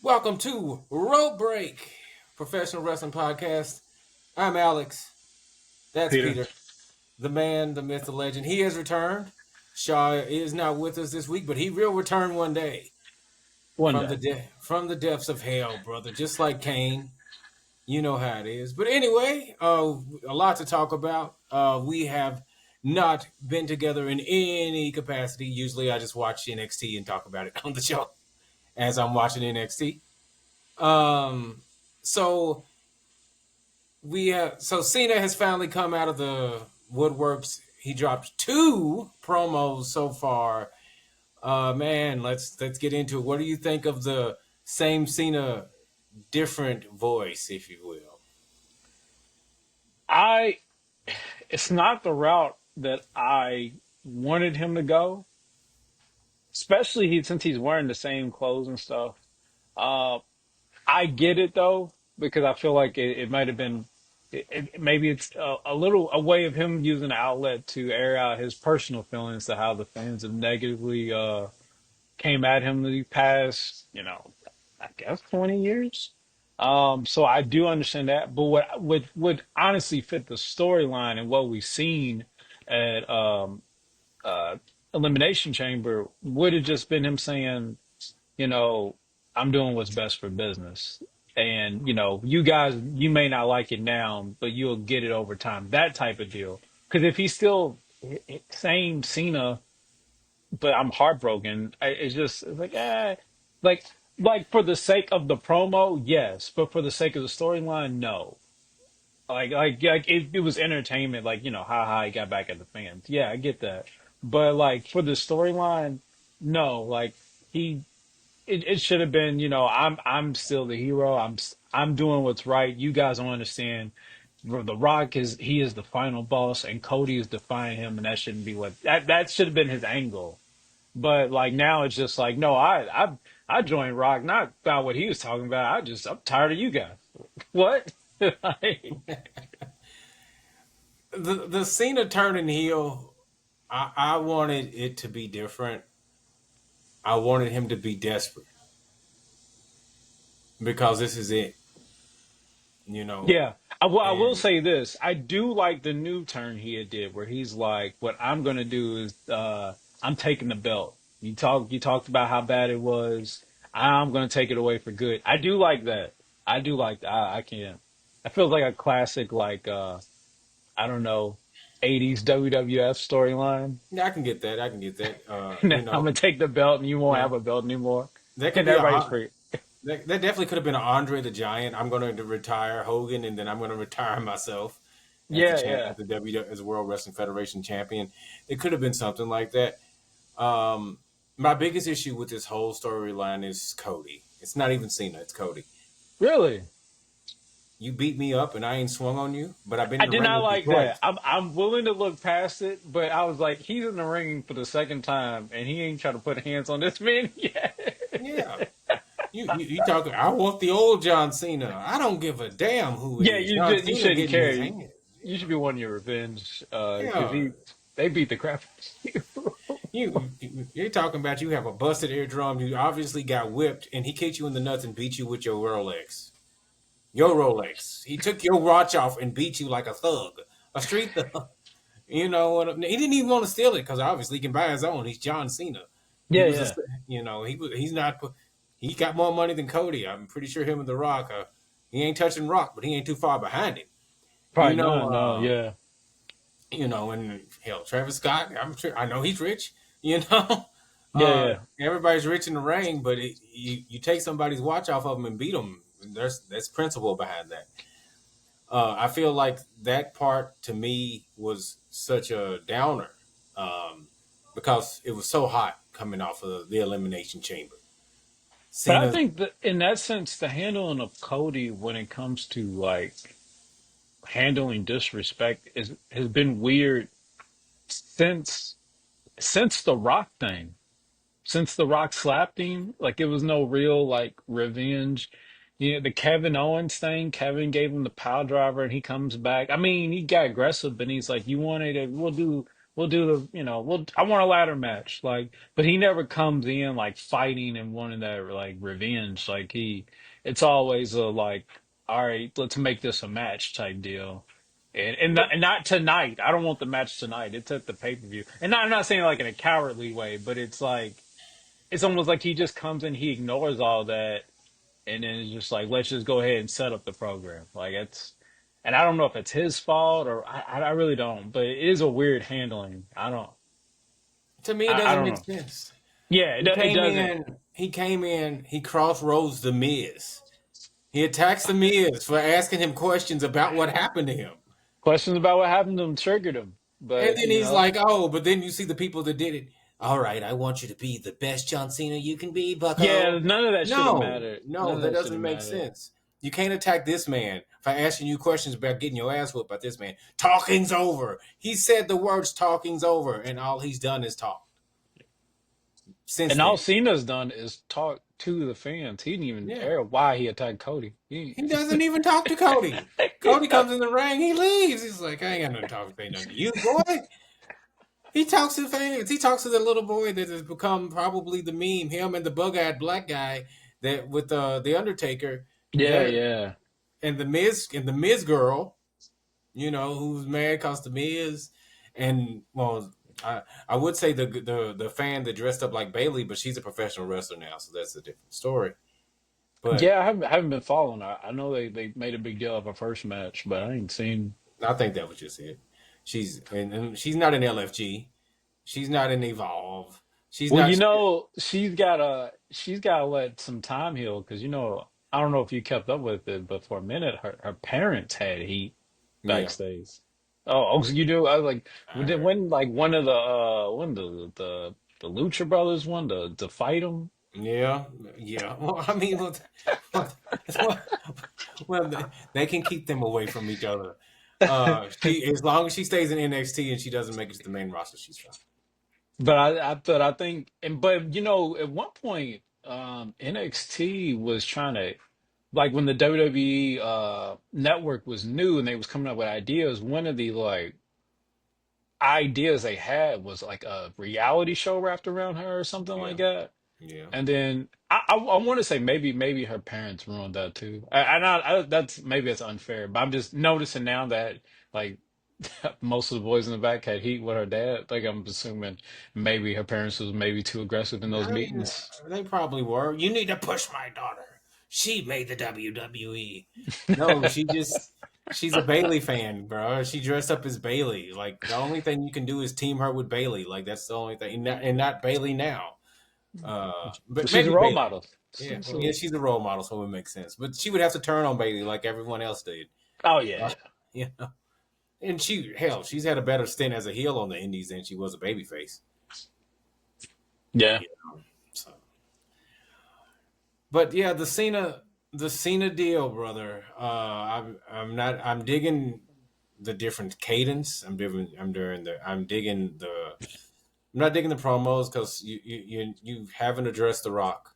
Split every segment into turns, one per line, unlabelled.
Welcome to Rope Break, professional wrestling podcast. I'm Alex. That's
Peter.
Peter, the man, the myth, the legend. He has returned. Shaw is not with us this week, but he will return one day
One
from
day.
the depths of hell, brother. Just like Kane, you know how it is. But anyway, a lot to talk about. We have not been together in any capacity. Usually, I just watch NXT and talk about it on the show as I'm watching NXT. Um, so so Cena has finally come out of the woodworks. He dropped two promos so far. Man, let's get into it. What do you think of the same Cena, different voice, if you will?
I it's not the route that I wanted him to go, especially since he's wearing the same clothes and stuff. Uh I get it though, because I feel like it might have been maybe it's a little a way of him using the outlet to air out his personal feelings to how the fans have negatively came at him the past, I guess 20 years. So I do understand that, but what would honestly fit the storyline and what we've seen at uh, Elimination Chamber would have just been him saying, you know, I'm doing what's best for business. And, you guys, you may not like it now, but you'll get it over time. That type of deal. Because if he's still same Cena, but I'm heartbroken. It's just it's like like for the sake of the promo, yes, but for the sake of the storyline, no. Like it was entertainment, like ha, he got back at the fans. Yeah, I get that, but like for the storyline, no. Like he, it should have been, I'm still the hero. I'm doing what's right. You guys don't understand. The Rock he is the final boss, and Cody is defying him, and that shouldn't be that should have been his angle. But like now it's just like, no, I joined Rock not about what he was talking about. I'm tired of you guys. What? Like,
The Cena turning heel, I wanted it to be different. I wanted him to be desperate because this is it, you know.
yeah. I will
And
say this. I do like the new turn he had did where he's like, what I'm gonna do is I'm taking the belt. You talked about how bad it was. I'm gonna take it away for good. I do like that. I do like that. I can't. That feels like a classic like I don't know, 80s WWF storyline.
yeah, I can get that. I can get that.
I'm gonna take the belt and you won't
Yeah,
have a belt anymore.
that could
And
be
everybody's
a
free.
that definitely could have been an Andre the Giant. I'm going to retire Hogan, and then I'm going to retire myself as the
Yeah, yeah.
as the as the World Wrestling Federation champion. It could have been something like that. My biggest issue with this whole storyline is Cody. It's not even Cena. It's Cody.
Really?
You beat me up, and I ain't swung on you, but I've been
I
in the
did
ring
not
with you
like that.
twice.
I'm willing to look past it, but I was like, he's in the ring for the second time and he ain't trying to put hands on this man yet.
Yeah, you talking? I want the old John Cena. I don't give a damn who it
Yeah,
is. John
you
Cena
shouldn't
getting
care.
his hands.
You should be wanting your revenge, because
Yeah,
they beat the crap out of you.
you're talking about you have a busted eardrum. You obviously got whipped, and he kicked you in the nuts and beat you with your Rolex. Your Rolex. He took your watch off and beat you like a thug, a street thug. You know what? He didn't even want to steal it because obviously he can buy his own. He's John Cena. He
Yeah,
was a,
yeah.
he was. He's not. He got more money than Cody. I'm pretty sure him and The Rock. He ain't touching Rock, but he ain't too far behind him. You
Probably
know.
not. No, yeah.
And hell, Travis Scott. I'm sure. I know he's rich. You know.
Yeah, yeah.
Everybody's rich in the ring, but you take somebody's watch off of them and beat them. That's principle behind that. I feel like that part to me was such a downer because it was so hot coming off of the elimination chamber.
But I
Cena's
think that in that sense, the handling of Cody when it comes to like handling disrespect is has been weird since the Rock thing. Since the Rock slapped him, like it was no real like revenge. The Kevin Owens thing, Kevin gave him the power driver and he comes back. I mean, he got aggressive, but he's like, "You wanted it? we'll do the, I want a ladder match, like, but he never comes in like fighting and wanting that like revenge. Like it's always a like, all right, let's make this a match type deal. And not tonight. I don't want the match tonight. It's at the pay per view. And I'm not saying like in a cowardly way, but it's like it's almost like he just comes in, he ignores all that, and then it's just like let's just go ahead and set up the program. Like it's, and I don't know if it's his fault or I really don't, but it is a weird handling.
To me, it doesn't
I don't
make
know.
sense.
Yeah, it doesn't.
He came in, he crossroads the Miz. He attacks the Miz for asking him questions about what happened to him.
Questions about what happened to him triggered him,
And
but
then he's like, oh, but then you see the people that did it. All right, I want you to be the best John Cena you can be,
yeah,
bucko.
none of that should have
No,
mattered. None
no,
of
that
that should
doesn't
have
make
mattered.
sense. You can't attack this man for asking you questions about getting your ass whooped by this man. Talking's over. He said the words talking's over, and all he's done is talk since
And all
then.
Cena's done is talk to the fans. He didn't even
Yeah.
air why he attacked Cody.
He doesn't even talk to Cody. Cody comes in the ring, he leaves. He's like, I ain't got nothing to talk to say nothing to you, boy. He talks to fans. He talks to the little boy that has become probably the meme. Him and the bug-eyed black guy that with the Undertaker.
Yeah,
There
yeah.
and the Miz girl, who's mad cause the Miz, and well, I would say the fan that dressed up like Bailey, but she's a professional wrestler now, so that's a different story. But
Yeah, I haven't been following. I know they made a big deal of a first match, but I ain't seen.
I think that was just it. And she's not in LFG. She's not in Evolve. She's
Well,
not.
she's gotta let some time heal because I don't know if you kept up with it, but for a minute her parents had heat
Yeah,
backstage. Oh, so you do? I was like,
I
when
heard.
when, like one of the when the Lucha Brothers won to fight him.
Yeah, yeah. Well, I mean, what, what, well, they can keep them away from each other. She as long as she stays in NXT and she doesn't make it to the main roster, she's fine.
But I think, but at one point, NXT was trying to, like when the WWE network was new and they was coming up with ideas. One of the like ideas they had was like a reality show wrapped around her or something like
Yeah,
that.
yeah.
And then I want to say maybe her parents ruined that too. That's maybe it's unfair, but I'm just noticing now that like most of the boys in the back had heat with her dad. Like I'm assuming maybe her parents was maybe too aggressive in those
I mean,
meetings.
they probably were. You need to push my daughter. She made the WWE. No, she's a Bailey fan, bro. She dressed up as Bailey. Like the only thing you can do is team her with Bailey. Like that's the only thing, and not Bailey now.
But
But
she's a
maybe
role
Bailey.
model.
Yeah,
So,
well, yeah,
so-
she's a role model, so it makes sense. But she would have to turn on Bailey like everyone else did.
oh yeah,
Uh,
yeah,
yeah, and she's had a better stint as a heel on the Indies than she was a babyface.
yeah.
Yeah, so. But yeah, the Cena deal, brother. I'm digging the different cadence. I'm not digging the promos because you haven't addressed The Rock.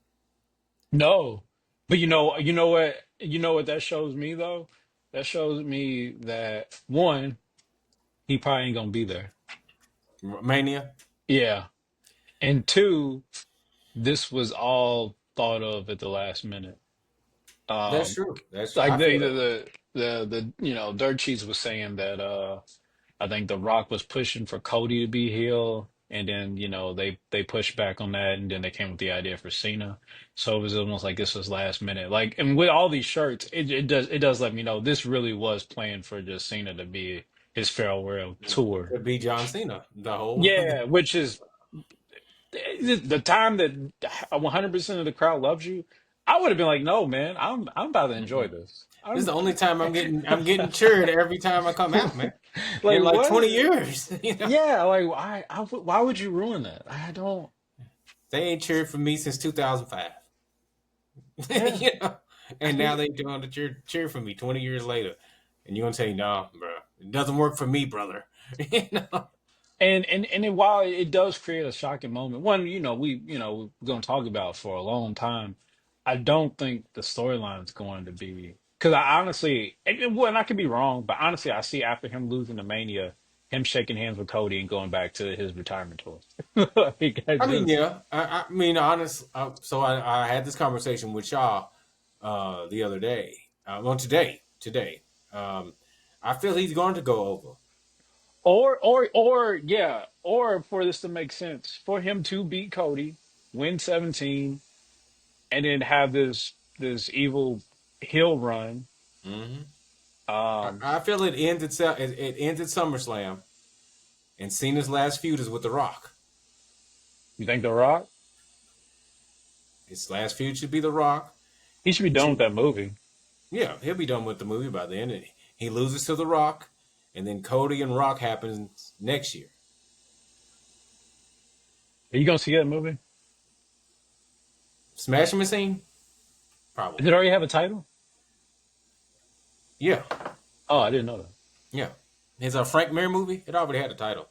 No, but you know what that shows me though. That shows me that one, he probably ain't gonna be there.
Mania.
Yeah, and two, this was all thought of at the last minute.
That's
Um,
true. That's true.
like
I feel
the dirt sheets was saying that I think The Rock was pushing for Cody to be heel, and then they pushed back on that, and then they came with the idea for Cena. So it was almost like this was last minute. Like, and with all these shirts, it does let me know this really was planned for just Cena to be his farewell tour.
to be John Cena. The whole
Yeah, which is the time that 100% of the crowd loves you. I would have been like, no, man, I'm about to enjoy this.
this is
I'm
the only time I'm getting cheered every time I come out, man.
like,
In like 20
what?
years,
Yeah, like why would you ruin that? I don't.
they ain't cheered for me since 2005.
Yeah.
you know, and now they doing the cheer for me 20 years later, and you're gonna say, no, bro, it doesn't work for me, brother. you know,
While it does create a shocking moment, one we're going to talk about for a long time. I don't think the storyline is going to be because I honestly, and I could be wrong, but honestly, I see after him losing the Mania, him shaking hands with Cody and going back to his retirement tour. Like, I
I mean,
just
yeah. I mean, honest. So I had this conversation with Shaw the other day. Well, today. Um, I feel he's going to go over.
or yeah, or for this to make sense, for him to beat Cody, win 17, and then have this evil heel run.
Hmm.
Um,
I feel it ends itself. It ends at SummerSlam, and Cena's last feud is with The Rock.
you think The Rock?
His last feud should be The Rock.
He should be
He
done with
should,
that movie.
yeah, he'll be done with the movie by then. And he loses to The Rock, and then Cody and Rock happens next year.
Are you gonna see that movie?
Smashing Machine,
Does it
probably.
already have a title?
Yeah,
Oh, I didn't know that.
yeah. His Frank Mir movie, it already had a title.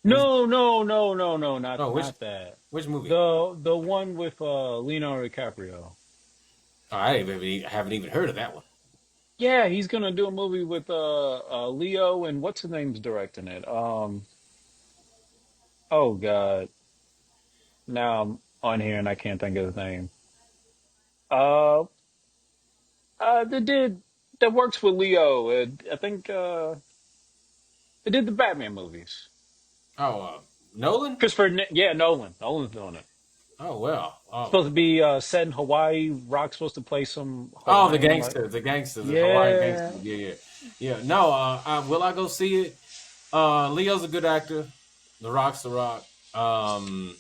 It was
No, no, no, no, no, not
no
not that.
which movie?
The one with Leonardo DiCaprio.
Oh, haven't even heard of that one.
Yeah, he's gonna do a movie with Leo and what's his name's directing it. Oh God, now I'm on here and I can't think of his name. Uh, that did that works with Leo. I think they did the Batman movies.
Oh, Nolan.
Yeah, Nolan. Nolan's doing it.
Oh well.
Supposed to be set in Hawaii. Rock's supposed to play some
Oh,
Hawaiian like.
the gangsters, the Hawaiian
Yeah,
gangsters. Yeah, yeah, yeah. No, will I go see it? Leo's a good actor. The Rock's the Rock. Um,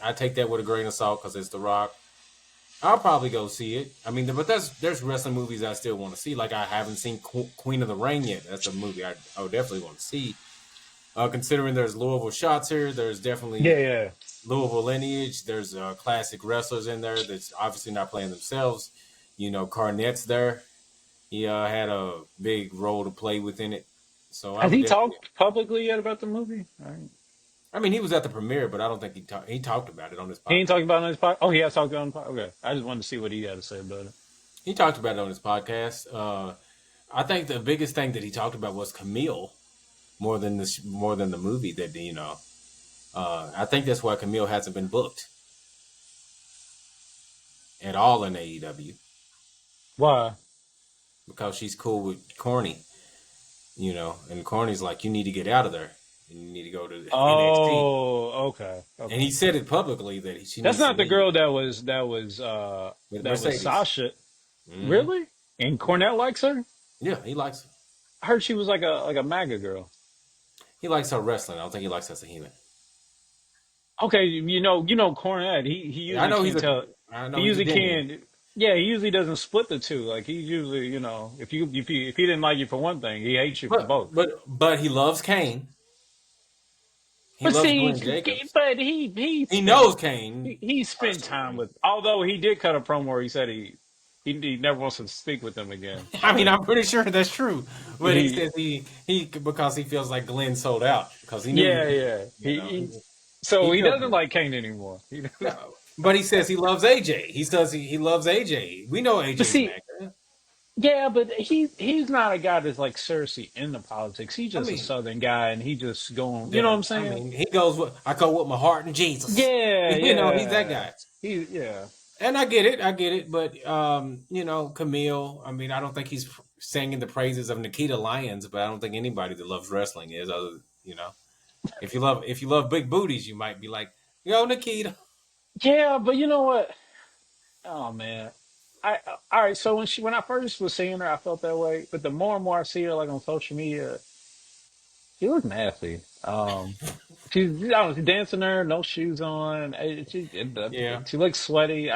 I take that with a grain of salt because it's The Rock. I'll probably go see it. I mean, but there's wrestling movies I still want to see. Like I haven't seen Queen of the Ring yet. That's a movie I would definitely want to see. Considering there's Louisville shots here, there's
yeah,
definitely
yeah.
Louisville lineage. There's classic wrestlers in there that's obviously not playing themselves. You know, Carnet's there. He had a big role to play within it. So I
Has
would
he
definitely.
talked publicly yet about the movie?
I mean, he was at the premiere, but I don't think he talked about it on his
He ain't
podcast.
talking about it on his podcast. Oh, he has talked about it on the podcast. Okay, I just wanted to see what he had to say about it.
He talked about it on his podcast. I think the biggest thing that he talked about was Camille more than the movie that you know. I think that's why Camille hasn't been booked at all in AEW
Why?
because she's cool with Corny, you know, and Corny's like, you need to get out of there and you need to go to NXT.
Oh, okay,
And
okay.
he said it publicly that she
That's
needs to
not the
leave
girl
with
that was
Mercedes.
Sasha.
Hmm.
Really? And Cornette likes her?
Yeah, he likes
I heard she was like a MAGA girl.
her wrestling. I don't think he likes her as a human.
Okay, Cornette. He
Yeah, I
usually
know
can't tell.
I
He
know he's a
usually
Demian.
can't. Yeah, he usually doesn't split the two. Like he usually, if he didn't like you for one thing, he hates you for both.
But he loves Kane. He
But
loves
see,
Glenn Jacobs.
but he
He
spent
knows Kane
he spent time
personally.
with. Although he did cut a promo where he said he never wants to speak with them again.
I mean, I'm pretty sure that's true. But he
He
says he because he feels like Glenn sold out because he knew,
yeah yeah
you know,
so
he
he
feels
doesn't like Kane anymore.
no. But he says he loves AJ. He says he loves AJ. We know
But
AJ's
see,
MAGA.
yeah, but he's not a guy that's like seriously into politics. He's
I
just a
mean,
Southern guy, and he just going. You know what I'm saying?
he goes with I go with my heart and Jesus.
Yeah,
You know, he's that
yeah.
guy.
Yeah.
And I get it. But you know, Camille. I mean, I don't think he's singing the praises of Nikita Lyons, but I don't think anybody that loves wrestling is. Other, you know, if you love big booties, you might be like, yo, Nikita.
Yeah, but you know what? Oh man. All right, so when I first was seeing her, I felt that way. But the more and more I see her like on social media, she looks nasty. She's I don't know, she's dancing there, no shoes on.
Yeah, of
She looks sweaty.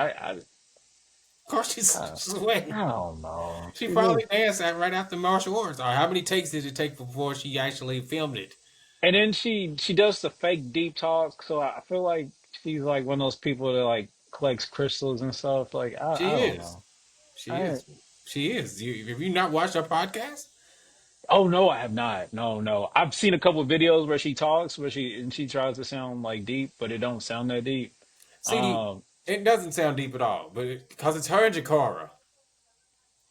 course she's
I,
sweating.
I don't know.
She
She
probably
looks,
danced that right after martial arts. Or how many takes did it take before she actually filmed it?
and then she does the fake deep talk. So I feel like she's like one of those people that like collects crystals and stuff. Like
She
I don't
is.
know.
She
I
is. She is. Have you not watched her podcast?
Oh no, I have not. No, no. I've seen a couple of videos where she talks, where she tries to sound like deep, but it don't sound that deep.
See,
Um,
it doesn't sound deep at all, but because it's her and Jakara.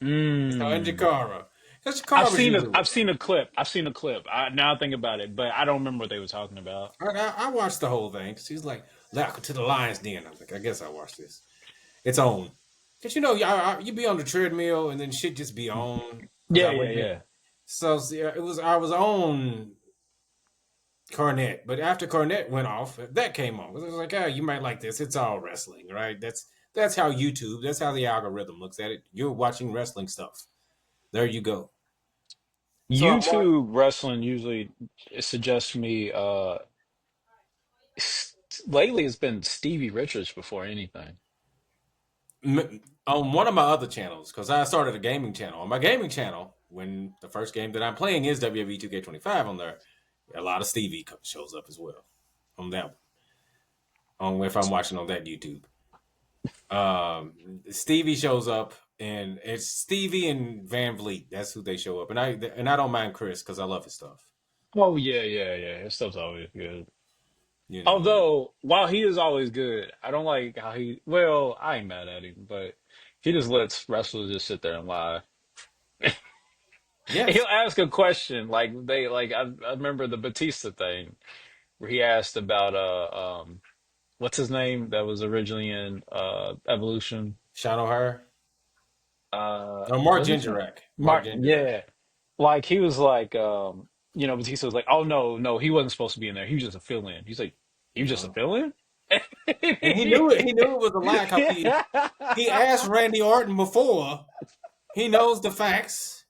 It's her and
mm,
Jakara. That's Carver's usual.
I've seen a clip. I've seen a clip. Now I think about it, but I don't remember what they were talking about.
I watched the whole thing. She's like, "Welcome to the Lions Den." I'm like, I guess I watched this. It's on. Cause you know, you be on the treadmill and then shit just be on. Cause
Yeah,
I
yeah,
went there.
yeah.
So see, I was on Cornette, but after Cornette went off, that came on. It was like, oh, you might like this. It's all wrestling, right? That's how YouTube. That's how the algorithm looks at it. You're watching wrestling stuff. There you go. So I'm
YouTube wrestling usually suggests me. Lately, it's been Stevie Richards before anything.
on one of my other channels because I started a gaming channel. On my gaming channel, when the first game that I'm playing is WWE 2K25 on there, a lot of Stevie shows up as well on that one. On if I'm watching on that YouTube. Stevie shows up, and it's Stevie and Van Vliet. That's who they show up, and I don't mind Chris because I love his stuff.
Oh yeah, yeah, yeah. His stuff's always good.
You know,
Although, while he is always good, I don't like how he. Well, I ain't mad at him, but he just lets wrestlers just sit there and lie.
yes,
He'll ask a question I remember the Batista thing where he asked about what's his name that was originally in Evolution.
Sean O'Hare, no Mark
Was it Sean?
Jindrak, Mark
Mark,
Jindrak.
yeah. Like he was like Batista was like, "Oh no, no, he wasn't supposed to be in there. He was just a fill-in." He's like, "He was just a
No,
fill-in?"
and he knew it. He knew it was a lie because he asked Randy Orton before. He knows the facts.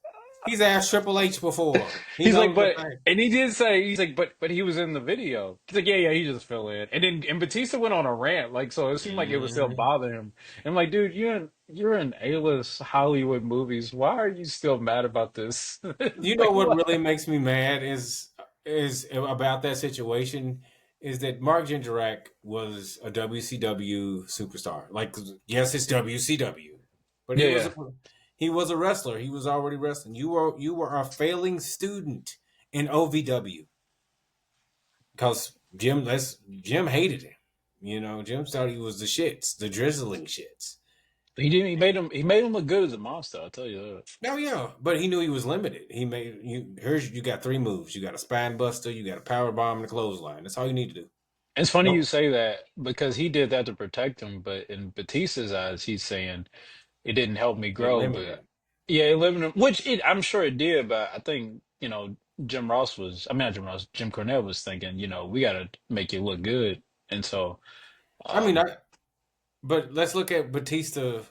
He's asked Triple H before. He
He's like,
knows the
but
facts.
and he did say he's like, but he was in the video. He's like, yeah, yeah, he just fell in. And Batista went on a rant, like so it seemed like it would still
Mhm.
bother him. I'm like, dude, you're in A-list Hollywood movies. Why are you still mad about this?
You know
Like
what
what?
really makes me mad is about that situation is that Mark Jindrak was a WCW superstar. Like, yes, it's WCW, but
Yeah, yeah.
he was a wrestler. He was already wrestling. You were a failing student in OVW because Jim hated him. You know, Jim thought he was the shits, the drizzling shits.
He didn't. He made him look good as a monster. I'll tell you that.
Oh yeah, but he knew he was limited. He made you. Here's you got three moves. You got a spine buster. You got a power bomb and a clothesline. That's all you need to do.
It's funny you
Nope.
say that because he did that to protect him, but in Batista's eyes, he's saying it didn't help me
It
grow.
limited
But
him.
yeah, it limited him, which I'm sure it did. But I think Jim Ross was, I mean not Jim Ross, Jim Cornette was thinking, we got to make you look good, and so
I mean,
um,
but let's look at Batista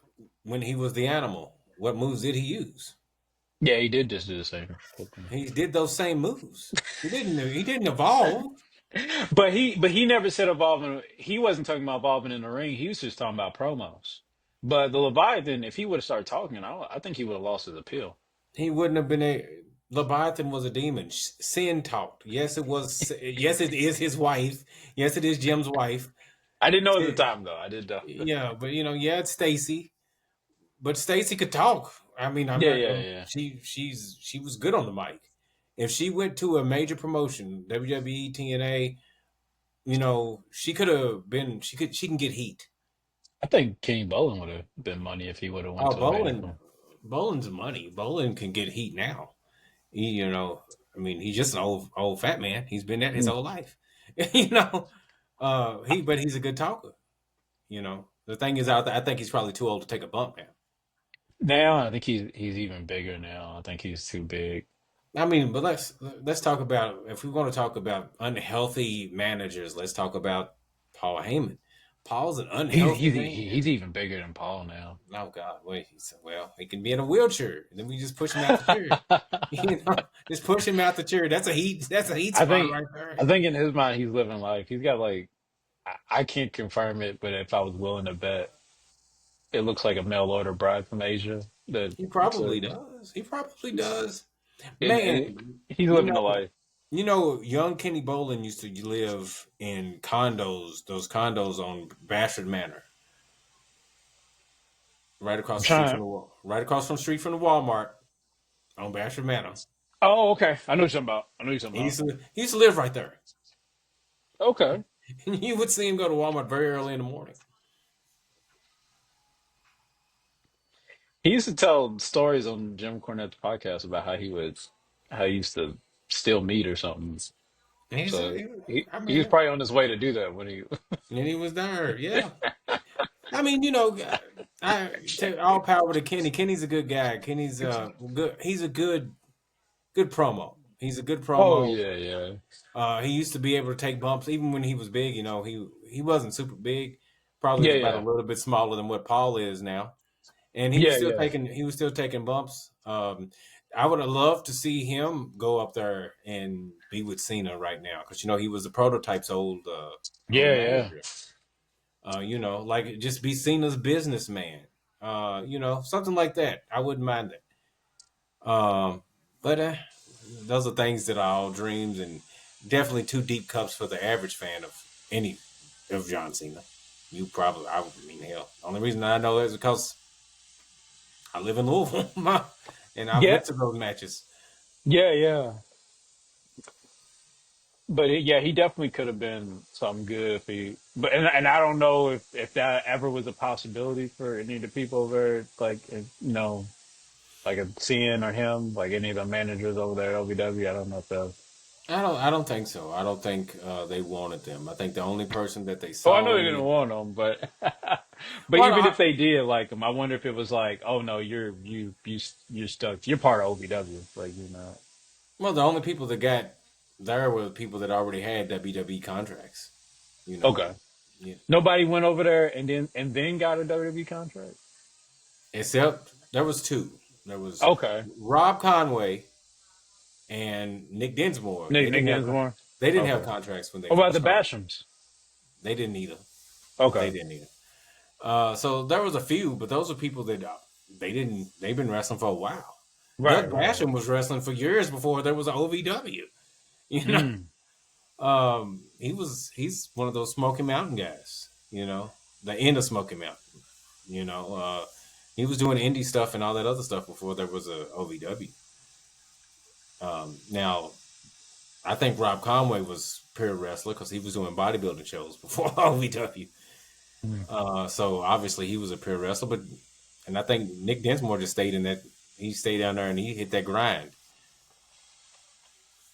when he was the animal. What moves did he use?
yeah, he did just do the same.
He did those same moves. He didn't. He didn't evolve.
But he never said evolving. He wasn't talking about evolving in the ring. He was just talking about promos. But the Leviathan, if he would have started talking, I think he would have lost his appeal.
He wouldn't have been a. Leviathan was a demon. Sin talked. Yes, it was. Yes, it is his wife. Yes, it is Jim's wife.
I didn't know at the time though. I didn't know.
Yeah, but yeah, it's Stacy. But Stacy could talk. I mean, I'm
Yeah,
not.
yeah, yeah.
She was good on the mic. If she went to a major promotion, WWE, TNA, she could have been. She can get heat.
I think Kenny Bolin would have been money if he would have went
Oh,
to a major film.
Bolin's money. Bolin can get heat now. I mean, he's just an old fat man. He's been that his whole life. you know, but he's a good talker. The thing is, I think he's probably too old to take a bump now.
Now I think he's even bigger now. I think he's too big.
I mean, but let's talk about if we want to talk about unhealthy managers. Let's talk about Paul Heyman. Paul's an
He's
unhealthy
he's
man.
he's even bigger than Paul now.
Oh God, wait. Well, he can be in a wheelchair, and then we just push him out the chair. Just push him out the chair. That's a heat. That's a heat
I
spot
think
right there.
I think in his mind he's living life. He's got like I can't confirm it, but if I was willing to bet, it looks like a mail order bride from Asia. That
He
it's
probably does. He probably does.
and
Man,
he's
you
living the
know,
life.
young Kenny Bolin used to live in condos. Those condos on Bashford Manor, right across
I'm
the street
trying.
from the wall, right across from the street from the Walmart on Bashford Manor.
Oh, okay. I know what you're talking about. I know what you're talking about.
He used to live right there.
Okay.
You would see him go to Walmart very early in the morning.
He used to tell stories on Jim Cornette's podcast about how he used to steal meat or something.
He's,
So
I
he was
mean,
probably on his way to do that when he.
and he was there. Yeah. I mean, I take all power to Kenny. Kenny's a good guy. Kenny's good. He's a good promo. He's a good
Oh
promo.
yeah, yeah,
He used to be able to take bumps even when he was big. He wasn't super big. Probably
yeah,
was about a
yeah,
little bit smaller than what Paul is now, and
yeah, yeah.
he was still taking bumps. I would have loved to see him go up there and be with Cena right now because he was the prototype's old
Yeah, yeah.
manager. Like just be seen as businessman. Something like that. I wouldn't mind it. But those are things that are all dreams and definitely two deep cups for the average fan of John Cena. I mean, hell. The only reason I know that is because I live in Louisville, and I
Yeah,
went to those matches.
yeah, yeah. But yeah, he definitely could have been something good if he. But and I don't know if that ever was a possibility for any of the people over, like like a CN or him, like any of the managers over there at OVW. I don't know if that.
I don't think so. I don't think they wanted them. I think the only person that they
Oh, I
saw
know they
in
didn't
it.
want him, but but
Well,
even if they did like him, I wonder if it was like, oh no, you're stuck. You're part of OVW, like
the only people that got there were the people that already had WWE contracts. You know,
Okay.
yeah.
Nobody went over there and then got a WWE contract.
Except there was two. There was
Okay.
Rob Conway and Nick Dinsmore.
Nick Dinsmore.
They didn't have
Okay.
contracts when they
What about
first
the
started.
Bashams?
They didn't either. They
Okay.
didn't either. So there was a few, but those are people that they didn't. They've been wrestling for a while.
Right.
Doug
Right.
Basham was wrestling for years before there was an OVW. You know,
Mm.
he's one of those Smoky Mountain guys. The end of Smoky Mountain. You know, he was doing indie stuff and all that other stuff before there was a OVW. Now, I think Rob Conway was pure wrestler because he was doing bodybuilding shows before OVW.
Mm.
So obviously he was a pure wrestler, and I think Nick Dinsmore just stayed in that. He stayed down there and he hit that grind.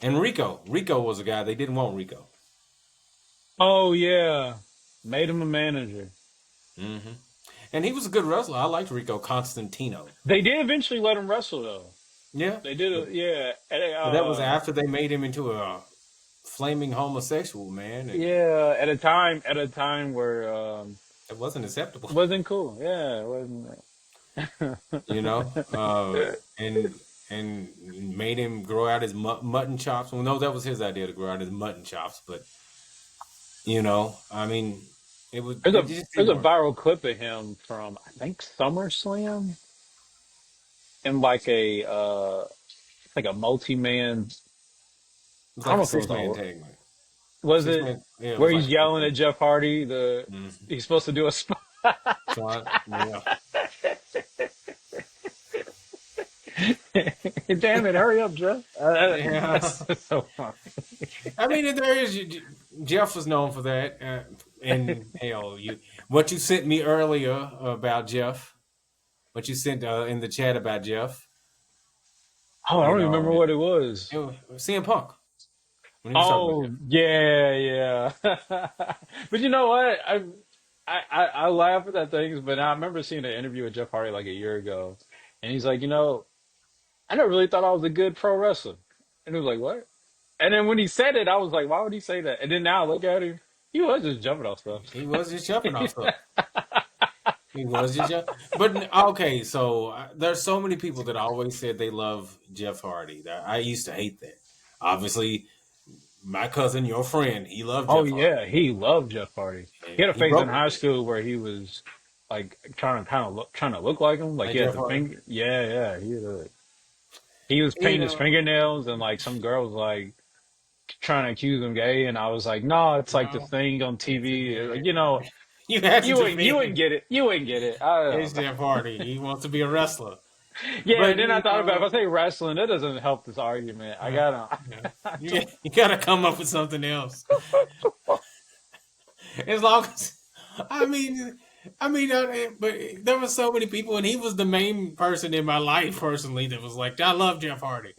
And Rico was a guy they didn't want Rico.
Oh yeah, made him a manager.
hmm And he was a good wrestler. I liked Rico Constantino.
They did eventually let him wrestle though.
Yeah,
They did.
but,
Yeah.
but that was after they made him into a flaming homosexual man, and
Yeah. At a time where
it wasn't acceptable.
wasn't cool. Yeah, it wasn't.
you know, and made him grow out his mutton chops. Well, no, that was his idea to grow out his mutton chops, but I mean, it just
There's
didn't
a
work.
viral clip of him from I think SummerSlam in like a multi-man.
It was
I don't
like
know
a
if it was
6-man tag man.
was
Six
it
man, yeah, it
where
was
he's
like a
yelling at
6-man.
Jeff Hardy.
Mm-hmm.
He's supposed to do a spot.
So yeah,
Damn it! Hurry up, Jeff.
yeah.
That's so funny.
I mean, there is Jeff was known for that, and hell, what you sent me earlier about Jeff, what you sent in the chat about Jeff,
Oh, I
you
don't even remember
know,
what it was.
it was CM Punk when he was talking about
Oh,
Jeff.
yeah, yeah. But you know what? I laugh at that things, but I remember seeing an interview with Jeff Hardy like a year ago, and he's like, I never really thought I was a good pro wrestler, and he was like, what? And then when he said it, I was like, why would he say that? And then now I look at him, he was just jumping off stuff.
He was just jumping off stuff. He was just jumping. But okay, so there's so many people that always said they love Jeff Hardy. I used to hate that. Obviously, my cousin, your friend, he loved
Oh
Jeff Hardy.
yeah, he loved Jeff Hardy. He
And
had a
he
phase in
broke
high school where he was like trying to look like him, like
like
he had
Jeff
the
Hardy.
finger. Yeah, yeah, he was
You
painting his
know,
fingernails, and like some girl was like trying to accuse him gay, and I was like, no, it's like the
no,
thing on
it's a
TV.
gay. You had to
You
defend
wouldn't
him.
get it. You wouldn't get it. I don't
It's
know.
Jeff Hardy. He wants to be a wrestler.
Yeah,
But
and then I thought about it, if I say wrestling, that doesn't help this argument. I gotta.
yeah, you gotta come up with something else. As long as I mean, I mean, but there were so many people, and he was the main person in my life personally that was like, I love Jeff Hardy,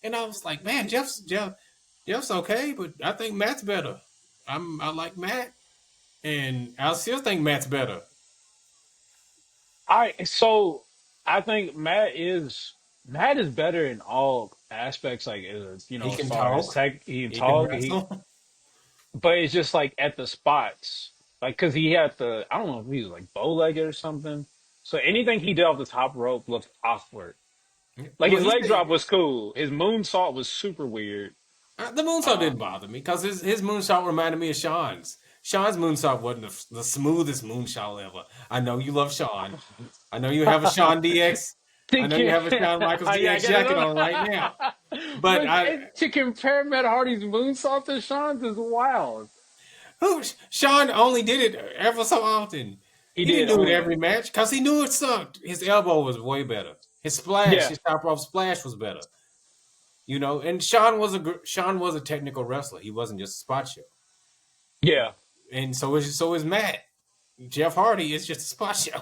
and I was like, man, Jeff's okay, but I think Matt's better. I like Matt, and I still think Matt's better.
So I think Matt is better in all aspects, like
He
as
can
far as
talk,
tech, he can
he can
talk, he
wrestle.
but it's just like at the spots, like because he had the I don't know if he was like bow legged or something. So anything he did off the top rope looked awkward. Like
Well,
his leg drop was cool. His moonsault was super weird.
the moonsault
Uh,
didn't bother me because his moonsault reminded me of Sean's. Sean's moonsault wasn't the smoothest moonsault ever. I know you love Sean. I know you have a Sean DX. I know you
Thinking,
have a Shawn Michaels
yeah, I
DX
got
jacket
it.
on right now. But
But
I
to compare Matt Hardy's moonsault to Sean's is wild.
who Sean only did it ever so often.
He
He didn't
did
do it
only,
every match because he knew it sucked. His elbow was way better.
yeah,
His top rope splash was better. You know, and Sean was a technical wrestler. He wasn't just a spot show.
yeah.
And so is Matt. Jeff Hardy is just a spot show.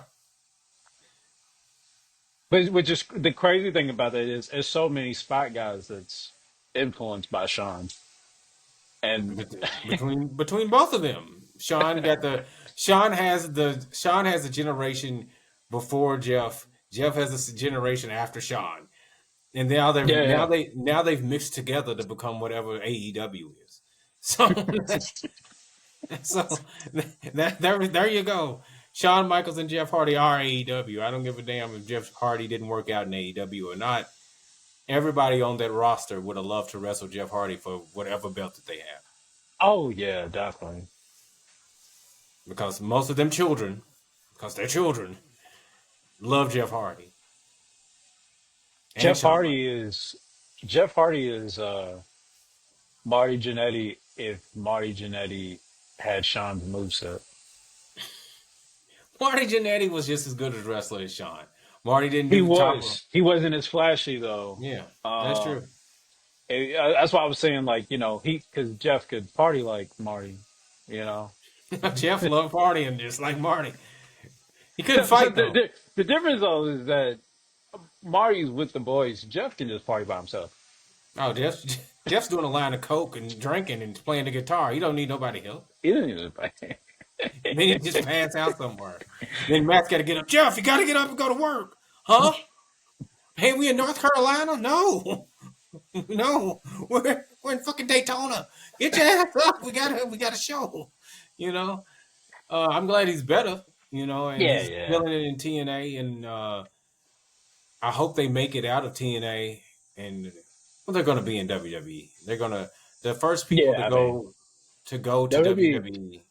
But which is the crazy thing about that is there's so many spot guys that's influenced by Sean. And
Between both of them, Sean has the generation before Jeff. Jeff has this generation after Sean, and
yeah, yeah.
now they've mixed together to become whatever AEW is. So so there you go. Shawn Michaels and Jeff Hardy are AEW. I don't give a damn if Jeff Hardy didn't work out in AEW or not. Everybody on that roster would have loved to wrestle Jeff Hardy for whatever belt that they have.
Oh yeah, definitely.
Because most of them children, because they're children, love Jeff Hardy and
Jeff
Shawn
Hardy
Michaels.
is Jeff Hardy is Marty Jannetty if Marty Jannetty had Sean's moveset.
Marty Jannetty was just as good a wrestler as Shawn. Marty didn't
He
do the top rope.
was. He wasn't as flashy though.
Yeah, that's
Uh,
true.
that's why I was saying like he because Jeff could party like Marty. You know.
Jeff loved partying just like Marty. He couldn't
So
fight though.
the difference though is that Marty's with the boys. Jeff can just party by himself.
Oh, Jeff's doing a line of coke and drinking and playing the guitar. He don't need nobody help.
He didn't even play.
Then he just pass out somewhere. Then Matt's got to get up. Jeff, you got to get up and go to work, huh? Hey, we in North Carolina? No, no, we're in fucking Daytona. Get your ass up. We got a show. You know. I'm glad he's better. You know, and
Yeah,
he's
yeah.
killing it in TNA, and I hope they make it out of TNA, and well, they're going to be in WWE. They're going to the first people
Yeah, I mean,
to go to
WWE
WWE,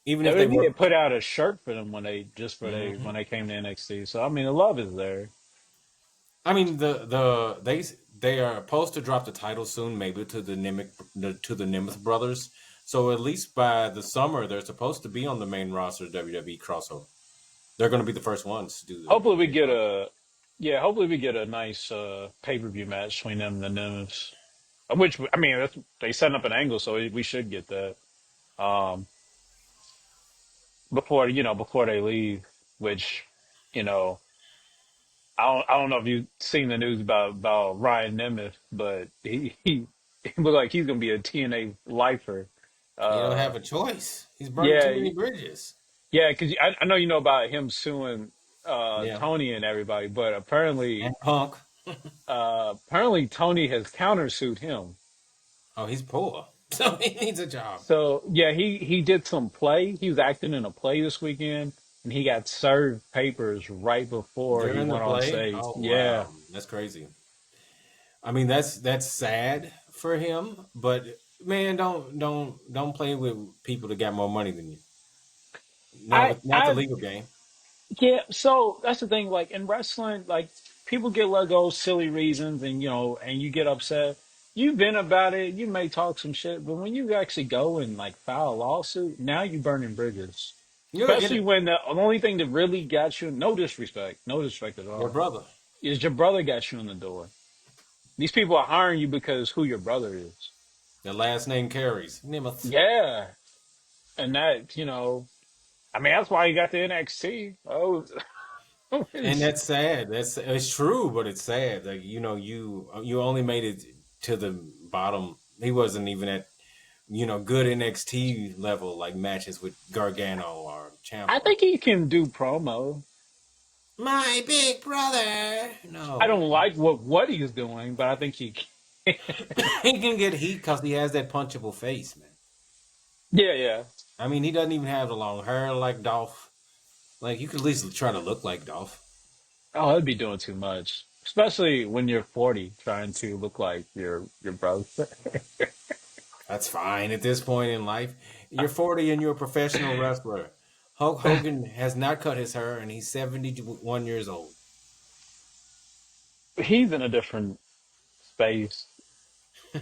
even if they
WWE
work.
had put out a shirt for them when they
Mhm.
when they came to NXT. So I mean, the love is there.
I mean, they are supposed to drop the title soon, maybe to to the Nemeth brothers. So at least by the summer, they're supposed to be on the main roster of WWE crossover. They're going to be the first ones to do the
Hopefully we
main
get
roster.
a yeah. Hopefully we get a nice pay-per-view match between them and the Nims. Which I mean, they setting up an angle, so we should get that um, before before they leave. Which you know, I don't know if you've seen the news about Ryan Nemeth, but he looked like he's gonna be a TNA lifer.
He don't
Uh,
have a choice. He's burning too
yeah,
many bridges.
yeah, because I know you know about him suing
Yeah,
Tony and everybody, but
and Punk.
apparently Tony has countersued him.
Oh, he's poor, so he needs a job.
So yeah, he did some play. He was acting in a play this weekend, and he got served papers right before he
During the
went on
play,
stage.
oh
Yeah,
wow, that's crazy. I mean, that's sad for him, but man, don't play with people that got more money than you. Not the
I
legal game.
yeah. So that's the thing. Like in wrestling, like people get let go silly reasons, and and you get upset. You've been about it. You may talk some shit, but when you actually go and like file a lawsuit, now you're burning bridges.
You're
Especially
in
when the only thing that really got you, no disrespect at
your
all,
brother.
is your brother got you in the door. These people are hiring you because who your brother is.
The last name carries. Nemeth.
Yeah. And that, I mean, that's why he got the NXT. Oh,
And
it's-
that's sad. That's it's true, but it's sad. Like you only made it to the bottom. He wasn't even at good NXT level like matches with Gargano or
I
Ciampa.
think he can do promo.
My big brother.
I
No,
don't like what he's doing, but I think he can.
he can get heat because he has that punchable face, man.
Yeah, yeah.
I mean, he doesn't even have the long hair like Dolph. Like you could at least try to look like Dolph.
Oh, that'd be doing too much, especially when you're 40, trying to look like your brother.
That's fine at this point in life. You're 40 and you're a professional wrestler. Hulk Hogan has not cut his hair and he's 71 years old.
He's in a different space.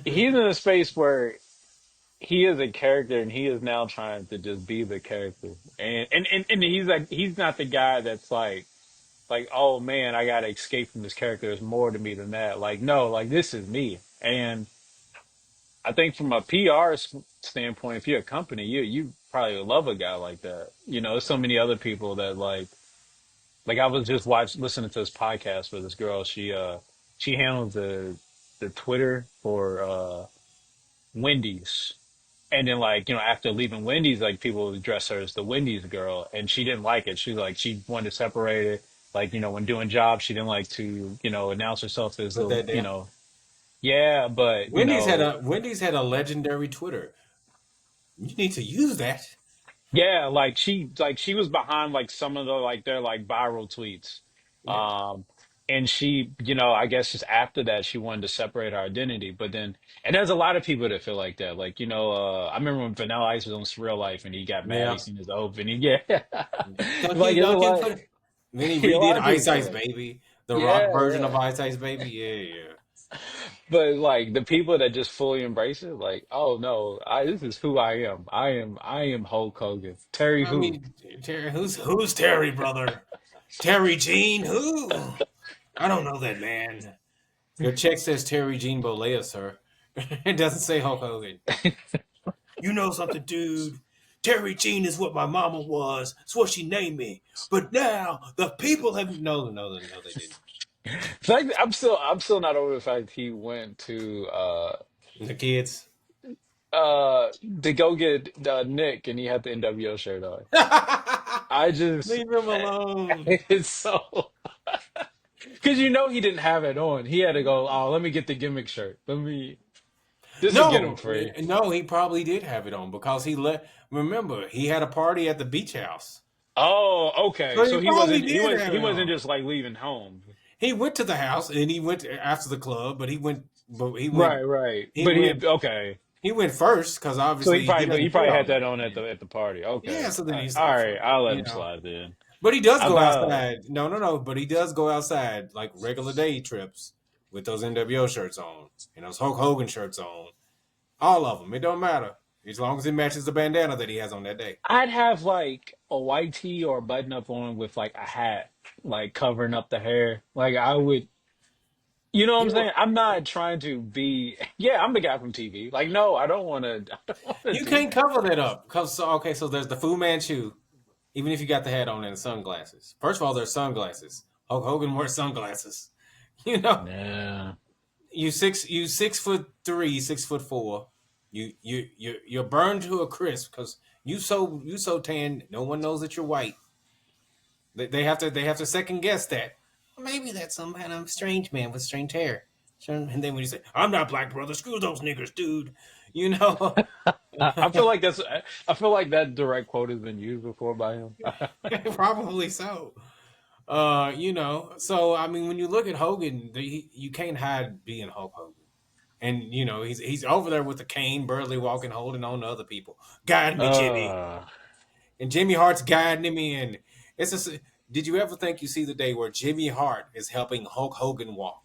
He's in a space where he is a character and he is now trying to just be the character. And he's like he's not the guy that's like, oh man, I gotta escape from this character. There's more to me than that. Like, no, like this is me. And I think from a PR standpoint, if you're a company, you probably would love a guy like that. You know, there's so many other people that like I was just listening to this podcast where this girl she handles the Twitter for Wendy's. And then like, after leaving Wendy's, like people would address her as the Wendy's girl and she didn't like it. She like she wanted to separate it. Like, when doing jobs, she didn't like to, announce herself as
Put
the,
that down.
yeah, but
Wendy's had a legendary Twitter. You need to use that.
yeah, like she was behind like some of the like their like viral tweets.
Yeah.
Um and she, I guess just after that she wanted to separate her identity. But then and there's a lot of people that feel like that. Like, I remember when Vanilla Ice was on Real Life and he got mad, he
Yeah.
seen his open. Yeah.
Dunky,
Like there's a
Dunky,
lot
put it. Then he
a
redid
lot of people
Ice
feel
Ice
like that.
Baby, the rock
Yeah,
version of
yeah.
Ice Ice Baby. Yeah, yeah.
But like the people that just fully embrace it, like, oh no, this is who I am. I am Hulk Hogan. Terry
I
who?
mean, Terry, who's Terry, brother? Terry Jean? Who? I don't know that man. Your check says Terry Jean Bolea, sir. It doesn't say Hulk Hogan. You know something, dude? Terry Jean is what my mama was. It's what she named me. But now the people have no, they didn't.
Like I'm still not over the fact he went
The kids.
to go get Nick and he had the NWO shirt on. I just
Leave him alone.
it's so because he didn't have it on. He had to go. Oh, let me get the gimmick shirt. Let me. This will get him
No,
free.
no, he probably did have it on because he let. Remember, he had a party at the beach house,
Oh, okay.
so he
So he
probably
wasn't he
did
was
have
he
it
wasn't
on.
just like leaving home.
He went to the house and he went after the club, but he went,
Right, right.
he
But he
went,
okay.
he went first because
So he
obviously he
probably but he
doesn't fit
probably
all
had
that.
that on at
Yeah,
the party.
yeah.
Okay.
So then he
All
stopped for
right. I'll let
you
him
know.
slide then.
But he does go
About
outside. No. But he does go outside like regular day trips with those NWO shirts on and those Hulk Hogan shirts on. All of them. It don't matter as long as it matches the bandana that he has on that day.
I'd have like a white tee or a button up on with like a hat, like covering up the hair. Like I would, you know what I'm
You
saying?
know,
I'm not trying to be. Yeah, I'm the guy from TV. Like, no, I don't want to. I don't want to
you
do
can't cover that up because okay, so there's the Fu Manchu. Even if you got the hat on and the sunglasses. First of all, there's sunglasses. Hulk Hogan wears sunglasses. You know,
that. Yeah.
you 6'3", 6'4". You're burned to a crisp because you so tan. No one knows that you're white. They have to second guess that. Maybe that's some kind of strange man with strange hair. And then when you say, "I'm not black, brother. Screw those niggers, dude," you know,
I feel like that's. I feel like that direct quote has been used before by him.
probably so. So I mean, when you look at Hogan, you can't hide being Hulk Hogan, and he's over there with the cane, barely walking, holding on to other people. Guide me, Jimmy,
Uh,
and Jimmy Hart's guiding him in. It's just, did you ever think you see the day where Jimmy Hart is helping Hulk Hogan walk?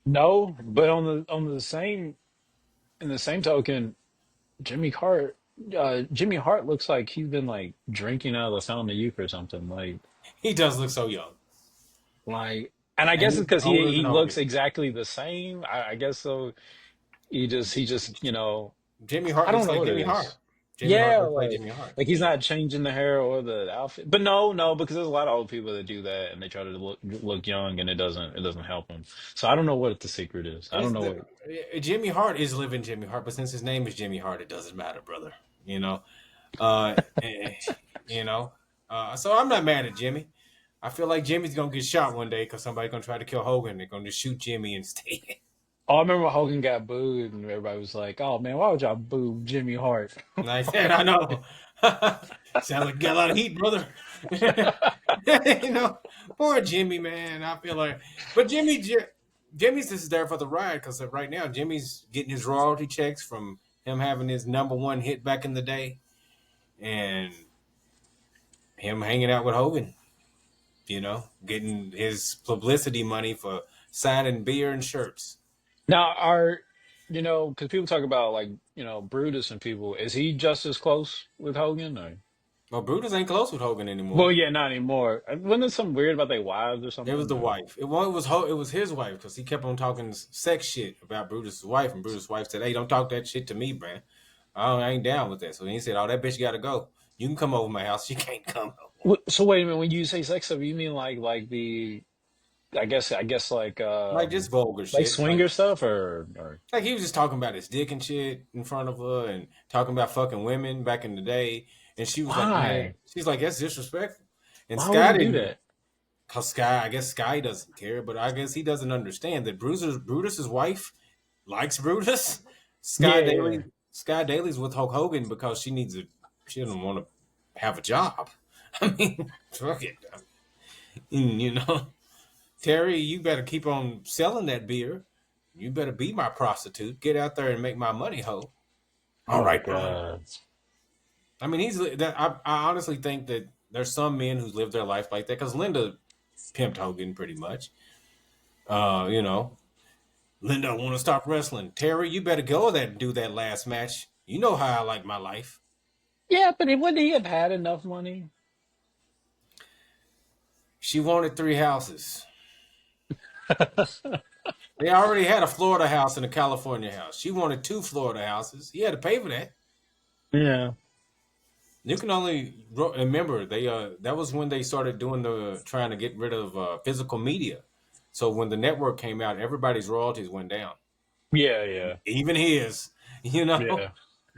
no, but on the same in the same token, Jimmy Hart. Jimmy Hart looks like he's been like drinking out of the fountain of youth or something.
He does look so young,
And I
and
guess it's
he's
because he
older than
he looks
Hogan.
exactly the same. I guess so. He just
Jimmy
I
Hart
don't
looks
know
like
what it
Jimmy
is.
Hart. Jimmy Hart
Yeah,
would play Jimmy Hart.
like he's
Yeah.
not changing the hair or the outfit. But no, because there's a lot of old people that do that and they try to look young and it doesn't help them. So I don't know what the secret is. I don't
It's
know
the
what.
Jimmy Hart is living Jimmy Hart, but since his name is Jimmy Hart, it doesn't matter, brother. You know, uh, eh, you know. So I'm not mad at Jimmy. I feel like Jimmy's gonna get shot one day because somebody's gonna try to kill Hogan. They're gonna just shoot Jimmy instead.
Oh, I remember when Hogan got booed and everybody was like, "Oh man, why would y'all boo Jimmy Hart?"
Like that, I know. Sounds like you got a lot of heat, brother. You know, poor Jimmy, man. I feel like, but Jimmy's just there for the ride because right now Jimmy's getting his royalty checks from him having his number one hit back in the day, and him hanging out with Hogan. You know, getting his publicity money for signing beer and shirts.
Now, because people talk about like Brutus and people, is he just as close with Hogan? Or?
Well, Brutus ain't close with Hogan
Well,
anymore.
yeah, not anymore. Wasn't there something weird about their wives or
It was
something?
the
Or?
wife. It was his wife because he kept on talking sex shit about Brutus's wife, and Brutus's wife said, "Hey, don't talk that shit to me, man. I ain't down with that." So he said, "Oh, that bitch got to go. You can come over my house. She can't come no more."
So wait a minute, when you say sex stuff, you mean like the I guess
Like just vulgar
like
shit.
swinger stuff or
Like he was just talking about his dick and shit in front of her, and talking about fucking women back in the day. And she was like, "Man,"
why?
she's like, "That's disrespectful." And
Why would
Sky
he do
didn't.
that?
Cause Sky, I guess Sky doesn't care, but I guess he doesn't understand that Brutus's wife likes Brutus.
Yeah,
Sky
yeah.
Daly, Sky Daly's with Hulk Hogan because she doesn't want to have a job. I mean, fuck it, you know, Terry, you better keep on selling that beer. You better be my prostitute. Get out there and make my money, ho. All
Oh
right, brother.
God.
I mean, he's that. I honestly think that there's some men who live their life like that because Linda pimped Hogan pretty much. You know, Linda, I want to stop wrestling. Terry, you better go that and do that last match. You know how I like my life.
Yeah, but wouldn't he have had enough money?
She wanted three houses. They already had a Florida house and a California house. She wanted two Florida houses. He had to pay for that.
Yeah.
You can only remember that was when they started doing the trying to get rid of physical media. So when the network came out, everybody's royalties went down,
Yeah, yeah,
even his. You know,
yeah.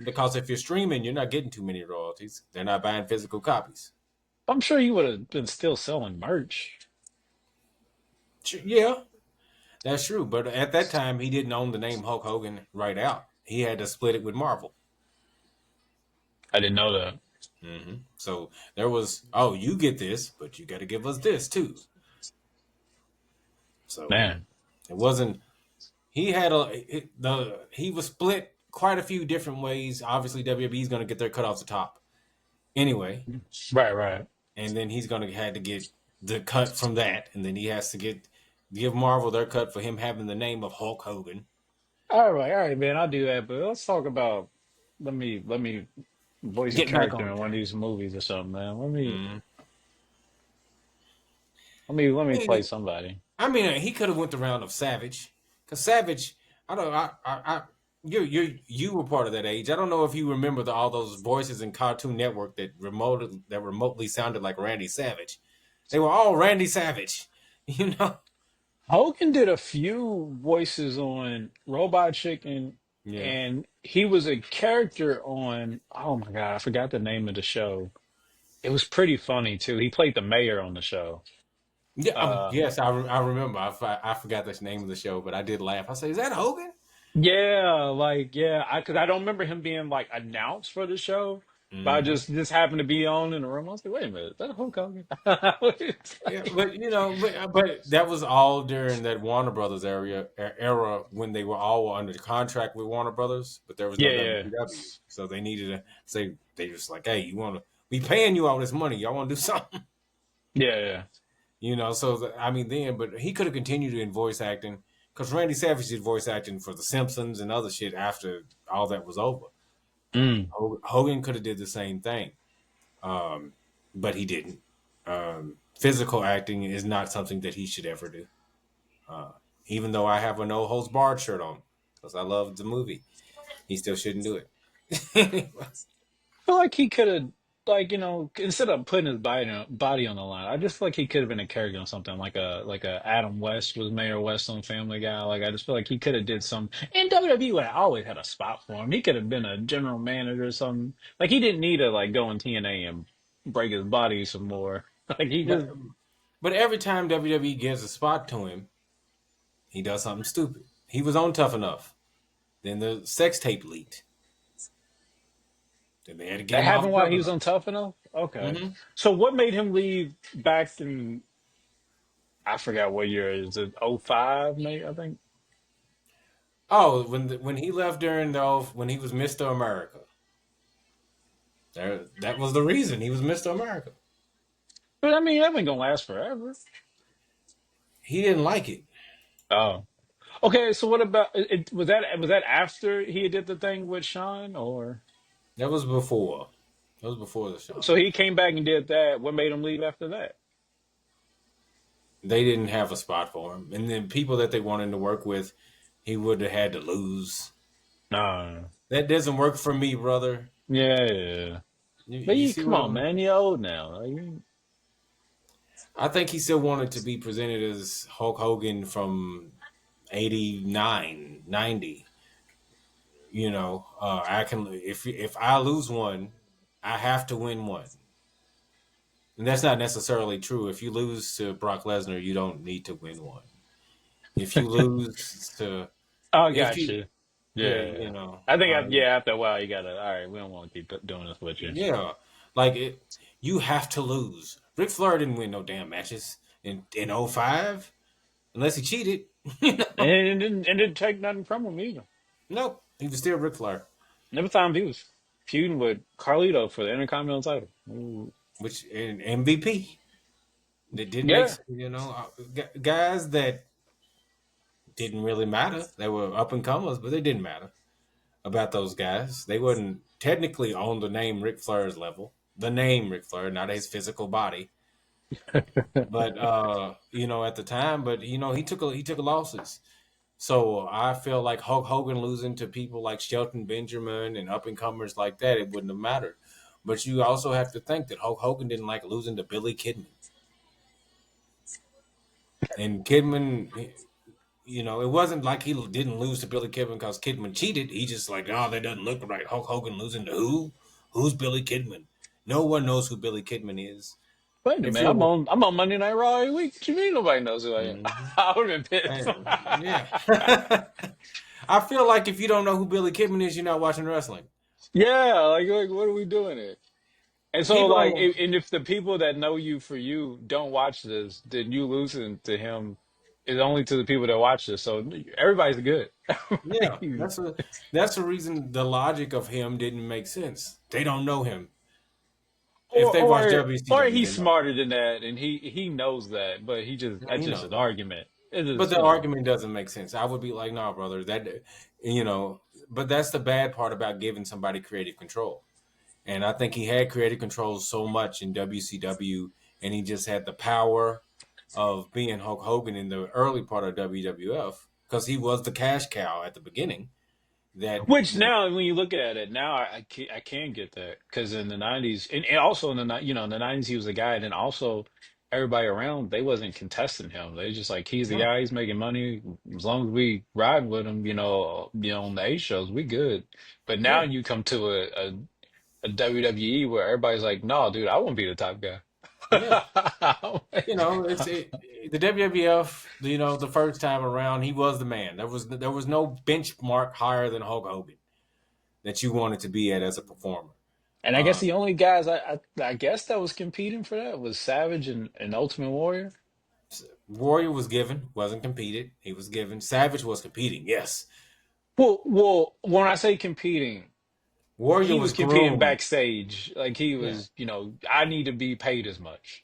because if you're streaming, you're not getting too many royalties. They're not buying physical copies.
I'm sure he would have been still selling merch.
Yeah, that's true. But at that time, he didn't own the name Hulk Hogan right out. He had to split it with Marvel.
I didn't know that.
So there was, oh, you get this, but you got to give us this too. So
Man.
it wasn't. He had he was split quite a few different ways. Obviously, WWE is going to get their cut off the top anyway,
Right, right.
and then he's going to had to get the cut from that, and then he has to give Marvel their cut for him having the name of Hulk Hogan.
All right, man. I'll do that. But let's talk about. Let me voice a
Get back
character
on
in one of
track.
these movies or something, man. Let me
Mm-hmm.
let me play somebody.
I mean, he could have went the round of Savage, because Savage, I don't, you were part of that age. I don't know if you remember all those voices in Cartoon Network that remotely sounded like Randy Savage. They were all Randy Savage, you know.
Hogan did a few voices on Robot Chicken,
Yeah,
and he was a character on. Oh my God, I forgot the name of the show. It was pretty funny too. He played the mayor on the show.
yeah.
Uh,
Yes, I remember. I forgot the name of the show, but I did laugh. I say, "Is that Hogan?"
yeah, like yeah, because I don't remember him being like announced for the show, but I
Hmm.
just happened to be on in the room. I was like, wait a minute, is that Hulk Hogan?
Yeah, but but that was all during that Warner Brothers era when they were all under contract with Warner Brothers, but there was no
Yeah, yeah,
WCW, so they needed to say they just like, hey, you want to we paying you all this money, y'all want to do something,
yeah, yeah.
So I mean, then, but he could have continued in voice acting because Randy Savage did voice acting for The Simpsons and other shit after all that was over.
Mm.
Hogan could have did the same thing, but he didn't. Physical acting is not something that he should ever do. Even though I have a no holds barred shirt on because I love the movie, he still shouldn't do it.
feel like he could have, like, instead of putting his body on the line, I just feel like he could have been a character on something like a Adam West was Mayor West on Family Guy. Like, I just feel like he could have did some. And WWE would have always had a spot for him. He could have been a general manager or something. Like, he didn't need to like go in TNA and break his body some more. Like, he
But
just
but every time WWE gives a spot to him, he does something stupid. He was on Tough Enough. Then the sex tape leaked. Then they had to get
that
him off
happened while
Tough
he was
Enough.
on Tough Enough. Okay,
Hmm.
so what made him leave back in? I forgot what year is it? '05, maybe I think.
Oh, when he left during when he was Mr. America, that was the reason he was Mr. America.
But I mean, that ain't gonna last forever.
He didn't like it.
Oh. Okay, so what about was that after he did the thing with Sean or
That was before. That was before the show.
so he came back and did that? What made him leave after that?
They didn't have a spot for him, and then people that they wanted to work with, he would have had to lose.
No.
That doesn't work for me, brother.
Yeah, yeah. Yeah. But
You
you
see
come
what
on,
I'm?
man, you're old now.
I think he still wanted to be presented as Hulk Hogan from 89, 90. I can if I lose one, I have to win one. And that's not necessarily true. If you lose to Brock Lesnar, you don't need to win one. If you lose to
Oh,
if
got
you
you.
yeah,
Yeah. I think after a while you gotta. All right, we don't want to keep doing this with you.
yeah, like you have to lose. Ric Flair didn't win no damn matches in '05 unless he cheated.
And it didn't take nothing from him either.
Nope, he was still Ric Flair,
Never time he was feuding with Carlito for the Intercontinental title. Ooh.
which in MVP that didn't make
Yeah.
guys that didn't really matter. They were up and comers, but they didn't matter about those guys. They wasn't technically on the name Ric Flair's level. The name Ric Flair, not his physical body. But at the time, but he took losses. So I feel like Hulk Hogan losing to people like Shelton Benjamin and up and comers like that, it wouldn't have mattered. But you also have to think that Hulk Hogan didn't like losing to Billy Kidman. And Kidman, it wasn't like he didn't lose to Billy Kidman because Kidman cheated. He just like, oh, that doesn't look right. Hulk Hogan losing to who? Who's Billy Kidman? No one knows who Billy Kidman is.
Wait a
If
minute,
you're,
I'm on Monday Night Raw every week. What you mean nobody knows who I am?
Mhm.
I would have been pissed.
Yeah. I feel like if you don't know who Billy Kidman is, you're not watching wrestling.
Yeah, like what are we doing it? And so
People
like,
don't.
if the people that know you for you don't watch this, then you losing to him is only to the people that watch this. So everybody's good.
Yeah, that's the reason the logic of him didn't make sense. They don't know him. If
Or
they watch
or or
WCW,
he's
they know.
smarter than that, and he knows that, but
Yeah,
that's
he
just
knows
an
that.
argument. It
But
is,
the argument doesn't make sense. I would be like, no, brother, you know. But that's the bad part about giving somebody creative control. And I think he had creative control so much in WCW, and he just had the power of being Hulk Hogan in the early part of WWF because he was the cash cow at the beginning. That
Which now, when you look at it now, I can get that because in the '90s, and also in the '90s he was the guy, and then also everybody around they wasn't contesting him. They just like he's the
no,
guy, he's making money. As long as we ride with him, on the A shows, we good. But now
yeah,
you come to a WWE where everybody's like, no, dude, I won't be the top guy.
yeah. The WWF. The first time around, he was the man. There was no benchmark higher than Hulk Hogan that you wanted to be at as a performer.
And I guess
Uh,
the only guys I guess that was competing for that was Savage and Ultimate Warrior.
Warrior was given, wasn't competed. He was given. Savage was competing. Yes,
Well, when I say competing,
Warrior
he
was
was competing
groomed.
backstage. Like he
Yeah.
was, I need to be paid as much.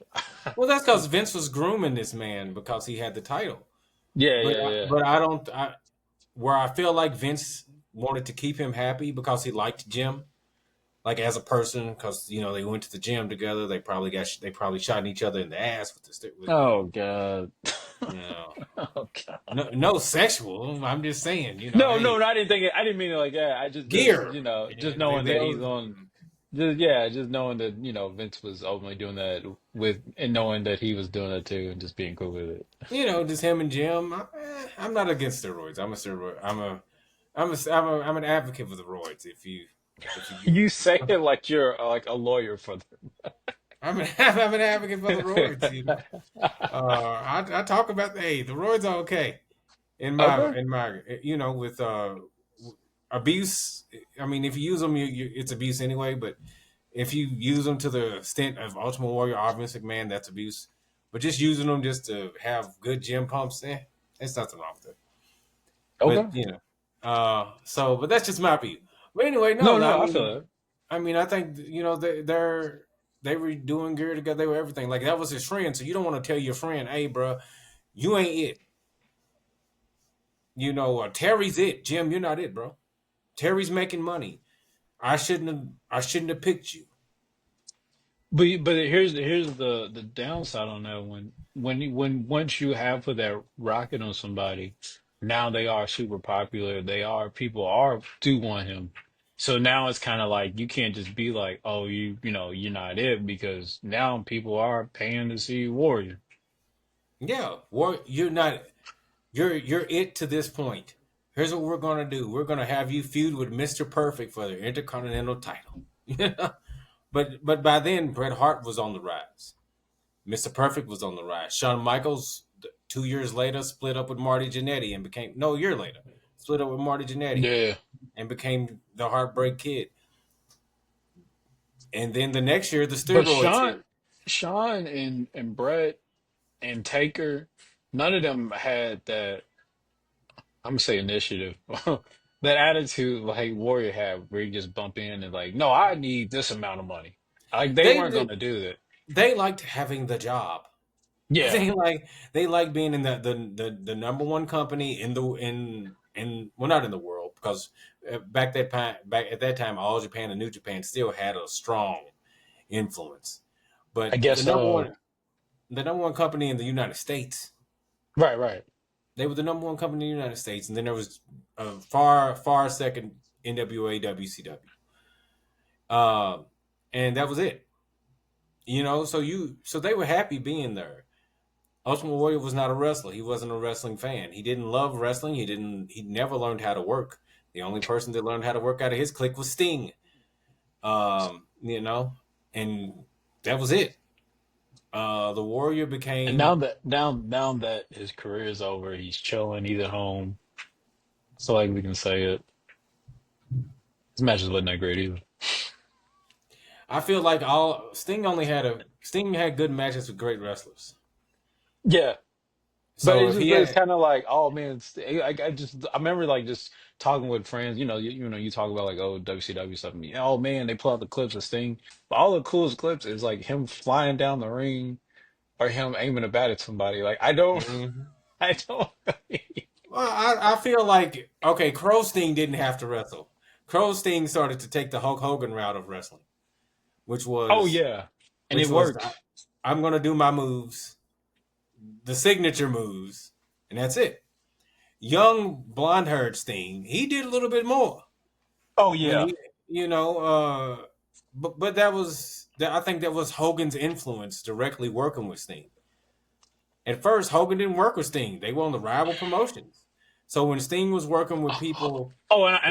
Well, that's because Vince was grooming this man because he had the title.
Yeah,
But
yeah, yeah.
but I don't. Where I feel like Vince wanted to keep him happy because he liked Jim, like as a person, because they went to the gym together. They probably shot each other in the ass with the stick.
Oh God.
You know,
Oh God.
no sexual. I'm just saying,
No,
hey,
no, I didn't think it. I didn't mean it like that. I just
gear.
just
Yeah,
knowing
they
that he's
always,
on. Just yeah, just knowing that Vince was openly doing that with, and knowing that he was doing it too, and just being cool with it.
Just him and Jim. I'm not against steroids. I'm a steroid. I'm an advocate for the roids. If you get
You
me.
say it like you're like a lawyer for
I'm an advocate for the roids.
them.
I talk about the roids are okay
Okay.
in my with abuse. I mean, if you use them, it's abuse anyway. But if you use them to the extent of Ultimate Warrior or Vince McMahon, that's abuse. But just using them just to have good gym pumps, there's nothing wrong with it. But
Okay.
but that's just my view. But anyway,
No,
no,
no, I feel it.
I mean, I think they were doing good together. They were everything. Like that was his friend, so you don't want to tell your friend, "Hey, bro, you ain't it." Terry's it. Jim, you're not it, bro. Terry's making money. I shouldn't have picked you.
But here's the downside on that one. When once you have put that rocket on somebody, now they are super popular. People are do want him. So now it's kind of like you can't just be like, oh, you're not it, because now people are paying to see Warrior.
Yeah, you're not. You're it to this point. Here's what we're gonna do. We're gonna have you feud with Mr. Perfect for the Intercontinental title. But by then Bret Hart was on the rise. Mr. Perfect was on the rise. Shawn Michaels 2 years later split up with Marty Jannetty and became no a year later split up with Marty Jannetty
Yeah.
and became the Heartbreak Kid. And then the next year the
But
steroids hit.
Sean and Brett and Taker, none of them had that. I'm gonna say initiative. That attitude like Warrior had, where you just bump in and like, no, I need this amount of money. Like they
They
weren't
did.
gonna do that.
They liked having the job.
Yeah,
They like being in the number one company in well not in the world because back at that time All Japan and New Japan still had a strong influence,
I
but
guess so.
the number one company in the United States.
Right, right.
They were the number one company in the United States, and then there was a far second NWA WCW, and that was it. So they were happy being there. Ultimate Warrior was not a wrestler. He wasn't a wrestling fan. He didn't love wrestling. He never learned how to work. The only person that learned how to work out of his clique was Sting. Um, you know, and that was it. The Warrior
And now
became
that now that his career is over, he's chilling. He's at home. So like we can say it. His matches wasn't that great either.
I feel like all Sting had good matches with great wrestlers.
Yeah, but
So if he
it's
had
kind of like, oh man, I remember like just talking with friends. You talk about like, oh, WCW stuff. And, oh man, they pull out the clips of Sting. But all the coolest clips is like him flying down the ring or him aiming a bat at somebody. Like I don't,
Mhm.
I don't.
Well, I feel like okay, Crow Sting didn't have to wrestle. Crow Sting started to take the Hulk Hogan route of wrestling, which
Oh
was
yeah, and it
which was
worked.
I'm gonna do my moves, the signature moves, and that's it. Young blonde haired Sting, he did a little bit more
Oh
when
yeah.
he, you know, but that was that. I think that was Hogan's influence directly working with Sting. At first, Hogan didn't work with Sting; they were on the rival promotions. So when Sting was working with people
Oh,
like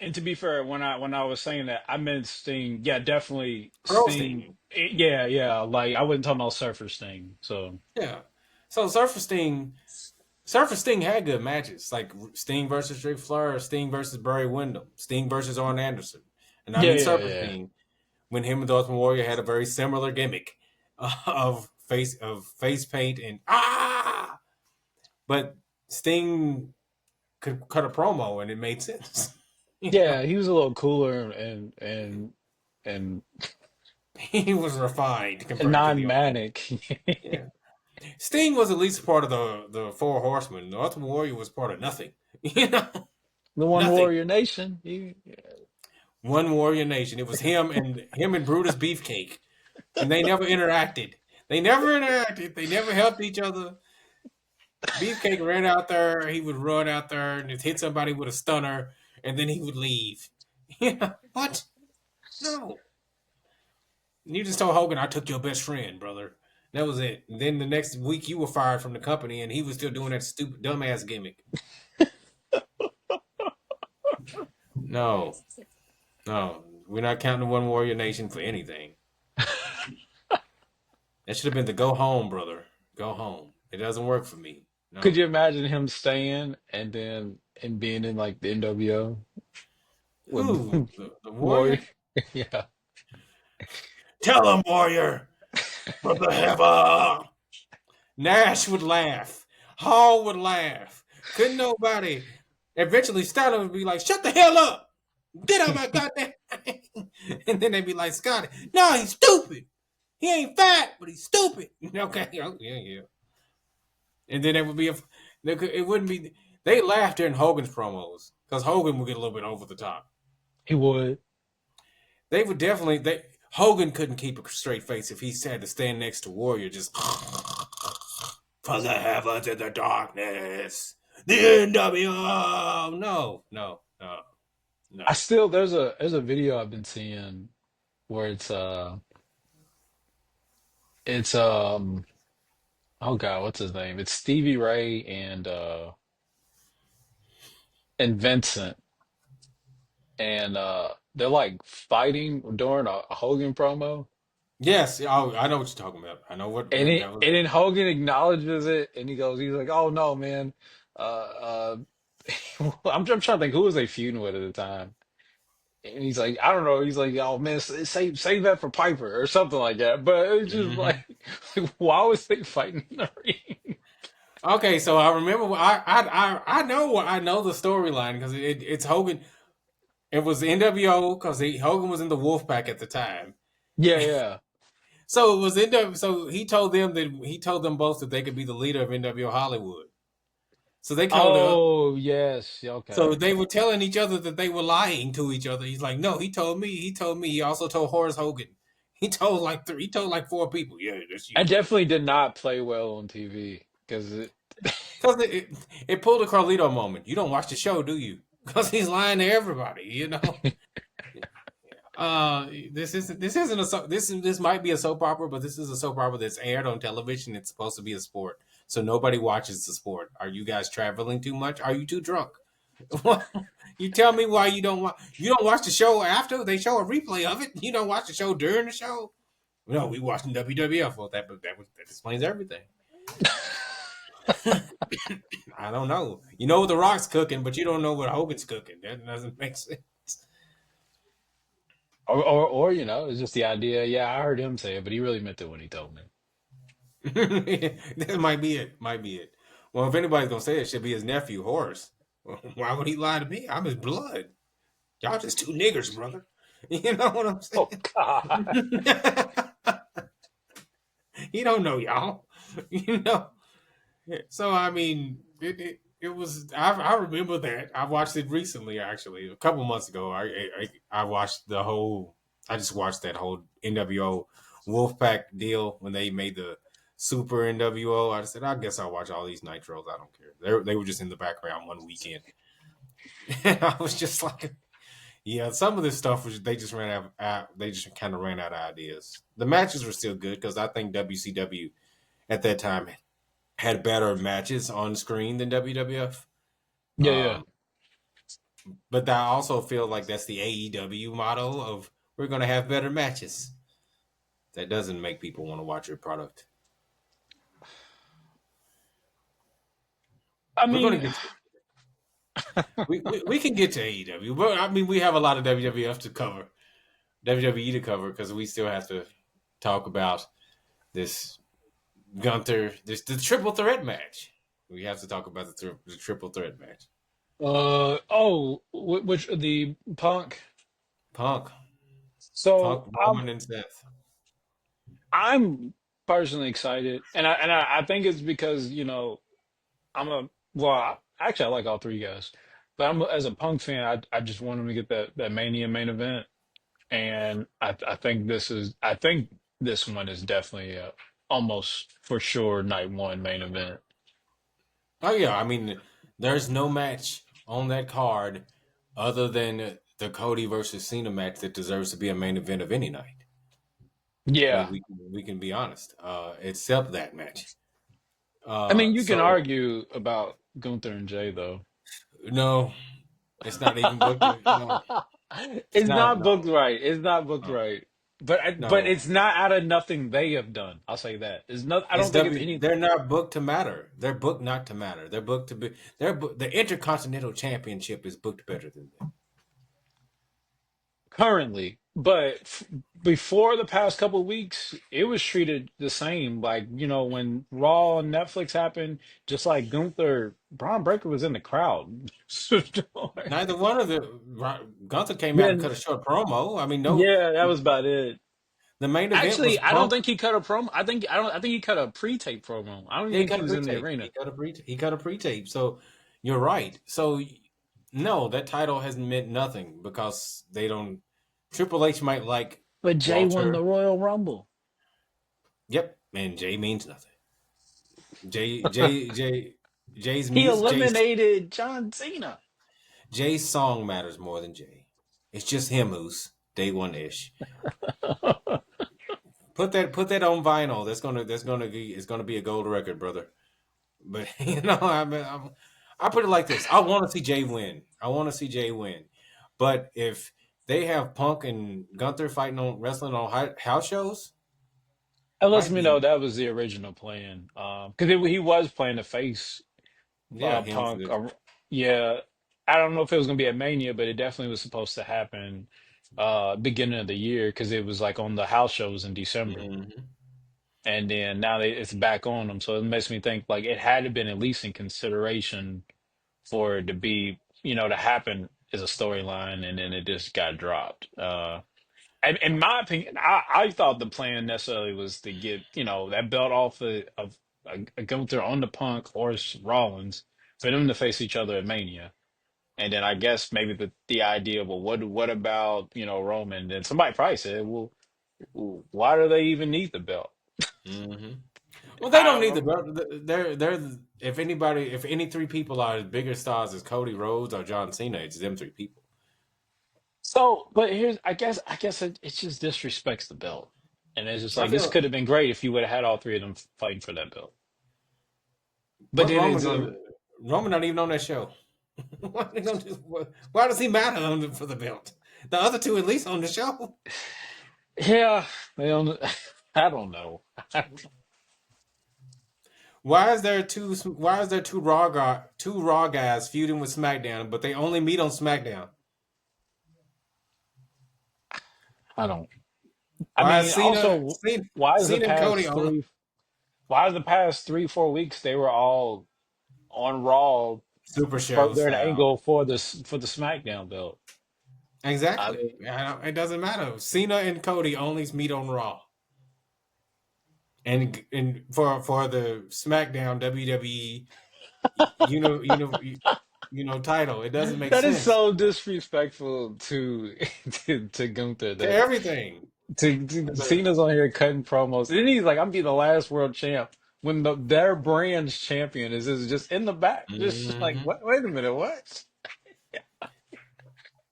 and to be fair, when I was saying that, I meant Sting. Yeah, definitely
Crow
Sting.
Sting,
Yeah, yeah. Like I wasn't talking about Surfer Sting. So
yeah. So Surfer Sting had good matches, like Sting versus Ric Flair, Sting versus Barry Windham, Sting versus Arn Anderson, and I
yeah,
mean
yeah,
Surfer
yeah.
Sting when him and the Ultimate Warrior had a very similar gimmick of face paint and but Sting could cut a promo and it made sense.
Yeah, he was a little cooler and
He was refined compared to the Ultimate.
non-manic.
Yeah, Sting was at least part of the Four Horsemen. The Ultimate Warrior was part of nothing.
The One
Nothing.
Warrior Nation.
One Warrior Nation. It was him and Brutus Beefcake, and they never interacted. They never interacted. They never helped each other. Beefcake ran out there. He would run out there and just hit somebody with a stunner, and then he would leave. Yeah, what? No. You just told Hogan, I took your best friend, brother. That was it. And then the next week, you were fired from the company, and he was still doing that stupid, dumbass gimmick. No, no, we're not counting the One Warrior Nation for anything. That should have been the go home, brother. Go home. It doesn't work for me.
Could
No.
you imagine him staying and then and being in like the NWO with
Who? The
Warrior?
Warrior?
Yeah.
Tell him, Warrior. Brother Heaven. Nash would laugh. Hall would laugh. Couldn't nobody. Eventually, Steiner would be like, shut the hell up. Get out my goddamn. And then they'd be like, Scotty, no, he's stupid. He ain't fat, but he's stupid. Okay. Oh, yeah, yeah. And then it would be it wouldn't be. They laughed during Hogan's promos because Hogan would get a little bit over the top.
He would.
They would definitely. Hogan couldn't keep a straight face if he had to stand next to Warrior just for the heavens and the darkness, the NWO. No, no, no, no.
I still there's a video I've been seeing where it's oh God, what's his name? It's Stevie Ray and Vincent, and they're like fighting during a Hogan promo,
Yes, oh, I know what you're talking about. I know what
and
that was.
and then Hogan acknowledges it, and he's like, "Oh no, man, uh, I'm trying to think who was they feuding with at the time." And he's like, I don't know. He's like, oh man, save that for Piper or something like that. But it's just
Mm-hmm.
like why was they fighting in the ring?
Okay, so I remember. I know the storyline because it's Hogan. It was the NWO because Hogan was in the Wolfpack at the time.
Yeah, yeah.
So it was NW. So he told them both that they could be the leader of NWO Hollywood. So they called it up.
Oh yes, yeah,
So
okay.
they were telling each other that they were lying to each other. He's like, no, he told me. He told me. He also told Horace Hogan. He told like three. He told like four people. Yeah, that's
I
you, brother.
definitely did not play well on TV because
Because it pulled a Carlito moment. You don't watch the show, do you? Because he's lying to everybody. This isn't this might be a soap opera, but this is a soap opera that's aired on television. It's supposed to be a sport, so nobody watches the sport. Are you guys traveling too much? Are you too drunk? You tell me why you don't watch the show after they show a replay of it. You don't watch the show during the show. No, we watching WWF. Well, that explains everything. I don't know. You know what The Rock's cooking, but you don't know what Hogan's cooking. That doesn't make sense.
or it's just the idea. Yeah, I heard him say it, but he really meant it when he told me.
That might be it. Might be it. Well, if anybody's gonna say it, should be his nephew Horace. Why would he lie to me? I'm his blood. Y'all just two niggers, brother. You know what I'm
Oh
saying?
God.
He don't know y'all. You know. So I mean, it was. I remember that. I watched it recently, actually, a couple months ago. I watched the whole. I just watched that whole NWO Wolfpack deal when they made the Super NWO. I said, I guess I'll watch all these Nitros. I don't care. They were just in the background one weekend. And I was just like, yeah, some of this stuff was they just ran out. They just kind of ran out of ideas. The matches were still good because I think WCW at that time had better matches on screen than WWF.
Yeah, yeah.
Um, but I also feel like that's the AEW model of we're going to have better matches. That doesn't make people want to watch your product.
I
We're going to
mean,
get to, we can get to AEW, but I mean we have a lot of WWF to cover, WWE to cover because we still have to talk about this the triple threat match. We have to talk about the triple threat match.
which the Punk.
Punk,
So
Punk, Roman, and Seth.
I'm personally excited, and I think it's because I'm a well, actually I like all three guys, but I'm as a Punk fan, I just want him to get that Mania main event, and I think this one is definitely almost for sure night one main event.
Oh yeah, I mean, there's no match on that card other than the Cody versus Cena match that deserves to be a main event of any night.
Yeah.
We can be honest. Except that match.
I mean, you can
So
argue about Gunther and Jay though.
no, it's not even booked. No, it's
It's
not.
not booked
No,
right. It's not booked
no,
right. But
no.
it's not out of nothing they have done. I'll say that. It's not. I
It's
don't think it's
W.
any.
They're not booked to matter. They're booked not to matter. They're booked to be. The Intercontinental Championship is booked better than them.
Currently, but before the past couple of weeks, it was treated the same. Like, when Raw and Netflix happened, just like Gunther, Braun Breaker was in the crowd.
Neither one of the Gunther came out and
Then,
cut a short promo. I mean, no,
yeah, that was about it.
the main event was
Actually, I don't
Punk.
think he cut a promo. I think he cut a pre-tape promo. I don't
Yeah, he
think
cut
he
a
was in the
pre-tape.
arena.
He cut a pre-tape. So you're right. So no, that title has meant nothing because they don't. Triple H might like
But Jay won
Walter.
the Royal Rumble.
Yep, and Jay means nothing. Jay Jay Jay Jay's
He
music
eliminated John Cena.
Jay's song matters more than Jay. It's just him who's day one ish. Put that on vinyl. It's gonna be a gold record, brother. But I put it like this: I want to see Jay win. I want to see Jay win. But if they have Punk and Gunther fighting on wrestling on house shows,
That lets
might
me know
be
that was the original plan. Because he was playing the face
yeah him for
Punk.
this.
Yeah, I don't know if it was gonna be at Mania, but it definitely was supposed to happen beginning of the year because it was like on the house shows in December,
Hmm.
and then now it's back on them. So it makes me think like it had to been at least in consideration for it to be, to happen as a storyline, and then it just got dropped. And in my opinion, I thought the plan necessarily was to get, that belt off of Gunther on the Punk or Rollins for them to face each other at Mania. And then I guess maybe the idea, well, what about, Roman? And somebody probably said, well, why do they even need the belt?
Hmm. Well, they don't need the
I,
belt. They're if any three people are as bigger stars as Cody Rhodes or John Cena, it's them three people.
but I guess it just disrespects the belt. And it's just
I
like, this
feel
could have been great if you would have had all three of them fighting for that belt. But
what's
then
Roman
it's,
going? Roman not even on that show. Why does he matter for the belt? The other two at least on the show.
yeah, they don't, I don't know.
Why is there two Raw guys feuding with SmackDown, but they only meet on SmackDown?
I don't. I
Why is
mean, also, why is the
Cena and Cody
past
on
three? Why is the past 3, 4 weeks they were all on Raw
Super Show
further an
style?
angle for the SmackDown belt? I
Exactly.
mean,
It doesn't matter. Cena and Cody only meet on Raw, and for the SmackDown WWE, you know, you know, title, it doesn't make
that is
sense
so disrespectful to to Gunther
to
that
everything.
Cena's on here cutting promos. And he's like, I'm be the last world champ when their brand's champion is just in the back. Just like,
Hmm.
what? Wait a minute, what?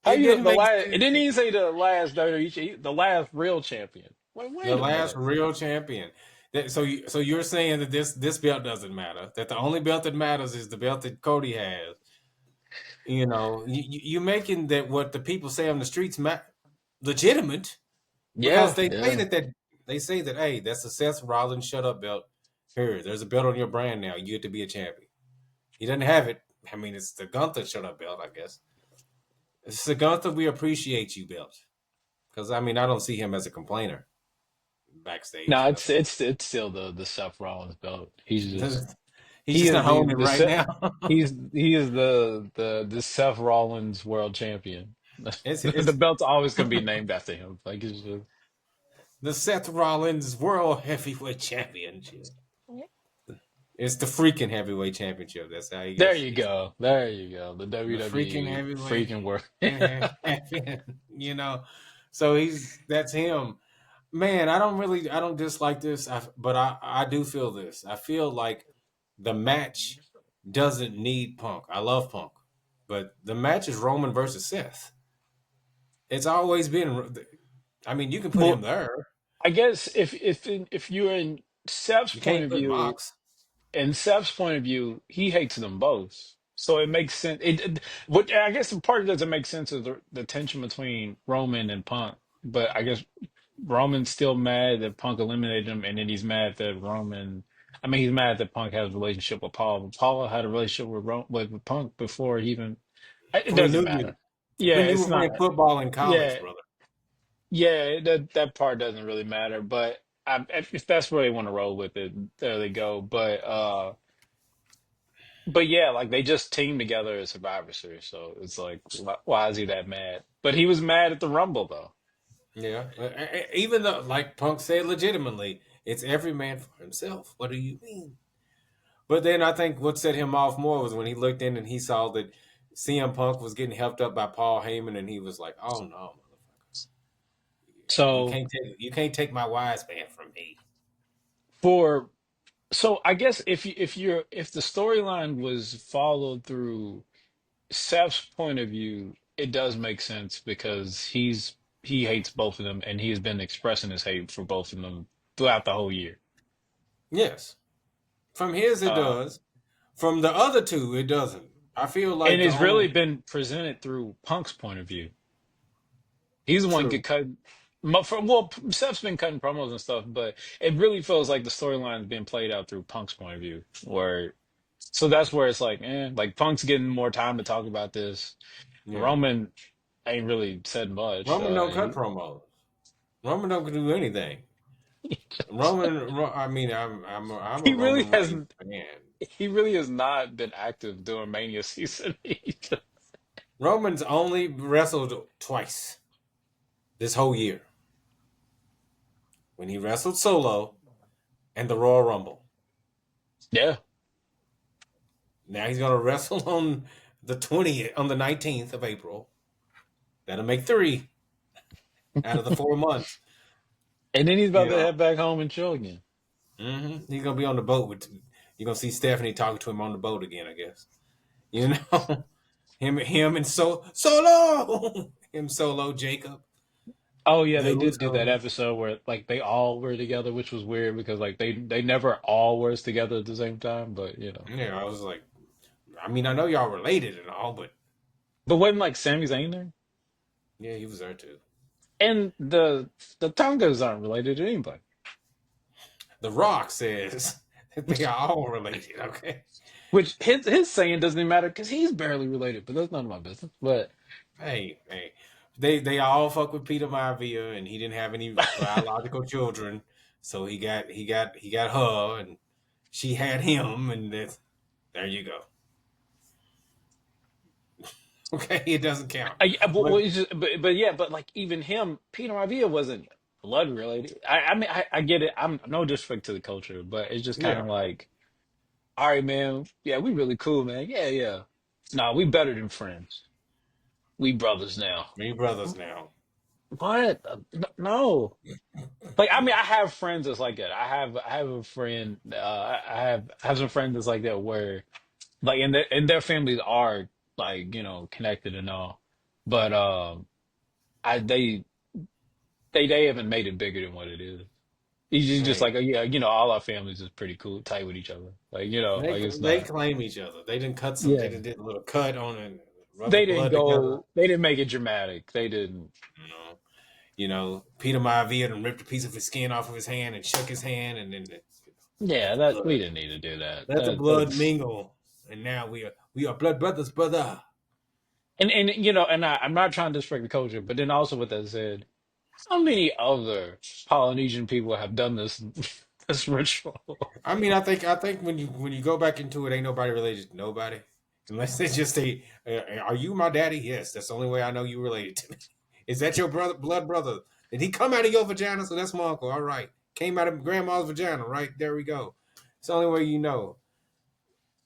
How
It
you
didn't
the
make
last? It
sense.
didn't even say the last WWE, the last real champion.
The
Wait a
last
minute.
real champion. So you're saying that this belt doesn't matter. That the only belt that matters is the belt that Cody has. You're making that what the people say on the streets legitimate because
Yeah, yeah.
they say that hey, that's a Seth Rollins shut up belt. Here, there's a belt on your brand now. You get to be a champion. He doesn't have it. I mean, it's the Gunther shut up belt, I guess. It's the Gunther we appreciate you belt. Because I mean, I don't see him as a complainer backstage.
No, it's still the Seth Rollins belt.
He's
He
just
is
not holding it right now.
he is the Seth Rollins world champion. The
It's
belt's always gonna be named after him. Like it's just
the Seth Rollins World Heavyweight Championship. It's the freaking heavyweight championship. That's how he
there
gets
you
it.
go. There you go. The
The freaking
WWE
heavyweight
freaking world.
champion. So that's him. Man, I don't dislike this, but I do feel this. I feel like the match doesn't need Punk. I love Punk, but the match is Roman versus Seth. It's always been. I mean, you can put him
Well,
there.
I guess if you're in Seth's
You
point
can't
of
put
view,
Mox.
in Seth's point of view, he hates them both. So it makes sense. What I guess the part that doesn't make sense is the tension between Roman and Punk. But I guess Roman's still mad that Punk eliminated him, and then he's mad that Roman. I mean, he's mad that Punk has a relationship with Paul. But Paul had a relationship with Punk before he even. It
When he
doesn't
knew you,
matter. Yeah,
when you
it's
were playing
not.
football in college,
Yeah,
brother.
yeah. That part doesn't really matter. But if that's where they want to roll with it, there they go. But yeah, like they just teamed together as Survivor Series, so it's like, why is he that mad? But he was mad at the Rumble though.
Yeah, even though, like Punk said, legitimately, it's every man for himself. What do you mean? But then I think what set him off more was when he looked in and he saw that CM Punk was getting helped up by Paul Heyman, and he was like, "Oh no, motherfucker!
So
You can't take my wise man from me."
for so I guess if the storyline was followed through Seth's point of view, it does make sense because he hates both of them and he has been expressing his hate for both of them throughout the whole year.
Yes, from his it
Uh,
does. From the other two, it doesn't. I feel
and
like the
it's really
only
been presented through Punk's point of view. He's the one who
true.
could cut. Well, Seth's been cutting promos and stuff, but it really feels like the storyline is being played out through Punk's point of view. Where, so that's where it's like, like Punk's getting more time to talk about this.
Yeah,
Roman ain't really said much.
Roman don't cut promos. Roman don't do anything. I mean, I'm a
He really
Roman
has.
Reigns fan.
He really has not been active during Mania season.
Roman's only wrestled twice this whole year when he wrestled solo and the Royal Rumble.
Yeah,
Now he's gonna wrestle on the 19th of April. That'll make three out of the 4 months.
and then he's
You
about to
know,
head back home and chill again.
he's gonna be on the boat with. You're gonna see Stephanie talking to him on the boat again, I guess. You know, him and solo, him solo Jacob.
Oh yeah,
The
they did do that
Usos.
episode where like they all were together, which was weird because like they never all was together at the same time. But
Yeah, I was like, I mean, I know y'all related and all, but
but wasn't like Sami Zayn there?
yeah, he was there too.
And the Tongas aren't related to anybody.
The Rock says that they are all related. Okay,
Which his saying doesn't even matter because he's barely related. But that's none of my business. But
hey, they all fuck with Peter Maivia, and he didn't have any biological children, so he got her, and she had him, and there you go. Okay, it doesn't count,
well,
but
but yeah, but like even him, Peter Maivia wasn't blood related. I mean I get it. I'm no disrespect to the culture, but it's just kind
yeah,
of like, all right, man. Yeah, we really cool, man. Yeah, yeah. Nah, we better than friends. We brothers now.
me brothers now.
What? No. Like I mean, I have friends that's like that. I have a friend. I have some friends that's like that where like and their families are like connected and all, but I they haven't made it bigger than what it is. He's just like,
Hey,
oh, yeah, all our families is pretty cool, tight with each other. Like
they
like it's
they
not.
claim each other. They didn't cut some. They
Yeah,
didn't did a little cut on and rub the
they didn't
blood together.
go. They didn't make it dramatic. They didn't.
You know, Peter Maivia and ripped a piece of his skin off of his hand and shook his hand, and then let
Yeah,
the
that we
blood
didn't need to do that.
let the blood
That's
mingle, and now we are blood brothers, brother.
and and I'm not trying to disrespect the culture, but then also with that said, how many other Polynesian people have done this this ritual?
I mean, I think when you go back into it, ain't nobody related to nobody, unless they just say, "Are you my daddy?" Yes, that's the only way I know you related to me. Is that your brother, blood brother? Did he come out of your vagina? So that's my uncle. All right, came out of grandma's vagina. Right there we go. It's the only way you know.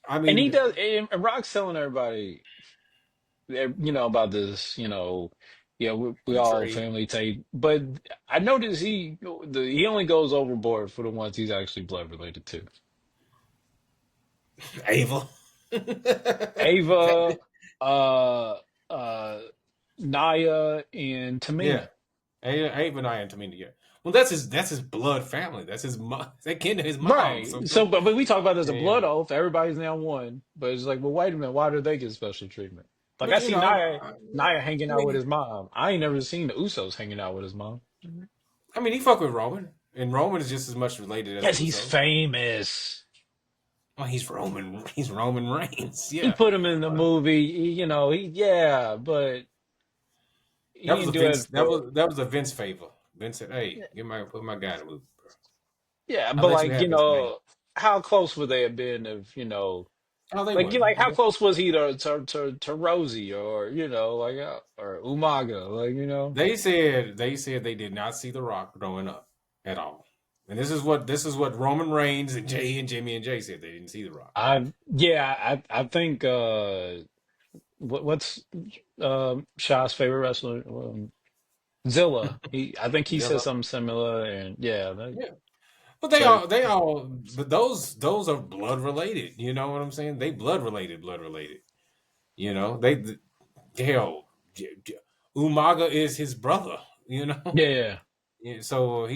I
And he
mean,
does. And Rock's telling everybody, about this. Yeah, we all
trade
family tape. But I noticed he only goes overboard for the ones he's actually blood related to.
Ava.
Ava, uh, uh, Naya, and
Yeah,
Tamina.
Ava and I and Tamina. Yeah, Well, that's his blood family. That's his mom. That kin to his mom. So
Right. So, but we talk about it as a blood
yeah.
oath. Everybody's now one. But it's like, well, wait a minute. Why do they get special treatment? Like
But
I
you
see
know,
Nia hanging
I
out with
mean,
his mom. I ain't never seen the Usos hanging out with his mom.
he fuck with Roman, and Roman is just as much related as the
Yes, he's
Usos.
famous.
Well, he's Roman. He's Roman Reigns.
He
Yeah.
put him in the
Uh,
movie. Yeah, but
that
he
was a
didn't do it
Vince.
for.
That was a Vince favor. Vince said, "Hey, put my guy in the movie, bro.
Yeah,
I'll
but
let you
like,
have this man."
how close would they have been if,
Oh, they
like,
wasn't.
how close was he to Rosie or, like, or Umaga, like,
They said they did not see The Rock growing up at all. And this is what Roman Reigns and Jay and Jimmy and Jay said they didn't see The Rock.
I think, what's, Shaw's favorite wrestler? Zilla. I think he said
Zilla.
something similar and yeah,
Yeah. But
so
but those are blood related. You know what I'm saying? They blood related. You know, hell, Umaga is his brother. You know,
yeah.
yeah, so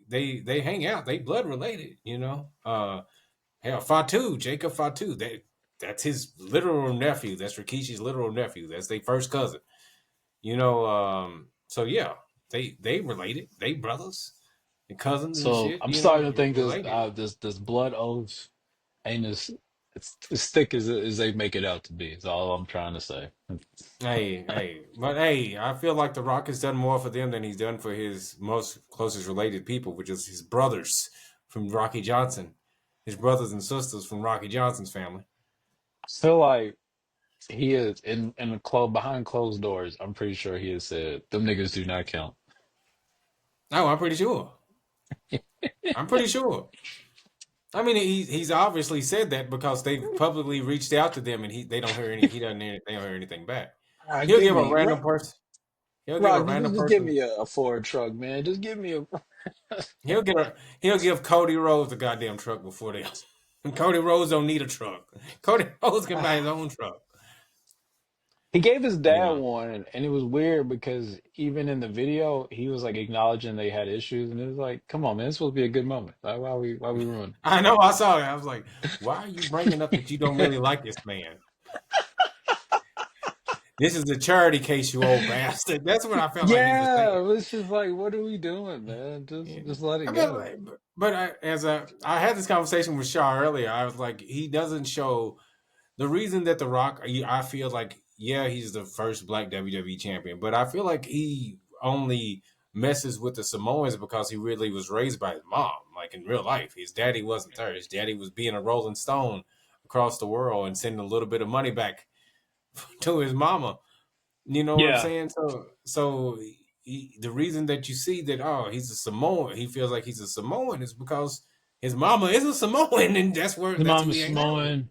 they hang out. They blood related. You know, hell, Fatu Jacob Fatu. That's his literal nephew. That's Rikishi's literal nephew. That's their first cousin. You know, so yeah, they related. They brothers and cousins and
So
shit.
I'm
You know,
starting to think
related.
this blood oath ain't as thick as they make it out to be. Is all I'm trying to say.
But hey, I feel like The Rock has done more for them than he's done for his most closest related people, which is his brothers from Rocky Johnson, his brothers and sisters from Rocky Johnson's family.
I feel like he is in the club behind closed doors. I'm pretty sure he has said them niggas do not count.
Oh, I'm pretty sure. I'm pretty sure. I mean, he's obviously said that because they've publicly reached out to them, and they don't hear any. They don't hear anything back. He'll
Give
give a
me
random person. He'll give a
Rock,
random
just give
person.
me a Ford truck, man. Just give me a.
He'll give Cody Rhodes the goddamn truck before they. Cody Rhodes don't need a truck. Cody Rhodes can buy his own truck.
He gave his
You
dad
know.
one, and it was weird because even in the video, he was like acknowledging they had issues, and it was like, come on, man, it's supposed to be a good moment. Like, why we ruin?
I know. I saw that. I was like, why are you bringing up that you don't really like this man? This is a charity case, you old bastard. That's what I felt like he was
Yeah,
saying.
it was just like, what are we doing, man?
Yeah.
Just let it
I mean,
go.
I had this conversation with Shaw earlier. I was like, he doesn't show the reason that The Rock. I feel like, yeah, he's the first Black WWE champion, but I feel like he only messes with the Samoans because he really was raised by his mom. Like in real life, his daddy wasn't there. His daddy was being a Rolling Stone across the world and sending a little bit of money back to his mama. You know what I'm
Yeah,
saying? The reason that you see that he's a Samoan, he feels like he's a Samoan is because his mama is a Samoan, and
the
that's
mom
who
is
he hangs out with.
Samoan,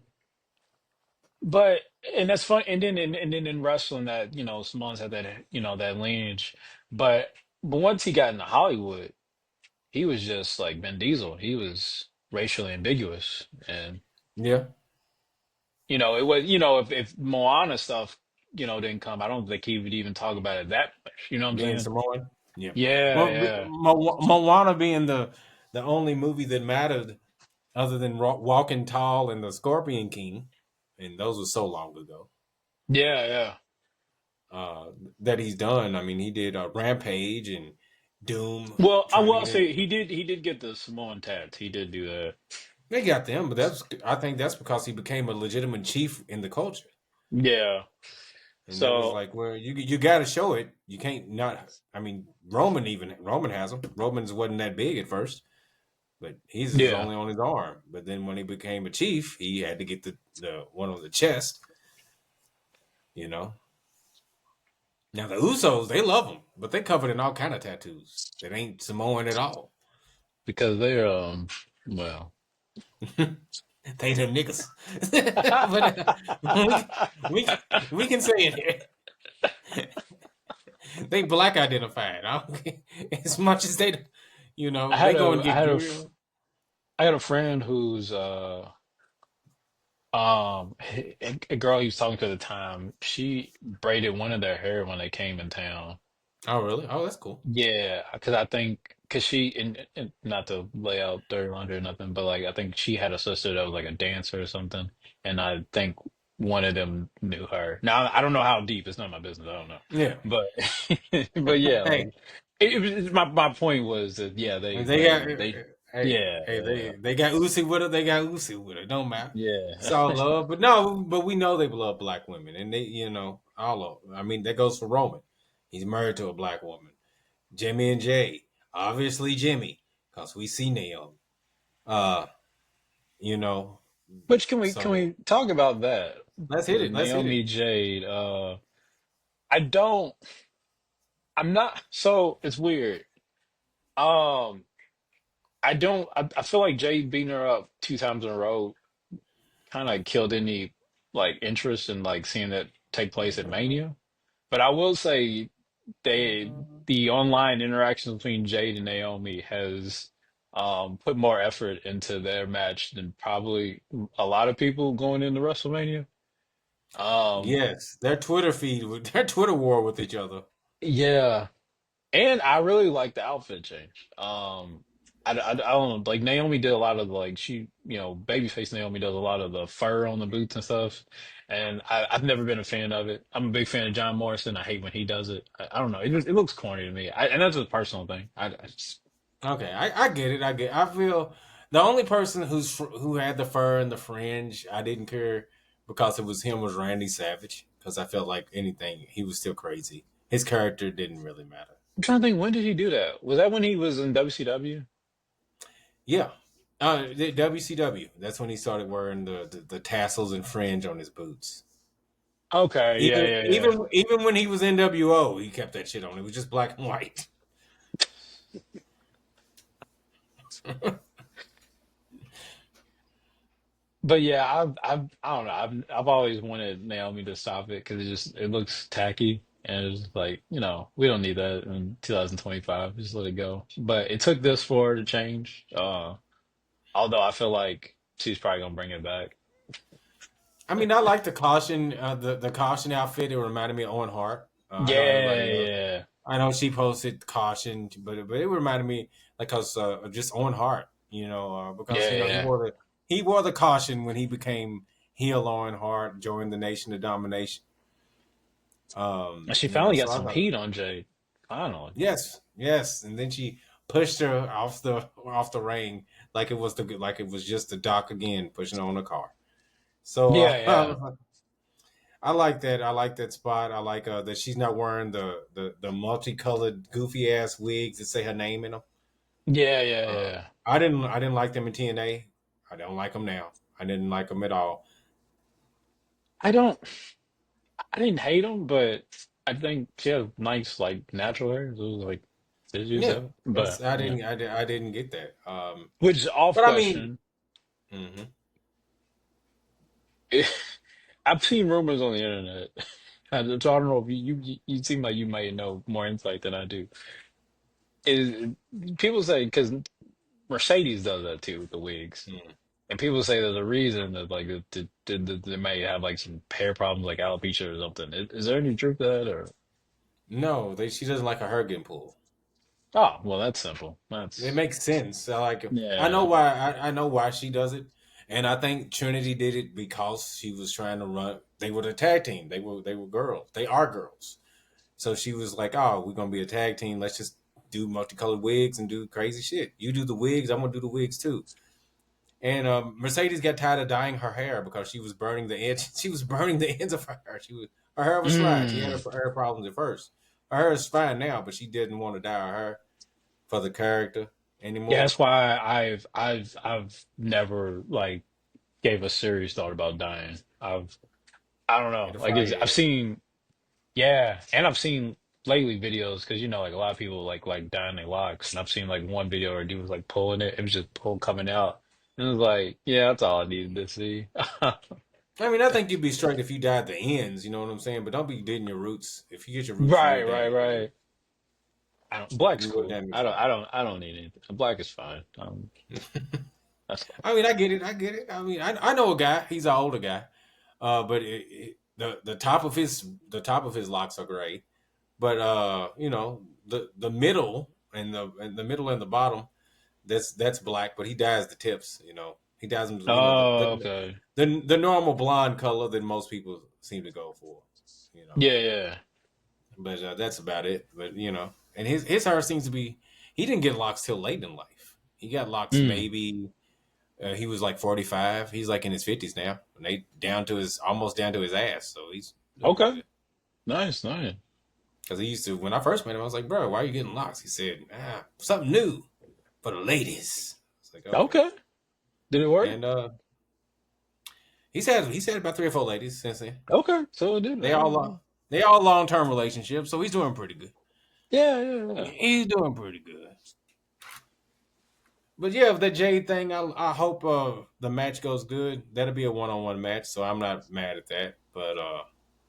but and that's fun. And then in wrestling, that Samoans have that that lineage, but once he got into Hollywood, he was just like Vin Diesel. He was racially ambiguous, and
Yeah,
it was if Moana stuff didn't come, I don't think he would even talk about it that much. You know what I'm
being
saying?
Samoan. Yeah.
Yeah,
Well,
yeah,
Moana being the only movie that mattered other than Walking Tall and the Scorpion King, and those were so long ago.
yeah, yeah.
Uh, that he's done. I mean, he did Rampage and Doom,
Well, I
trying to
will
get
say he did get the Samoan tats. He did do that.
They got them, but I think that's because he became a legitimate chief in the culture.
Yeah.
And that was
So
like, well, you got to show it. You can't not. I mean, Roman has them. Roman's wasn't that big at first, but he's is
yeah,
only on his arm. But then when he became a chief, he had to get the one on the chest. You know. Now the Usos, they love him, but they covered in all kind of tattoos that ain't Samoan at all.
because they're well.
They them niggas. But we can say it here. They black identified. I don't care. As much as they,
I
they
had
go
a
and
I
get
had a
gear.
f- I had a friend who's a girl he was talking to at the time. She braided one of their hair when they came in town.
Oh, really? Oh, that's cool.
Yeah, because I think because she and not to lay out dirty laundry or nothing, but like I think she had a sister that was like a dancer or something, and I think one of them knew her. Now I don't know how deep. It's none of my business. I don't know,
Yeah.
but but yeah,
Hey,
like my point was that yeah
they got
they
hey
yeah
hey
yeah
they got Uzi with her. They got Uzi with her. Don't matter. It's all
yeah.
love, but no, but we know they love black women, and they, all of them. I mean, that goes for Roman. He's married to a black woman. Jimmy and Jay, obviously Jimmy, because we see Naomi. Uh, you know,
Which can
so
we talk about that?
let's hit
The
it. Let's hit it.
Naomi Jade. I don't. I'm not. So it's weird. Um, I don't. I feel like Jade beating her up 2 times in a row kind of killed any like interest in like seeing it take place at Mania. But I will say they the online interactions between Jade and Naomi has put more effort into their match than probably a lot of people going into WrestleMania. Um,
Yes, their Twitter feed, their Twitter war with each other.
yeah. And I really like the outfit change. I don't know. Like Naomi did a lot of like babyface Naomi does a lot of the fur on the boots and stuff. And I've never been a fan of it. I'm a big fan of John Morrison. I hate when he does it. I don't know. It looks corny to me. And that's a personal thing. I just
Okay, I get it. I get. I feel the only person who had the fur and the fringe, I didn't care because it was him was Randy Savage because I felt like anything he was still crazy. His character didn't really matter.
I'm trying to think when did he do that? Was that when he was in WCW?
Yeah, the WCW. That's when he started wearing the tassels and fringe on his boots.
Okay, yeah,
Even
yeah, yeah.
even even when he was NWO, he kept that shit on. It was just black and white.
But yeah, I don't know. I've always wanted Naomi to stop it because it looks tacky and it's like we don't need that in 2025. Just let it go. But it took this for her to change. Although I feel like she's probably gonna bring it back.
I mean, I like the caution, the caution outfit. It reminded me of Owen Hart. I know
Yeah,
everybody else.
yeah,
I know she posted caution, but it reminded me like cause just Owen Hart, because
yeah, yeah.
he wore the caution when he became heel Owen Hart, joined the Nation of Domination.
And she finally got
So I
some
thought,
heat on Jade. Finally.
yes, yes, and then she pushed her off the ring like it was just the doc again pushing her on the car. So
Yeah, yeah,
I like that. I like that spot. I like that she's not wearing the multicolored goofy ass wigs that say her name in them.
yeah, yeah,
Uh,
yeah.
I didn't like them in TNA. I don't like them now. I didn't like them at all.
I don't. I didn't hate him, but I think she has nice like natural hair. So it was like, did you use
Yeah,
that?
that's
But yeah.
I didn't get that.
Which is off
But I mean,
question.
mhm.
I've seen rumors on the internet. So I don't know if you seem like you might know more insight than I do. Is people say because Mercedes does that too with the wigs,
Mm.
and people say there's a reason that like they may have like some hair problems like alopecia or something. Is there any truth to that or?
No, she doesn't like her hair getting pulled.
Oh, well, that's simple.
It
That's
makes sense. I like it. I know
yeah,
why. I know why she does it, and I think Trinity did it because she was trying to run. They were the tag team. They were girls. They are girls. So she was like, "Oh, we're gonna be a tag team. Let's just do multicolored wigs and do crazy shit. You do the wigs. I'm gonna do the wigs too." And Mercedes got tired of dyeing her hair because she was burning the ends. She was burning the ends of her hair. Her hair was flat. She had
mm.
her hair problems at first. Her hair is fine now, but she didn't want to dye her hair for the character
Yeah.
anymore.
That's why I've never like gave a serious thought about dying. I don't know.
It'll
Like
fire your
I've
head.
seen yeah, and I've seen lately videos because like a lot of people like dyeing their locks, and I've seen like one video where a dude was like pulling it. It was just pull coming out, and it was like yeah, that's all I needed to see.
I mean, I think you'd be straight if you dyed the ends. You know what I'm saying? But don't be digging your roots. If you get your roots
Right,
real
right,
damage, then
right. Black's
you will
cool.
damage your
I don't need anything. Black is fine.
hair.
That's fine.
I mean, I get it. I get it. I mean, I know a guy. He's an older guy. But the top of his locks are gray. But the middle in the middle and the bottom, that's black, but he dyes the tips. He dyes them.
Oh, okay.
The normal blonde color that most people seem to go for. You know,
Yeah, yeah.
but that's about it. But and his hair seems to be. He didn't get locks till late in life. He got locks
Mm.
maybe. He was like 45. He's like in his 50s now, and they almost down to his ass. So he's doing
Okay.
good.
Nice, nice.
Because he used to, when I first met him, I was like, bro, why are you getting locks? He said, something new for the ladies. It's like, okay.
Okay. Did it work?
And he's had about 3 or 4 ladies since then.
Okay. So it did.
They all they all long-term relationships, so he's doing pretty good.
Yeah, yeah, yeah.
He's doing pretty good. But yeah, the Jade thing, I hope the match goes good. That'll be a one-on-one match, so I'm not mad at that. But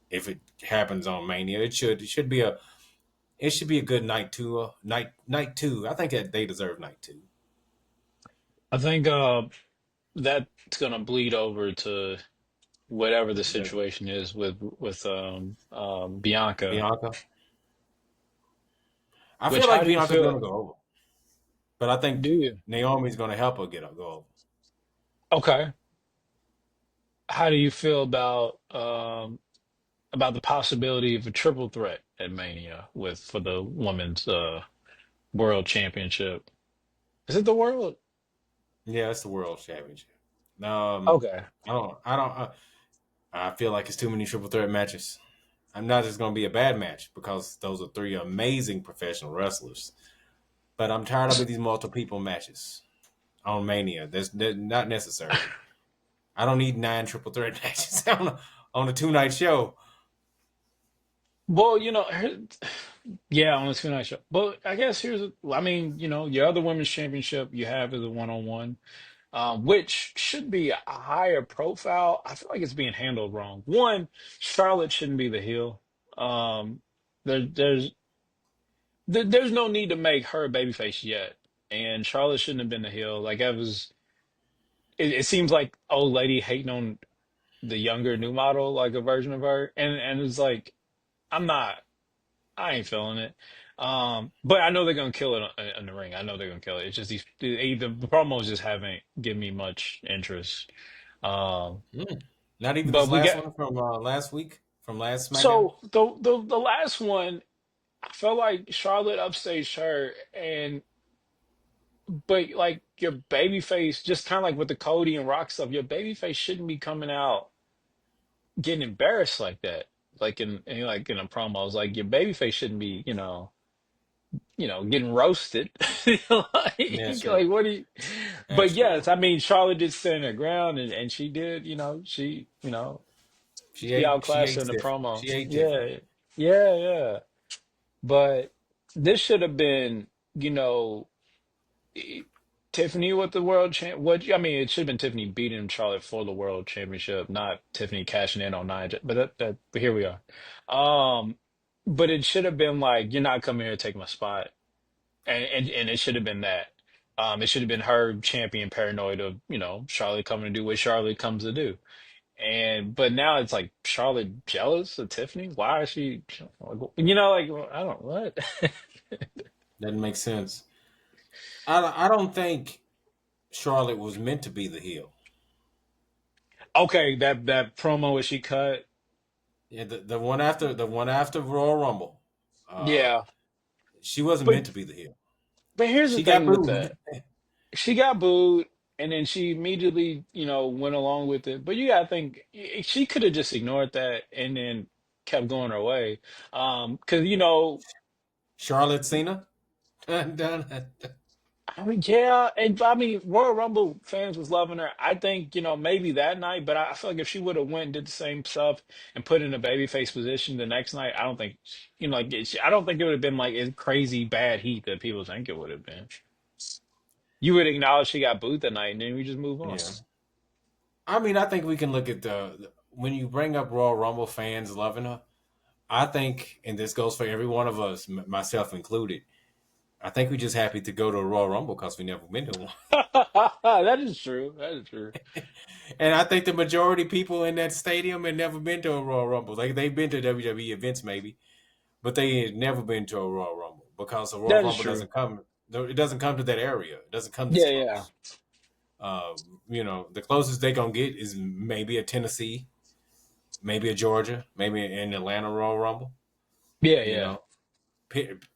if it happens on Mania, it should be a good night two. Night two. I think that they deserve night two.
I think that's gonna bleed over to whatever the
The
situation is with Bianca.
Bianca. I feel
Which how
like
do you
Bianca's
feel?
gonna go over, but I think
Do you?
Naomi's gonna help her go over.
Okay. How do you feel about the possibility of a triple threat at Mania with for the women's world championship? Is it the world?
Yeah, it's the world championship. Um,
Okay.
I feel like it's too many triple threat matches. I'm not just gonna be a bad match because those are 3 amazing professional wrestlers. But I'm tired of these multiple people matches on Mania. They're not necessary. I don't need 9 triple threat matches on a 2 night show.
Well, yeah, on a two-night show. But I guess I mean, your other women's championship you have is a one-on-one, which should be a higher profile. I feel like it's being handled wrong. One, Charlotte shouldn't be the heel. Um, there, there's there's no need to make her a babyface yet, and Charlotte shouldn't have been the heel. Like I was, it seems like old lady hating on the younger new model, like a version of her, and it's like I'm not. I ain't feeling it. But I know they're gonna kill it in the ring. I know they're gonna kill it. It's just the promos just haven't given me much interest. Um,
Mm. Not even
but
this
we
last
got
one from last week, from last SmackDown.
so the last one, I felt like Charlotte upstaged her, and but like your babyface, just kind of like with the Cody and Rock stuff, your babyface shouldn't be coming out getting embarrassed like that. Like like in a promo, it's like your babyface shouldn't be, getting roasted.
Yeah,
Like
true.
what do you? But
That's true.
yes, I mean Charlotte did stand her ground, and she did. She
She
outclassed her
ate
in the
different.
promo.
She ate different.
Yeah, yeah, yeah. But this should have been, you know, eh, Tiffany with the world champ. What I mean, it should have been Tiffany beating Charlotte for the world championship, not Tiffany cashing in on Nia. But but here we are. Um, but it should have been like, you're not coming here to take my spot, and it should have been that. It should have been her champion paranoid of, Charlotte coming to do what Charlotte comes to do. And but now it's like Charlotte jealous of Tiffany. Why is she, like I don't what?
Doesn't make sense. I don't think Charlotte was meant to be the heel.
Okay, that promo that she cut.
Yeah, the one after Royal Rumble. Uh,
Yeah,
she wasn't
but
meant to be the heel.
here's the
She got
thing with
booed.
that. She got booed, and then she immediately, went along with it. But you gotta think she could have just ignored that and then kept going her way. Because
Charlotte Cena. Dun, dun, dun.
I mean, yeah, and I mean, Royal Rumble fans was loving her. I think, maybe that night, but I feel like if she would have went and did the same stuff and put in a babyface position the next night, I don't think, I don't think it would have been like a crazy bad heat that people think it would have been. You would acknowledge she got booed that night, and then we just move on.
Yeah. I mean, I think we can look at when you bring up Royal Rumble fans loving her. I think, and this goes for every one of us, myself included. I think we're just happy to go to a Royal Rumble because we never been to one.
That is true. That is true.
And I think the majority of people in that stadium had never been to a Royal Rumble. Like they've been to WWE events maybe, but they had never been to a Royal Rumble. because the Royal
That is
Rumble
true.
doesn't come. It doesn't come to that area. It doesn't come this
Yeah, yeah,
close. The closest they gonna get is maybe a Tennessee, maybe a Georgia, maybe an Atlanta Royal Rumble.
yeah,
You
yeah,
know,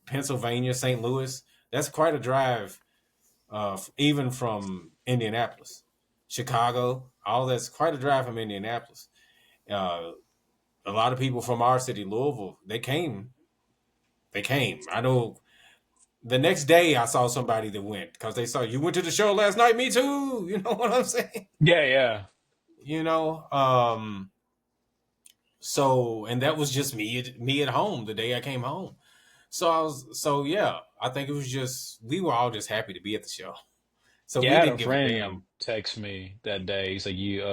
Pennsylvania, St. Louis. That's quite a drive, even from Indianapolis, Chicago. All that's quite a drive from Indianapolis. Uh, a lot of people from our city, Louisville, they came. They came. I know. The next day, I saw somebody that went because they saw you went to the show last night. Me too. You know what I'm saying?
yeah, yeah.
You know. So, and that was just me at home the day I came home. So yeah, I think it was just we were all just happy to be at the show. So
Yeah,
we
I had
didn't
a
give a damn.
friend text me that day. He's like, you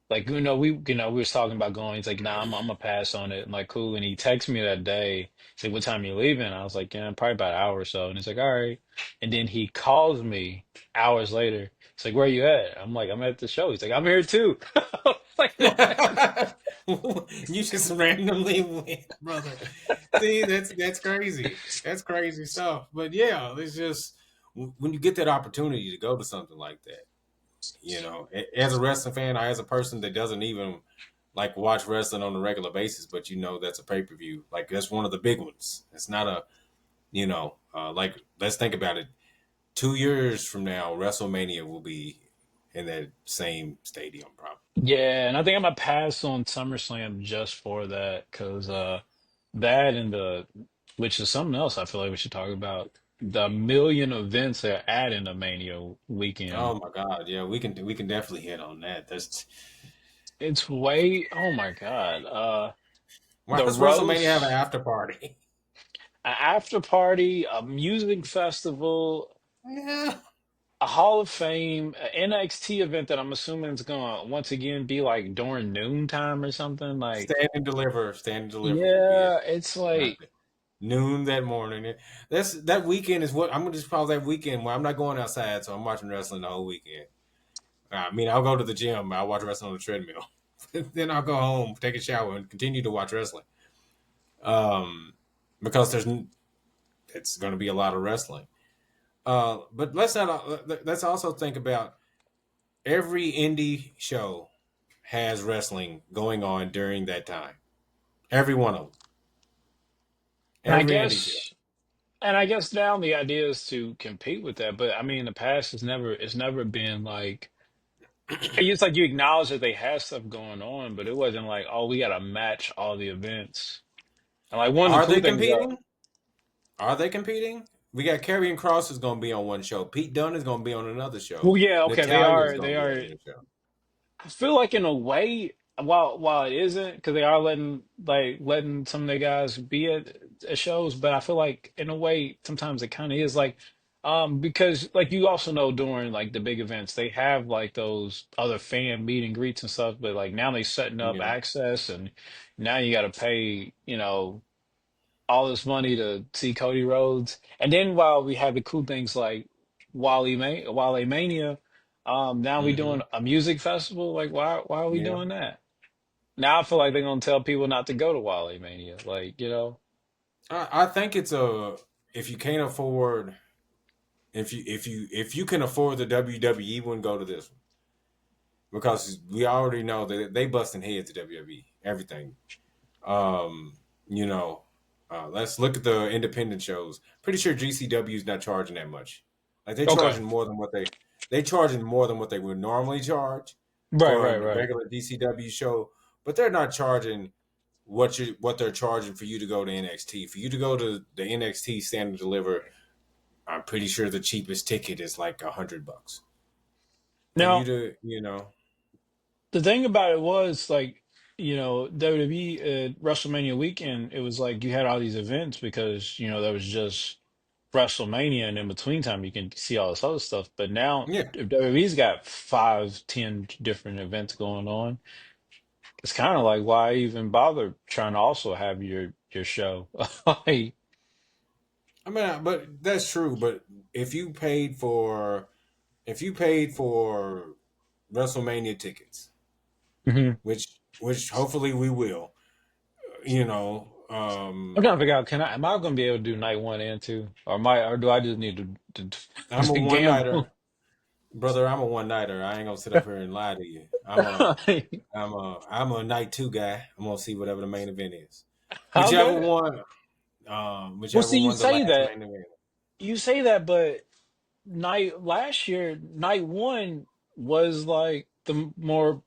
like we was talking about going. He's like, nah, I'm gonna pass on it. I'm like, cool. And he texted me that day. He's like, what time you leaving? I was like, yeah, probably about an hour or so. And he's like, all right. And then he calls me hours later. He's like, where you at? I'm like, I'm at the show. He's like, I'm here too. Like, what?
You just randomly went, brother. See, that's crazy. That's crazy stuff. But yeah, it's just when you get that opportunity to go to something like that, as a wrestling fan, or as a person that doesn't even like watch wrestling on a regular basis, but that's a pay per view. Like that's one of the big ones. It's not a like let's think about it. 2 years from now, WrestleMania will be in that same stadium, probably.
Yeah, and I think I'm gonna pass on SummerSlam just for that because that and the which is something else I feel like we should talk about the million events they're adding to Mania weekend.
Oh my God, yeah, we can definitely hit on that. That's
It's way oh my God.
why
The
does WrestleMania have an
roast,
after party?
an after party, a music festival,
Yeah,
a Hall of Fame, an NXT event that I'm assuming is gonna once again be like during noontime or something. Like,
Stand and deliver will be at
yeah, it's like
noon that morning. That weekend is what I'm gonna just call that weekend where I'm not going outside, so I'm watching wrestling the whole weekend. I mean, I'll go to the gym, I'll watch wrestling on the treadmill, then I'll go home, take a shower, and continue to watch wrestling. Um, because it's going to be a lot of wrestling. But let's also think about every indie show has wrestling going on during that time. Every one of them.
and I
Every indie show.
guess and I guess now the idea is to compete with that. But I mean, in the past, it's never been like it's like you acknowledge that they have stuff going on, but it wasn't like, oh, we got to match all the events. And like one of the
Are
cool
they
things about
competing? Are they competing? We got Karrion Cross is going to be on one show. Pete Dunne is going to be on another show.
well, yeah, okay,
Natalia is
they
going to be on
are.
another show.
I feel like in a way, while it isn't, because they are letting some of the guys be at shows, but I feel like in a way sometimes it kind of is like, because like you also know during like the big events they have like those other fan meet and greets and stuff, but like now they setting up
Yeah.
access and now you got to pay all this money to see Cody Rhodes. And then while we have the cool things like Wale Mania, now we
Hmm.
doing a music festival. Like why are we
Yeah.
doing that? Now I feel like they're gonna tell people not to go to Wale Mania. Like,
I think it's a if you can't afford if you can afford the WWE one, go to this one because we already know that they busting heads at WWE everything. Um, you know, let's look at the independent shows. Pretty sure GCW is not charging that much. Like they're
okay.
charging more than they charging more than what they would normally charge
Right,
for
right,
a
right.
regular DCW show, but they're not charging what they're charging for you to go to NXT. For you to go to the NXT Stand and Deliver, I'm pretty sure the cheapest ticket is like $100 for you
Now,
to
the thing about it was like, WWE at WrestleMania weekend, it was like you had all these events because, there was just WrestleMania and in between time you can see all this other stuff. But now
yeah.
if WWE's got 5, 10 different events going on. It's kind of like why even bother trying to also have your show? Like,
I mean, but that's true. But if you paid for if you paid for WrestleMania tickets,
mhm.
which hopefully we will, you know.
I'm
Um,
trying to figure out, am I gonna be able to do night one and two? Or do I just need
I'm a
to
one nighter,
gamble?
brother. I'm a one nighter. I ain't gonna sit up here and lie to you. I'm a night two guy. I'm gonna see whatever the main event is, whichever
Okay.
one,
Well,
whichever
see,
one the last main event.
you say that, but last year, night one was like the more,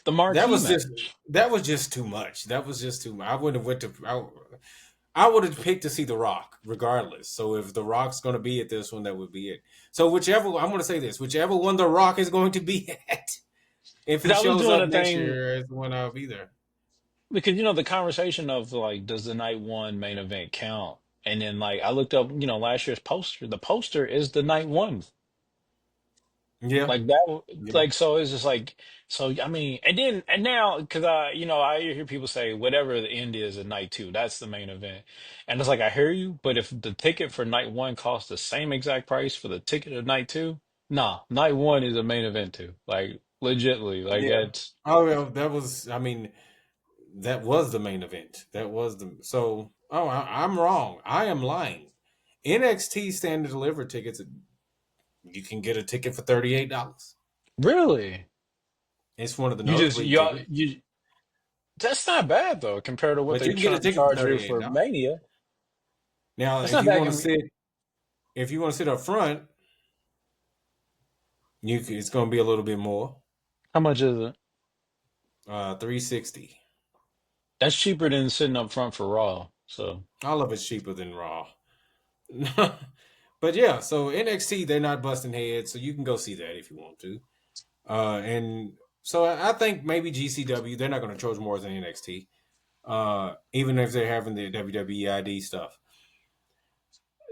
the
That
marquee
was just
match.
that was just too much. That was just too much. I wouldn't have went to. I would have picked to see The Rock, regardless. So if The Rock's going to be at this one, that would be it. So whichever I'm going to say this, whichever one The Rock is going to be at, if he
Because I was
shows
doing
up
a
next
thing
year, is the one I'll be there.
because the conversation of like, does the night one main event count? And then like I looked up, last year's poster. The poster is the night one.
Yeah,
Like that,
yeah,
like so it's just like so. I mean, and now because I hear people say whatever the end is at night two, that's the main event, and it's like I hear you, but if the ticket for night one costs the same exact price for the ticket of night two, nah, night one is the main event too. Like legitly, like
yeah.
that's
Oh, well, that was. I mean, that was the main event. That was the. So, I'm wrong. I am lying. NXT stand to deliver tickets. You can get a ticket for $38.
really
It's one of the
you just
nosebleed
y'all
tickets,
you. That's not bad though compared to what
but
they
you can get a
trying to
ticket for
charge you
$38.
for Mania.
Now,
That's not bad.
if you want to sit up front, it's going to be a little bit more.
How much is it?
360.
That's cheaper than sitting up front for Raw. So.
All of it's cheaper than Raw. But yeah, so NXT they're not busting heads, so you can go see that if you want to. And so I think maybe GCW they're not going to charge more than NXT, even if they're having the WWE ID stuff.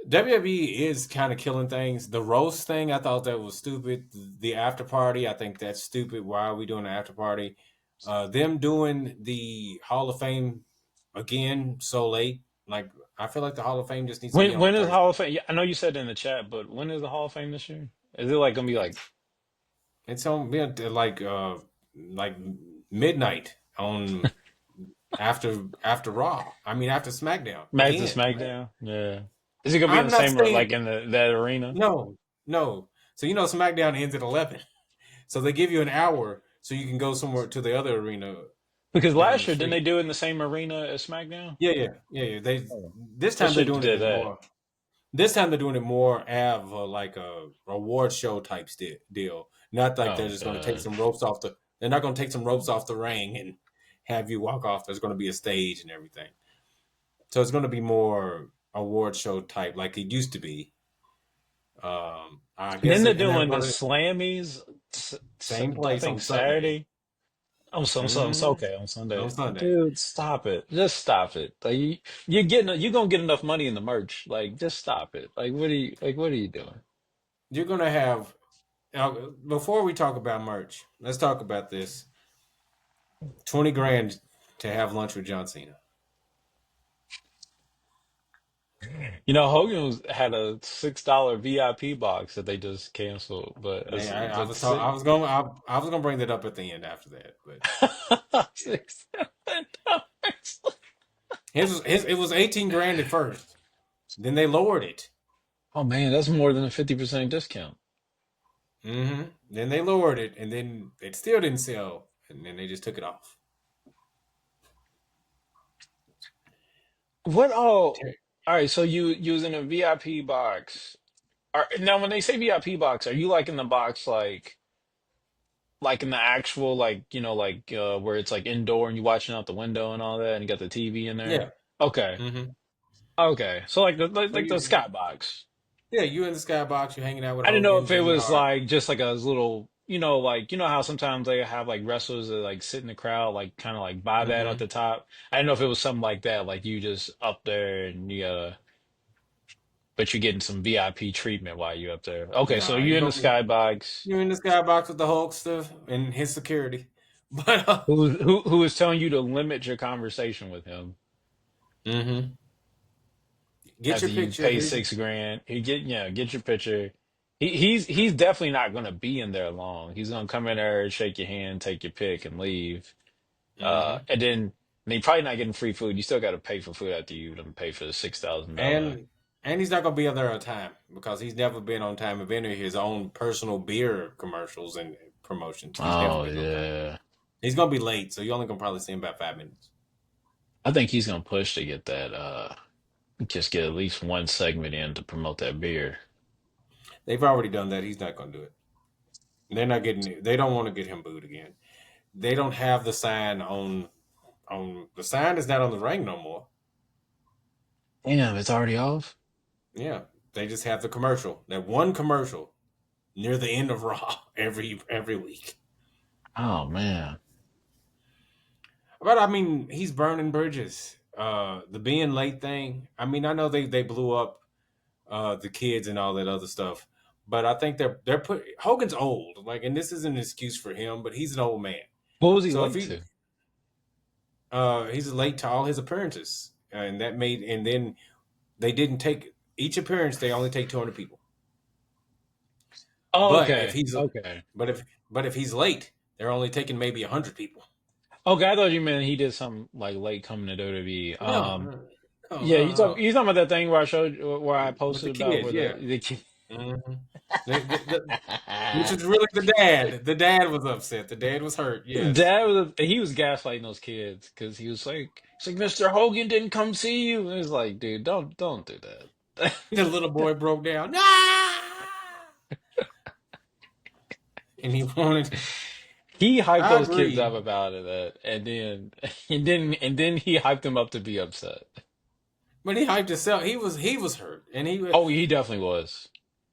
WWE is kind of killing things. The roast thing, I thought that was stupid. The after party, I think that's stupid. Why are we doing the after party? Them doing the Hall of Fame again so late, like I feel like the Hall of Fame just needs to be on a
When is
Thursday.
Hall of Fame? Yeah, I know you said it in the chat, but when is the Hall of Fame this year? Is it like gonna be like
It's on like midnight on after Raw. I mean after SmackDown
Max to
again.
SmackDown? Yeah. Is it gonna be in
I'm
the
not
same
saying
like in that arena?
no, no. So SmackDown ends at 11. So they give you an hour so you can go somewhere to the other arena
Because
down
last
the
year didn't they
street.
do it in the same arena as SmackDown?
Yeah.
Oh.
This
They
time they're
should have
doing it
did
as
that.
more. This time they're doing it more of like a award show type deal. Not like they're
Oh
just going to take
god.
some ropes off the. They're not going to take some ropes off the ring and have you walk off. There's going to be a stage and everything. So it's going to be more award show type, like it used to be. I
And then
guess,
they're
and they're
doing the
going to
Slammies.
same
I
place
think
on Sunday.
Saturday. Oh, so
Hmm.
okay on
On
Sunday.
Sunday,
Dude, stop it! Just stop it! Like you're gonna get enough money in the merch. Like just stop it! What are you doing?
you're going to have. Now, before we talk about merch, let's talk about this. 20 grand to have lunch with John Cena.
Had a $6 VIP box that they just canceled, but
Hey,
that's sick.
I was gonna bring that up at the end after that, but
$6.
it was 18 grand at first. Then they lowered it.
Oh man, that's more than a 50% discount.
Then they lowered it, and then it still didn't sell, and then they just took it off.
What all right, so you using a VIP box. Now when they say VIP box, are you like in the box like in the actual where it's like indoor and you watching out the window and all that and you got the TV in there?
Yeah.
Okay.
hmm
Okay. So like the
So
the skybox.
you in the skybox, you're hanging out with
I didn't know
Hogan,
if it
Jimmy
was
Hart.
like just like a little, how sometimes they have like wrestlers that like sit in the crowd, like kind of like buy that at
hmm
the top. I didn't know if it was something like that, like you just up there and but you're getting some VIP treatment while you up there. Okay, so
Nah,
you in the skybox.
you're in the skybox with the Hulkster and his security, but
Who is telling you to limit your conversation with him
hmm get
after
your
you
picture.
pay
Here's
6 grand? Get your picture. He's definitely not gonna be in there long. He's gonna come in there, shake your hand, take your pick, and leave.
hmm
And then And you're probably not getting free food. You still got to pay for food after you done pay for the $6,000.
And he's not gonna be there on time because he's never been on time of any of his own personal beer commercials and promotions. He's never
Oh
been on time.
yeah,
He's gonna be late, so you only gonna probably see him about 5 minutes.
I think he's gonna push to get that. Just get at least one segment in to promote that beer.
They've already done that. He's not gonna do it. They're not getting. They don't want to get him booed again. They don't have the sign on the sign is not on the ring no more.
Damn, it's already off.
Yeah, they just have the commercial. That one commercial near the end of Raw every week.
Oh man.
But I mean, he's burning bridges. The being late thing. I mean, I know they blew up the kids and all that other stuff, but I think they're put Hogan's old. Like, and this isn't an excuse for him, but he's an old man.
What was he
So if
late to?
he's late to all his appearances, and that made and then they didn't take each appearance. They only take 200 people.
Oh,
But if
okay.
he's
Okay.
but if he's late, they're only taking maybe 100 people.
Okay, I thought you meant he did something like late coming to WWE.
No, no, no,
Yeah,
no.
you talking about that thing where I showed where I
With the
posted about
kids,
where
yeah.
the kid.
hmm which is really the dad. The dad was upset. The dad was hurt. Yes.
Dad was he was gaslighting those kids because he's like Mr. Hogan didn't come see you. And it's like, dude, don't do that.
The little boy broke down. No! And he wanted.
He hyped
I
those kids
agree,
up about it, and then he hyped them up to be upset.
but he hyped himself. He was hurt,
Oh, he definitely was.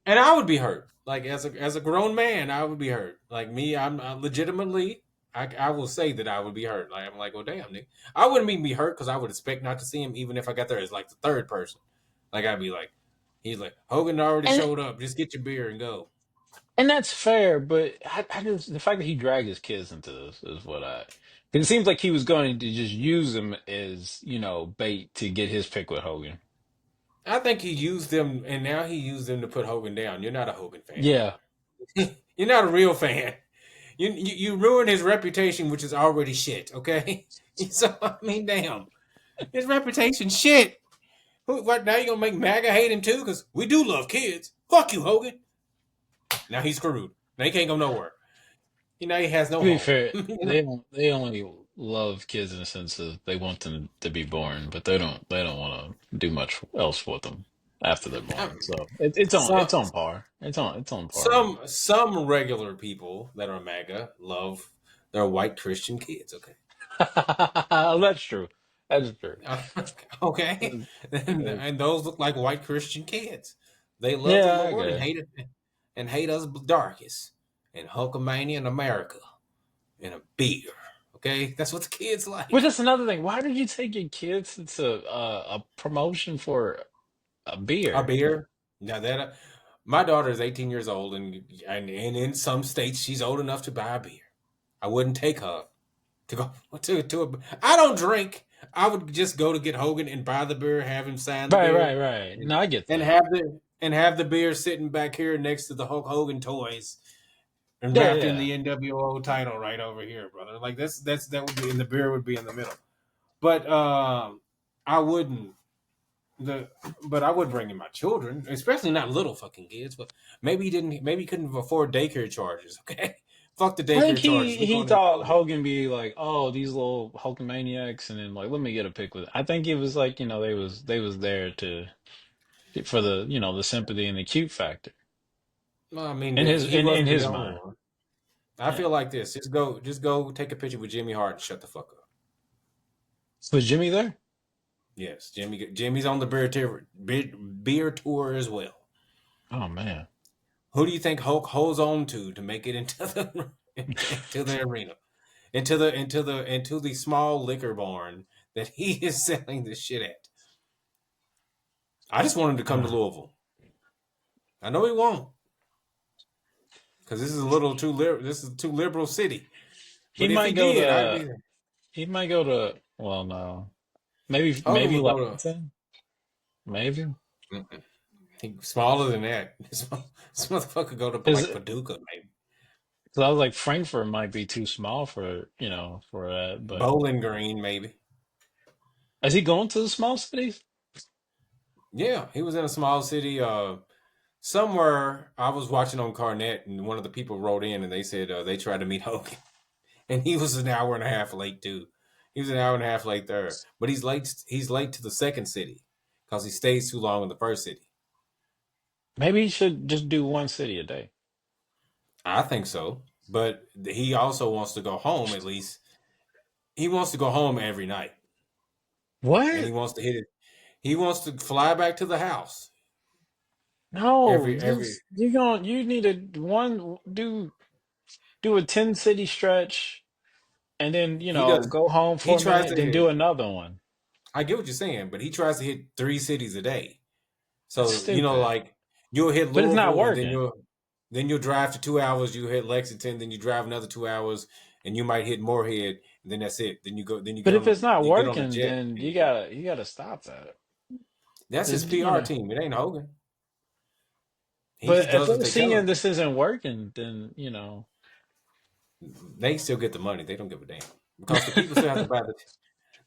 and I would be hurt. Like as a grown man, I would be hurt. Like me, I'm legitimately. I will say that I would be hurt. Like I'm like, well, damn, Nick. I wouldn't even be hurt because I would expect not to see him, even if I got there as like the third person. Like I'd be like, he's like Hogan already
And
showed up. Just get your beer and go.
and that's fair, but I just the fact that he dragged his kids into this is what I. 'Cause it seems like he was going to just use them as bait to get his pick with Hogan.
I think he used them, and now he used them to put Hogan down. You're not a Hogan fan
Yeah,
anymore. You're not a real fan. You ruined his reputation, which is already shit. Okay, so I mean, damn, his reputation shit. What now? You gonna make MAGA hate him too? Because we do love kids. Fuck you, Hogan. Now he's screwed. Now he can't go nowhere. He has no
to be
home.
fair, they only love kids in the sense of they want them to be born, but they don't want to do much else with them after they're born. So
some
it's on par. It's on par.
some regular people that are MAGA love their white Christian kids. Okay.
That's true. That's true.
Okay, and those look like white Christian kids. They love the
Yeah, I
Lord
get
and
it.
hate us darkies and Hulkamania in America and a beer. Okay, that's what the kids
But
like.
that's another thing. Why did you take your kids to a promotion for a
A
beer?
beer. Now that my daughter is 18 years old, and in some states she's old enough to buy a beer. I wouldn't take her to go to a. I don't drink. I would just go to get Hogan and buy the beer, have him sign the
Right,
beer,
right, right.
and,
No, I get
and
that.
have the beer sitting back here next to the Hulk Hogan toys and
Yeah,
wrapped in
yeah.
the NWO title right over here, brother. Like that would be, and the beer would be in the middle. But I wouldn't the but I would bring in my children, especially not little fucking kids. But maybe he couldn't afford daycare charges. Okay, fuck the
I think
daycare charges. We're
he
going to
thought
Hogan.
Hogan be like, oh, these little Hulkamaniacs, and then like, let me get a pic with. I think it was like they was there to for the the sympathy and the cute factor
Well, I mean,
in his
he
in
wasn't the
his
only
mind.
one. I
Yeah.
feel like this. Just go take a picture with Jimmy Hart and shut the fuck up.
Was Jimmy there?
Yes, Jimmy's on the beer tour as well.
Oh man.
Who do you think Hulk holds on to make it into the into the arena, into the small liquor barn that he is selling this shit at? I just want him to come to
Uh,
Louisville. I know he won't because this is a little too this is a too liberal city.
he
But if he
might go
did, I'd
to
be there.
he might go to well no
Hogan
maybe
would go to
Lexington maybe
smaller than that. This motherfucker go to
is
like Paducah, maybe
so I was like Frankfurt might be too small for for that but
Bowling Green, maybe.
Is he going to the small cities?
Yeah, he was in a small city. Somewhere I was watching on Carnet, and one of the people wrote in and they said they tried to meet Hogan, and he was an hour and a half late too. He was an hour and a half late there, but he's late. He's late to the second city because he stays too long in the first city.
Maybe he should just do one city a day.
I think so, but he also wants to go home at least. He wants to go home every night, and he
What?
wants to hit it. He wants to fly back to the house
No,
every.
you need to one do a 10 city stretch and then,
He does.
go home
He
for a
tries
minute,
to
then
hit.
do another one.
I get what you're saying, but he tries to hit 3 cities a day.
That's
So
stupid.
like you'll hit
But it's not
Louisville, and
working.
then you'll drive for 2 hours. You hit Lexington, then you drive another 2 hours, and you might hit Moorhead, and then that's it. Then you go. Then
But if it's not
you get on a
working,
jet.
then
And you go.
you gotta stop that.
That's his
Just,
PR team. It ain't Hogan. He
but
just
if
does what
they're
they tell
seeing
him.
this isn't working, then
They still get the money. They don't give a damn because the people still have to buy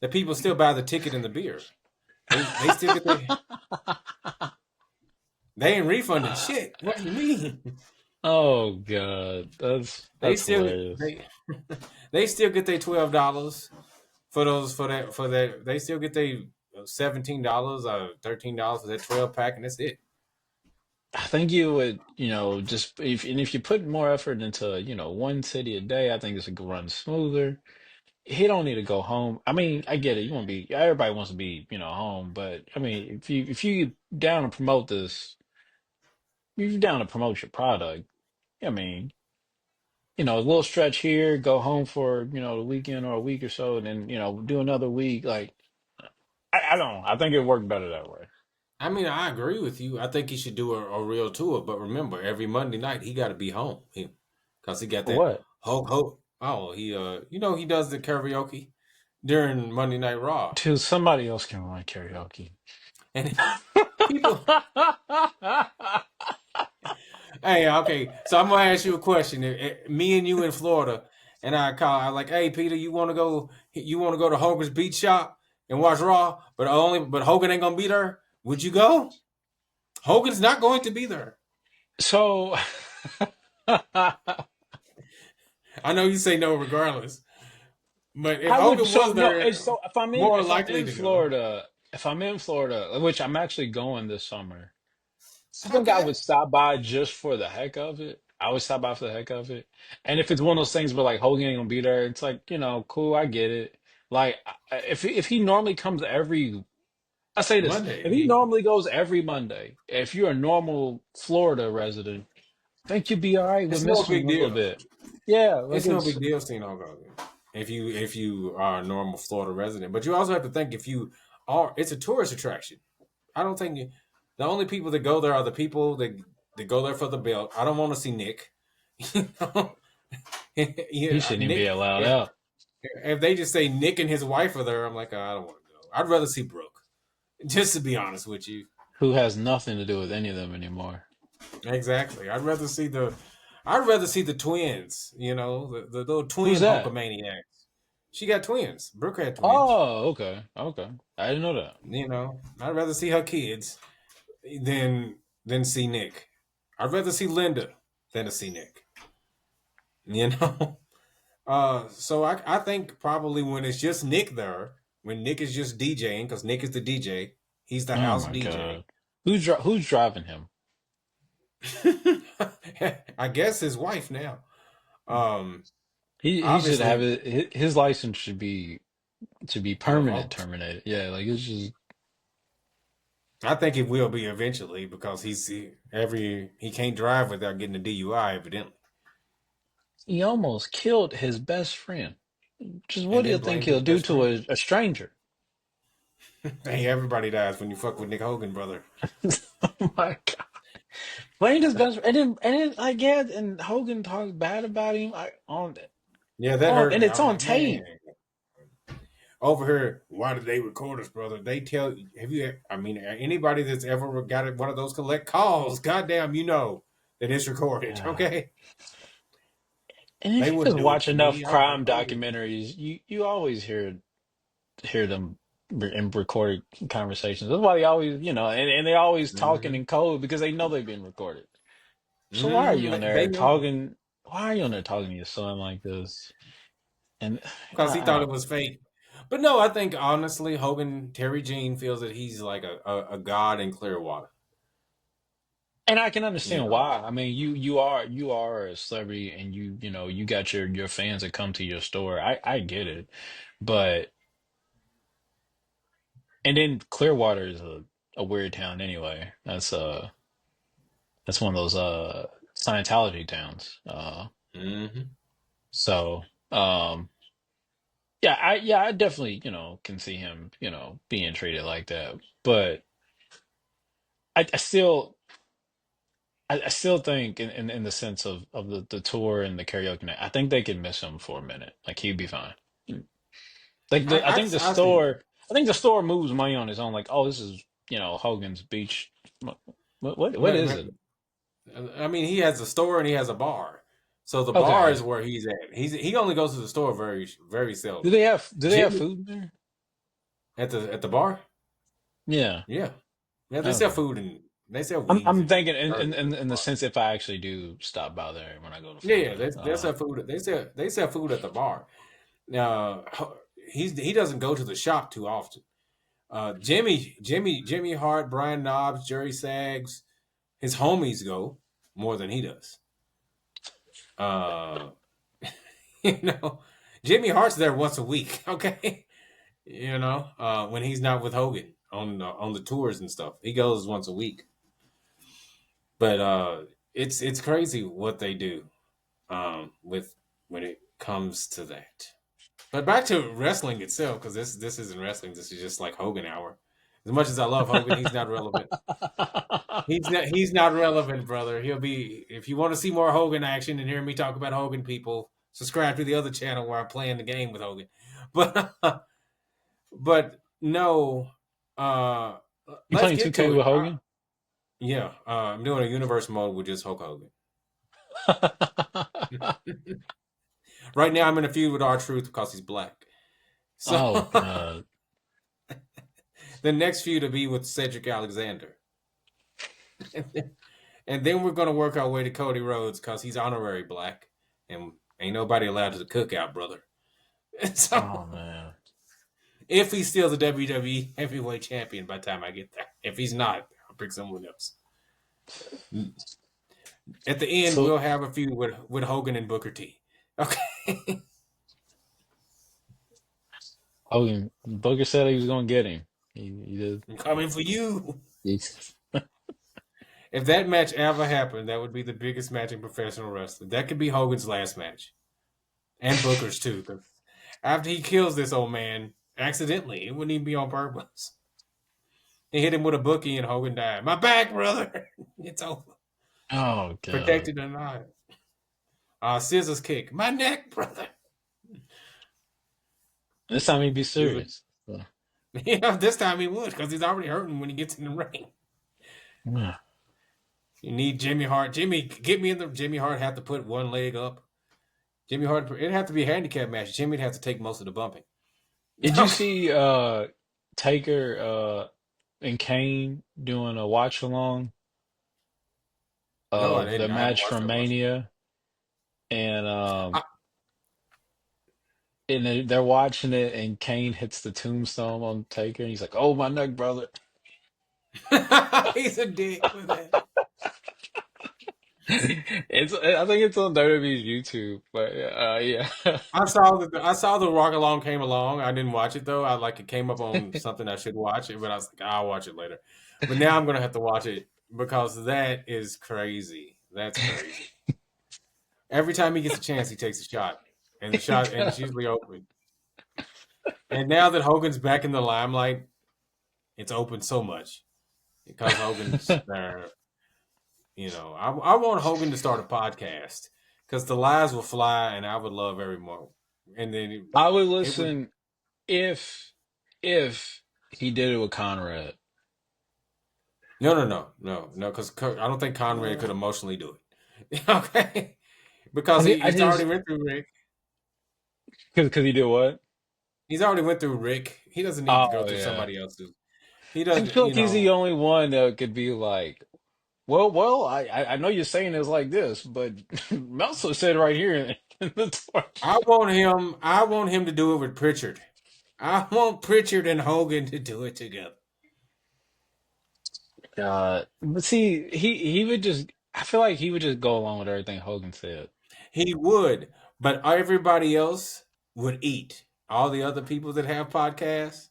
the people still buy the ticket and the beer. They still get they ain't refunding shit. What do you mean?
Oh God,
They
that's
still
hilarious.
they still get their $12 for those for that. They still get their $17 or $13 for that 12 pack, and that's it.
I think you would, just if you put more effort into, one city a day, I think this would run smoother. He don't need to go home. I mean, I get it. You want to be everybody wants to be, home, but I mean, if you down to promote this, if you're down to promote your product, I mean, a little stretch here, go home for, the weekend or a week or so, and then, do another week. Like, I don't know. I think it worked better that way.
I mean, I agree with you. I think he should do a real tour, but remember, every Monday night he got to be home, because he got
For
that
what?
ho ho. Oh, he does the karaoke during Monday Night Raw,
Till somebody else can run karaoke.
and people. Hey, okay. So I'm gonna ask you a question. Me and you in Florida, and I like, hey Peter, you want to go? You want to go to Hogan's Beach Shop and watch Raw? But Hogan ain't gonna be there. Would you go? Hogan's not going to be there.
So,
I know you say no regardless, but if
I would
Hogan
so
was
no.
there,
So
more
if I'm
likely
in
to go.
Florida, which I'm actually going this summer, I think I
Okay,
would stop by just for the heck of it. I would stop by for the heck of it. And if it's one of those things where like Hogan ain't gonna be there, it's like, cool, I get it. Like if he normally comes I say this,
Monday.
if he normally goes every Monday, if you're a normal Florida resident, I think you'd be all right with
It's no
missing him
big
a little
deal.
bit. Yeah, like
It's no
it's
big deal seeing Hogan if you are a normal Florida resident. But you also have to think if you are, it's a tourist attraction. I don't think the only people that go there are the people that go there for the belt. I don't want to see Nick. You know?
he
Yeah,
shouldn't even be
Nick.
allowed
If
out.
if they just say Nick and his wife are there, I'm like, oh, I don't want to go. I'd rather see Brooke. Just to be honest with you,
Who has nothing to do with any of them anymore.
exactly. I'd rather see the twins. The little
Who's
twin
that?
Hulkamaniacs. She got twins. Brooke had twins.
Oh, okay. Okay. I didn't know that.
I'd rather see her kids than see Nick. I'd rather see Linda than to see Nick. You know. So I think probably when it's just Nick there, when Nick is just DJing, because Nick is the DJ, he's the
Oh
house
my
DJ.
God. Who's driving him?
I guess his wife now. Um,
He should have
Obviously
it. His license should be permanent
revoked.
terminated. Yeah, like it's just
I think it will be eventually because he can't drive without getting a DUI evidently,
he almost killed his best friend. Just what
and
do you
then
think
blamed
he'll
his
do
best
to
friend.
a stranger?
Hey, everybody dies when you fuck with Nick Hogan, brother.
Oh my God. Blamed his best friend. And then like yeah, and Hogan talks bad about him
Yeah, that
on
hurt
and
me.
it's
I'm
on
like, man,
tape.
over here, why did they record us, brother? They tell have you? I mean, anybody that's ever got one of those collect calls, goddamn, that it's recorded.
Yeah.
Okay,
And
they
if you just
wouldn't do it
watch
to
enough
me.
crime documentaries, you always hear them. in recorded conversations. That's why they always, and they're always talking
Hmm.
in code because they know they've been recorded. So why are you on
They
there
know
talking? Why are you on there talking to your son like this? And
because he
I
thought it
don't.
was fake. But no, I think honestly, Hogan Terry Jean feels that he's like a god in Clearwater.
And I can
You
understand
know.
why. I mean, you are a celebrity, and you got your fans that come to your store. I get it, but and then Clearwater is a weird town anyway. That's one of those Scientology towns.
Hmm.
So yeah, I definitely can see him being treated like that, but I still. I still think in the sense of the tour and the karaoke night, I think they could miss him for a minute. Like he'd be fine. Like I think the
I see.
store moves money on its own. Like, oh, this is Hogan's Beach. What
But,
is
but
it?
I mean, he has a store and he has a bar. So the bar
Okay.
is where he's at. He only goes to the store very
Do
seldom.
they have
Jimmy
food there?
at the bar,
Yeah.
yeah, yeah. They sell
Okay.
food and they sell
I'm
wings and
thinking
burgers at the
in the
bar.
sense if I actually do stop by there when I go to
Yeah, yeah.
Florida.
They sell food. They sell food at the bar. Now he doesn't go to the shop too often. Jimmy Hart, Brian Knobs, Jerry Saggs, his homies go more than he does. Uh, you know, Jimmy Hart's there once a week. Okay, when he's not with Hogan on the tours and stuff, he goes once a week. But it's crazy what they do with when it comes to that. But back to wrestling itself, because this isn't wrestling. This is just like Hogan hour. As much as I love Hogan, he's not relevant. He's not relevant, brother. He'll be if you want to see more Hogan action and hear me talk about Hogan people, subscribe to the other channel where I'm playing the game with Hogan. But no, uh
You
let's
playing
get
2K
to
with
it.
Hogan?
Yeah, I'm doing a universe mode with just Hulk Hogan. Right now, I'm in a feud with R-Truth because he's black. So
Oh God.
the next feud will be with Cedric Alexander. And then we're gonna work our way to Cody Rhodes because he's honorary black, and ain't nobody allowed to the cookout, brother.
Oh
So
man.
if he's still the WWE Heavyweight Champion by the time I get there, if he's not, I'll pick someone else. At the end,
So
we'll have a feud with Hogan and Booker T. Okay,
Hogan Booker said he was gonna get him. He did.
I'm coming for you.
He's-
If that match ever happened, that would be the biggest match in professional wrestling. That could be Hogan's last match, and Booker's too. 'Cause after he kills this old man accidentally, it wouldn't even be on purpose. He hit him with a bookie and Hogan died. My back, brother. It's over.
Oh God.
Protected or not. Scissors kick. My neck, brother.
This time he'd be
Scissors.
serious. So,
Yeah, this time he would because he's already hurting when he gets in the ring.
yeah.
You need Jimmy Hart. Jimmy, get me in the Jimmy Hart have to put one leg up. Jimmy Hart, it'd have to be a handicap match. Jimmy'd have to take most of the bumping.
Did you
Okay.
see Taker and Kane doing a watch along
No, I
of the
didn't. I haven't
match
watched
from
that watch.
Mania? And
I,
they're watching it, and Kane hits the tombstone on Taker, and he's like, "Oh, my neck, brother."
he's a dick with that.
I think it's on WWE's YouTube, but yeah.
I saw the Rock Along came along. I didn't watch it though. I like it came up on something I should watch it, but I was like, I'll watch it later. But now I'm gonna have to watch it because that is crazy. That's crazy. Every time he gets a chance, he takes a shot, and it's usually open. And now that Hogan's back in the limelight, it's open so much because Hogan's there. I want Hogan to start a podcast because the lies will fly, and I would love every more. And then
I would
it would.
listen if if he did it with Conrad.
No, no, no, no, no, because I don't think Conrad could emotionally do it. Okay, because
I
he's already
just
went through Rick.
because he did what?
He's already went through Rick. He doesn't need to go
Oh
through
yeah.
somebody else's. He
I
doesn't,
feel like
you
he's the
know.
only one that could be like, I know you're saying it's like this, but Meltzer said right here in the torch.
I want him to do it with Pritchard. I want Pritchard and Hogan to do it together.
But see, he would just. I feel like he would just go along with everything Hogan said.
He would, but everybody else would eat. All the other people that have podcasts,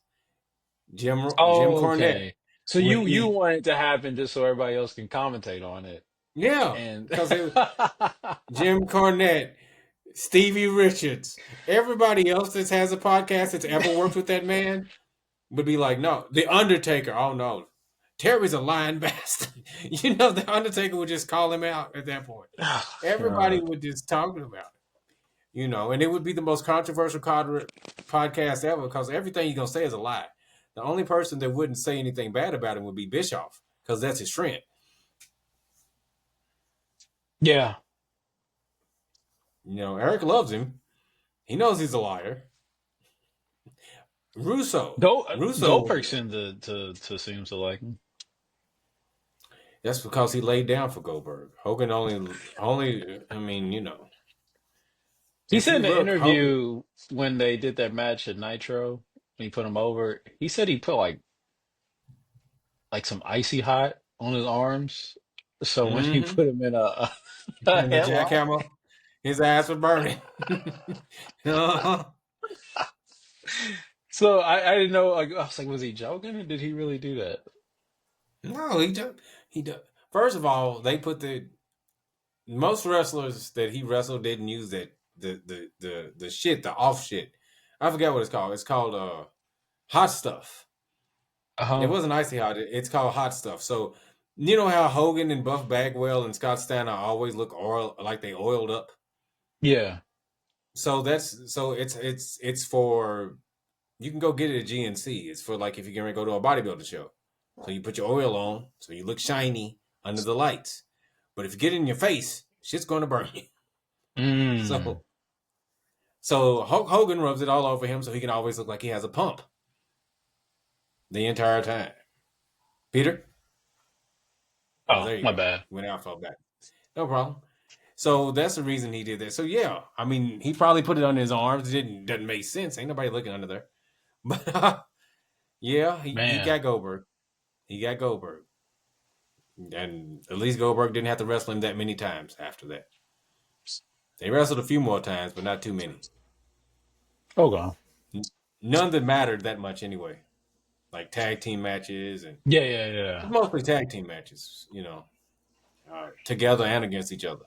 Jim
Oh,
Cornette
okay. So
would
you
eat.
want it to happen just so everybody else can commentate on it,
Yeah,
and
because Jim Cornette, Stevie Richards, everybody else that has a podcast that's ever worked with that man would be like, no, The Undertaker. Oh no, Terry's a lying bastard. The Undertaker would just call him out at that point.
oh,
Everybody
God.
would just talk about it. And it would be the most controversial podcast ever because everything you're gonna say is a lie. The only person that wouldn't say anything bad about him would be Bischoff because that's his friend.
Yeah,
Eric loves him. He knows he's a liar. Russo, Russo,
Goldberg seemed to seem to like him.
that's because he laid down for Goldberg. Hogan only. I mean,
He
if
said
you
in the
look, Hogan.
interview when they did that match at Nitro, when he put him over, he said he put like some icy hot on his arms. So when he
Mm-hmm.
put him in a, a
And the
headlock,
jackhammer, his ass was burning. Uh-huh.
so I didn't know. Like I was like, was he joking or did he really do that?
No, he does. He does. First of all, they put the most wrestlers that he wrestled didn't use that the shit, the off shit. I forget what it's called. It's called hot stuff. It
Uh-huh.
wasn't icy hot. It's called hot stuff. So you know how Hogan and Buff Bagwell and Scott Steiner always look like they oiled up.
Yeah.
So it's for you can go get it at GNC. It's for like if you're gonna go to a bodybuilder show. So you put your oil on so you look shiny under the lights. But if you get it in your face, shit's gonna burn you.
Mm.
So so Hulk Hogan rubs it all over him so he can always look like he has a pump the entire time. Peter? Oh,
Oh,
there you
my
go.
bad.
Went out for back. No problem. So that's the reason he did that. So yeah, I mean, he probably put it on his arms. It doesn't make sense. Ain't nobody looking under there. But yeah, he
Man.
got Goldberg. He got Goldberg. And at least Goldberg didn't have to wrestle him that many times after that. They wrestled a few more times, but not too many.
Okay.
None that mattered that much anyway. Like tag team matches and
Yeah, yeah, yeah.
mostly tag team matches, together and against each other,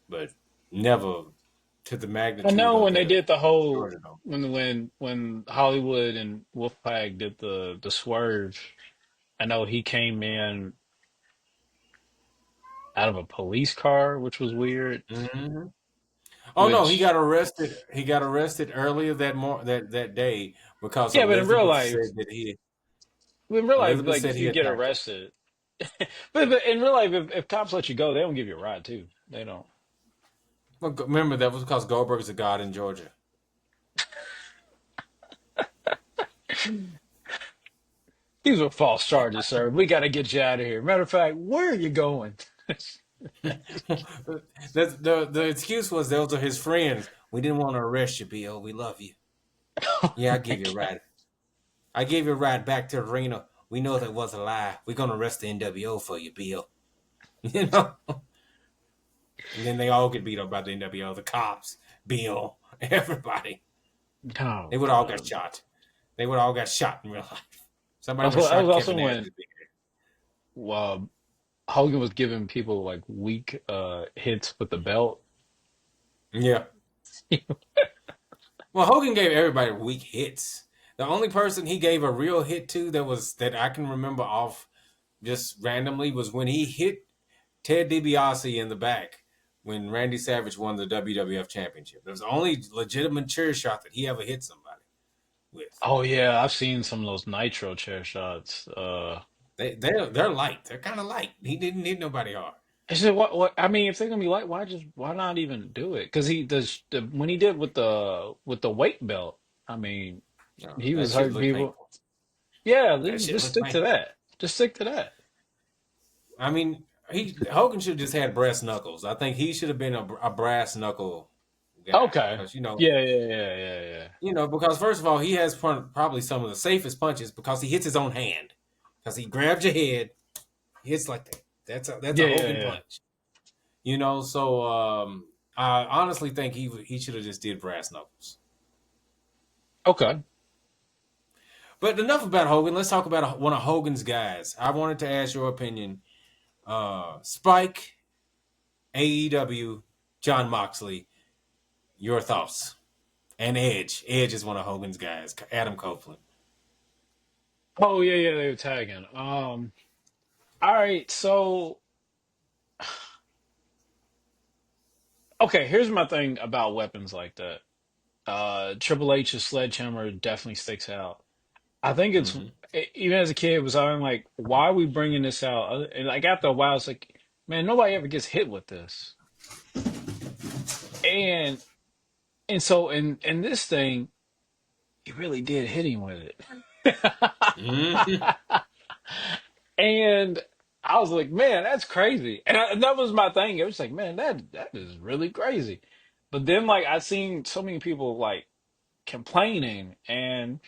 but never to the
I
magnitude
know
of
when they
the
did the whole
Georgia Dome.
when Hollywood and Wolfpack did the swerve, I know he came in out of a police car, which was weird.
Mm-hmm. Oh no, he
Which
got arrested. He got arrested earlier that day because
yeah, but
Elizabeth said that he
in real life,
Elizabeth
like
said
if
he
you get
attacked her.
arrested, but in real life, if cops let you go, they don't give you a ride too. They don't.
Well, remember that was because Goldberg is a god in Georgia.
These were false charges, sir. We got to get you out of here. Matter of fact, where are you going?
The excuse was those are his friends. We didn't want to arrest you, Bill. We love you.
Oh
Yeah, I
my
give you a
God.
ride. I gave you a ride back to the arena. We know that was a lie. We're gonna arrest the NWO for you, Bill. You know. And then they all get beat up by the NWO, the cops, Bill, everybody.
Oh
They would all got
God.
shot. They would all got shot in real life. Somebody would have
That was
shot
also
Kevin Nash.
when uh, Hogan was giving people like weak hits with the belt.
Yeah. Well, Hogan gave everybody weak hits. The only person he gave a real hit to that I can remember off just randomly was when he hit Ted DiBiase in the back when Randy Savage won the WWF Championship. It was the only legitimate chair shot that he ever hit somebody with.
Oh yeah, I've seen some of those Nitro chair shots.
They're light. They're kind of light. He didn't hit nobody hard.
I said, what? I mean, if they're gonna be why not even do it? Because he does when he did with the weight belt. I mean,
No,
he
that
was
shit
hurting
looked
people.
painful.
Yeah,
That shit
just
looked
stick to
painful.
that. Just stick to that.
I mean, Hogan should have just had brass knuckles. I think he should have been a brass knuckle guy
Okay.
because because first of all, he has probably some of the safest punches because he hits his own hand because he grabs your head, hits like that. That's a
Yeah, yeah,
Hogan
yeah.
punch. So I honestly think he should have just did brass knuckles.
Okay.
But enough about Hogan. Let's talk about one of Hogan's guys. I wanted to ask your opinion. Spike, AEW, John Moxley. Your thoughts? And Edge. Edge is one of Hogan's guys. Adam Copeland.
Oh yeah, yeah, they were tagging. All right, so okay, here's my thing about weapons like that. Triple H's sledgehammer definitely sticks out. I think it's
Mm-hmm.
even as a kid, it was I'm like, why are we bringing this out? And like after a while, it's like, man, nobody ever gets hit with this. And so in this thing, he really did hit him with it.
Mm-hmm.
And I was like, man, that's crazy. And that was my thing. It was like, man, that is really crazy. But then like I seen so many people like complaining, and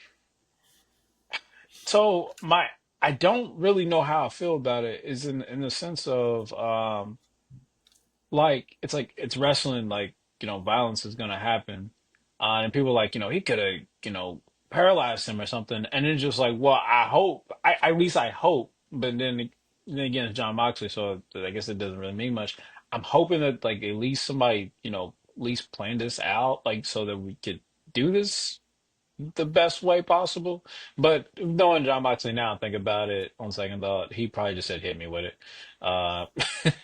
so my I don't really know how I feel about it is in the sense of like it's wrestling, like violence is gonna happen, and people like he could have paralyzed him or something, and it's just like, well, I hope, I at least I hope, but then again it's John Moxley, so I guess it doesn't really mean much. I'm hoping that like at least somebody at least planned this out, like so that we could do this the best way possible. But knowing John Moxley now, think about it on second thought, he probably just said hit me with it. Uh,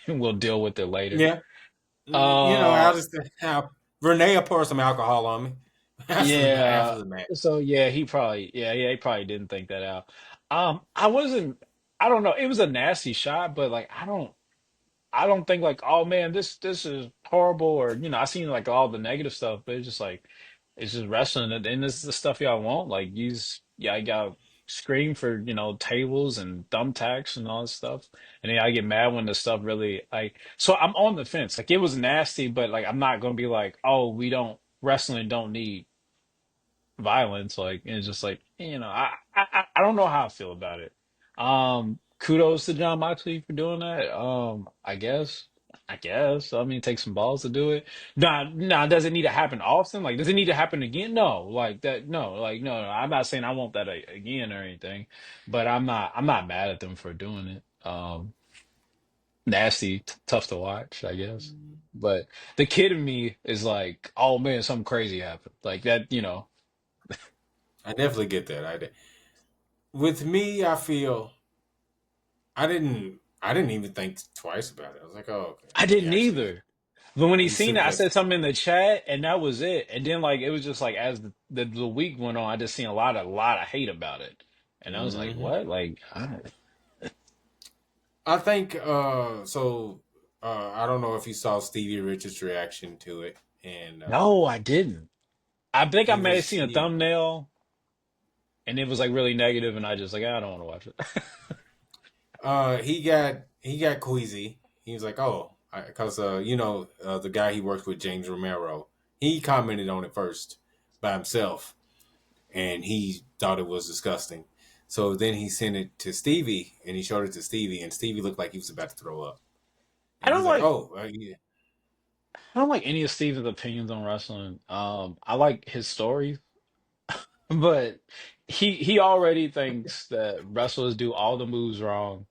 we'll deal with it later.
Yeah. I'll
Uh,
just have Renee will pour some alcohol on me after
yeah.
the match.
So yeah, he probably didn't think that out. I wasn't. I don't know. It was a nasty shot, but like I don't think like, oh man, this is horrible, or I seen like all the negative stuff, but it's just like it's just wrestling, and this is the stuff y'all want. Like I got scream for tables and thumbtacks and all this stuff, and then I get mad when the stuff really like. So I'm on the fence. Like it was nasty, but like I'm not gonna be like, oh, we don't wrestling don't need violence. Like it's just like I don't know how I feel about it. Kudos to John Moxley for doing that. I guess. I mean, it takes some balls to do it. Nah. Does it need to happen often? Like, does it need to happen again? No. Like that. No. Like, no. No. I'm not saying I want that again or anything, but I'm not. I'm not mad at them for doing it. Nasty, tough to watch, I guess. But the kid in me is like, oh man, something crazy happened. Like that.
I definitely get that. With me, I feel I didn't even think twice about it. I was like, oh, okay.
I
He
didn't
actually
either. But when he
he
seen it, I
suplexed.
said something in the chat, and that was it. And then like it was just like as the week went on, I just seen a lot of hate about it, and I was like,
Hmm.
what? Like,
I think so. I don't know if you saw Stevie Richards' reaction to it, and
no, I didn't. I think I
he
may have
was
seen a
he
thumbnail, and it was like really negative, and I just like I don't want to watch it.
he got queasy. He was like, "Oh, because the guy he worked with, James Romero, he commented on it first by himself, and he thought it was disgusting. So then he sent it to Stevie, and he showed it to Stevie, and Stevie looked like he was about to throw up.
I
And
don't
he's like,
like
"Oh, yeah."
I don't like any of Steven's opinions on wrestling. I like his stories, but he already thinks that wrestlers do all the moves wrong.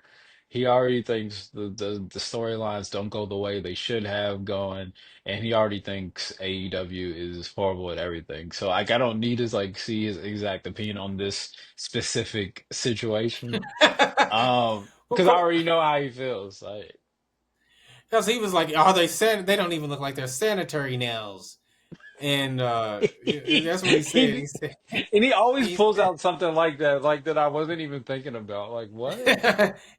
He already thinks the storylines don't go the way they should have gone, and he already thinks AEW is horrible at everything. So like I don't need to like see his exact opinion on this specific situation.
Well,
Because I already know how he feels. Like
because he was like, "Are they They don't even look like they're sanitary nails." And that's what he said.
he,
He said,
and he always
he
pulls
said,
out something like that I wasn't even thinking about. Like what?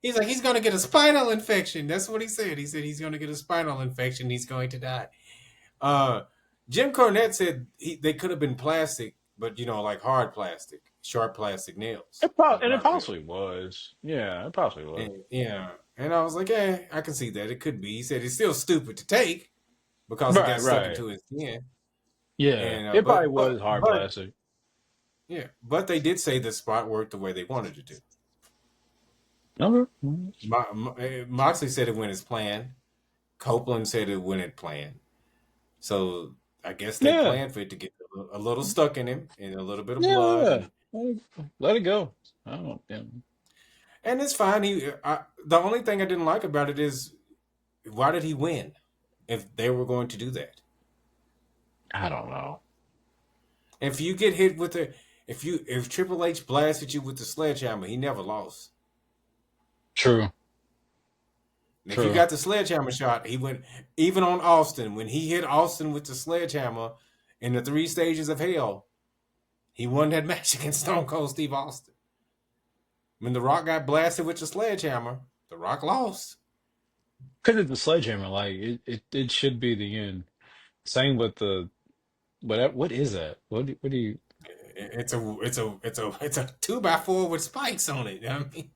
he's like, he's going to get a spinal infection. That's what he said. He said he's going to get a spinal infection. He's going to die. Uh, Jim Cornette said they could have been plastic, but like hard plastic, sharp plastic nails,
And it
not real.
possibly was. Yeah, it possibly was.
And I was like, I can see that it could be. He said it's still stupid to take because it
Right,
got stuck
right.
into his skin.
Yeah,
And
it probably was hard
but
plastic.
yeah, but they did say the spot worked the way they wanted it to.
Okay.
Moxley said it went as planned. Copeland said it went as planned. So I guess they
Yeah,
planned for it to get a little stuck in him and a little bit of blood,
yeah.
and
Let it go. I don't. Yeah.
it's fine. The only thing I didn't like about it is why did he win if they were going to do that?
I don't know.
If you get hit with a if Triple H blasted you with the sledgehammer, he never lost.
True.
And if you
True.
got the sledgehammer shot, he went even on Austin when he hit Austin with the sledgehammer in the 3 stages of hell. He won that match against Stone Cold Steve Austin. When The Rock got blasted with the sledgehammer, The Rock lost.
Because it's the sledgehammer. Like it should be the end. Same with the whatever. What is that? What do you?
It's a 2x4 with spikes on it. You know what I mean?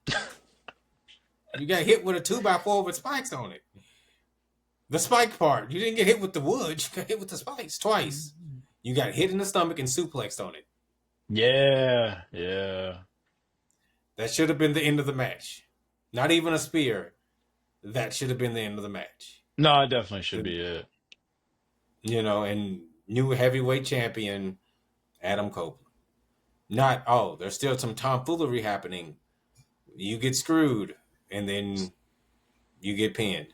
You got hit with a 2x4 with spikes on it. The spike part. You didn't get hit with the wood. You got hit with the spikes twice. You got hit in the stomach and suplexed on it.
Yeah, yeah.
That should have been the end of the match. Not even a spear. That should have been the end of the match.
No, it definitely should
The,
be it.
and new heavyweight champion Adam Copeland. Not there's still some tomfoolery happening. You get screwed, and then you get pinned.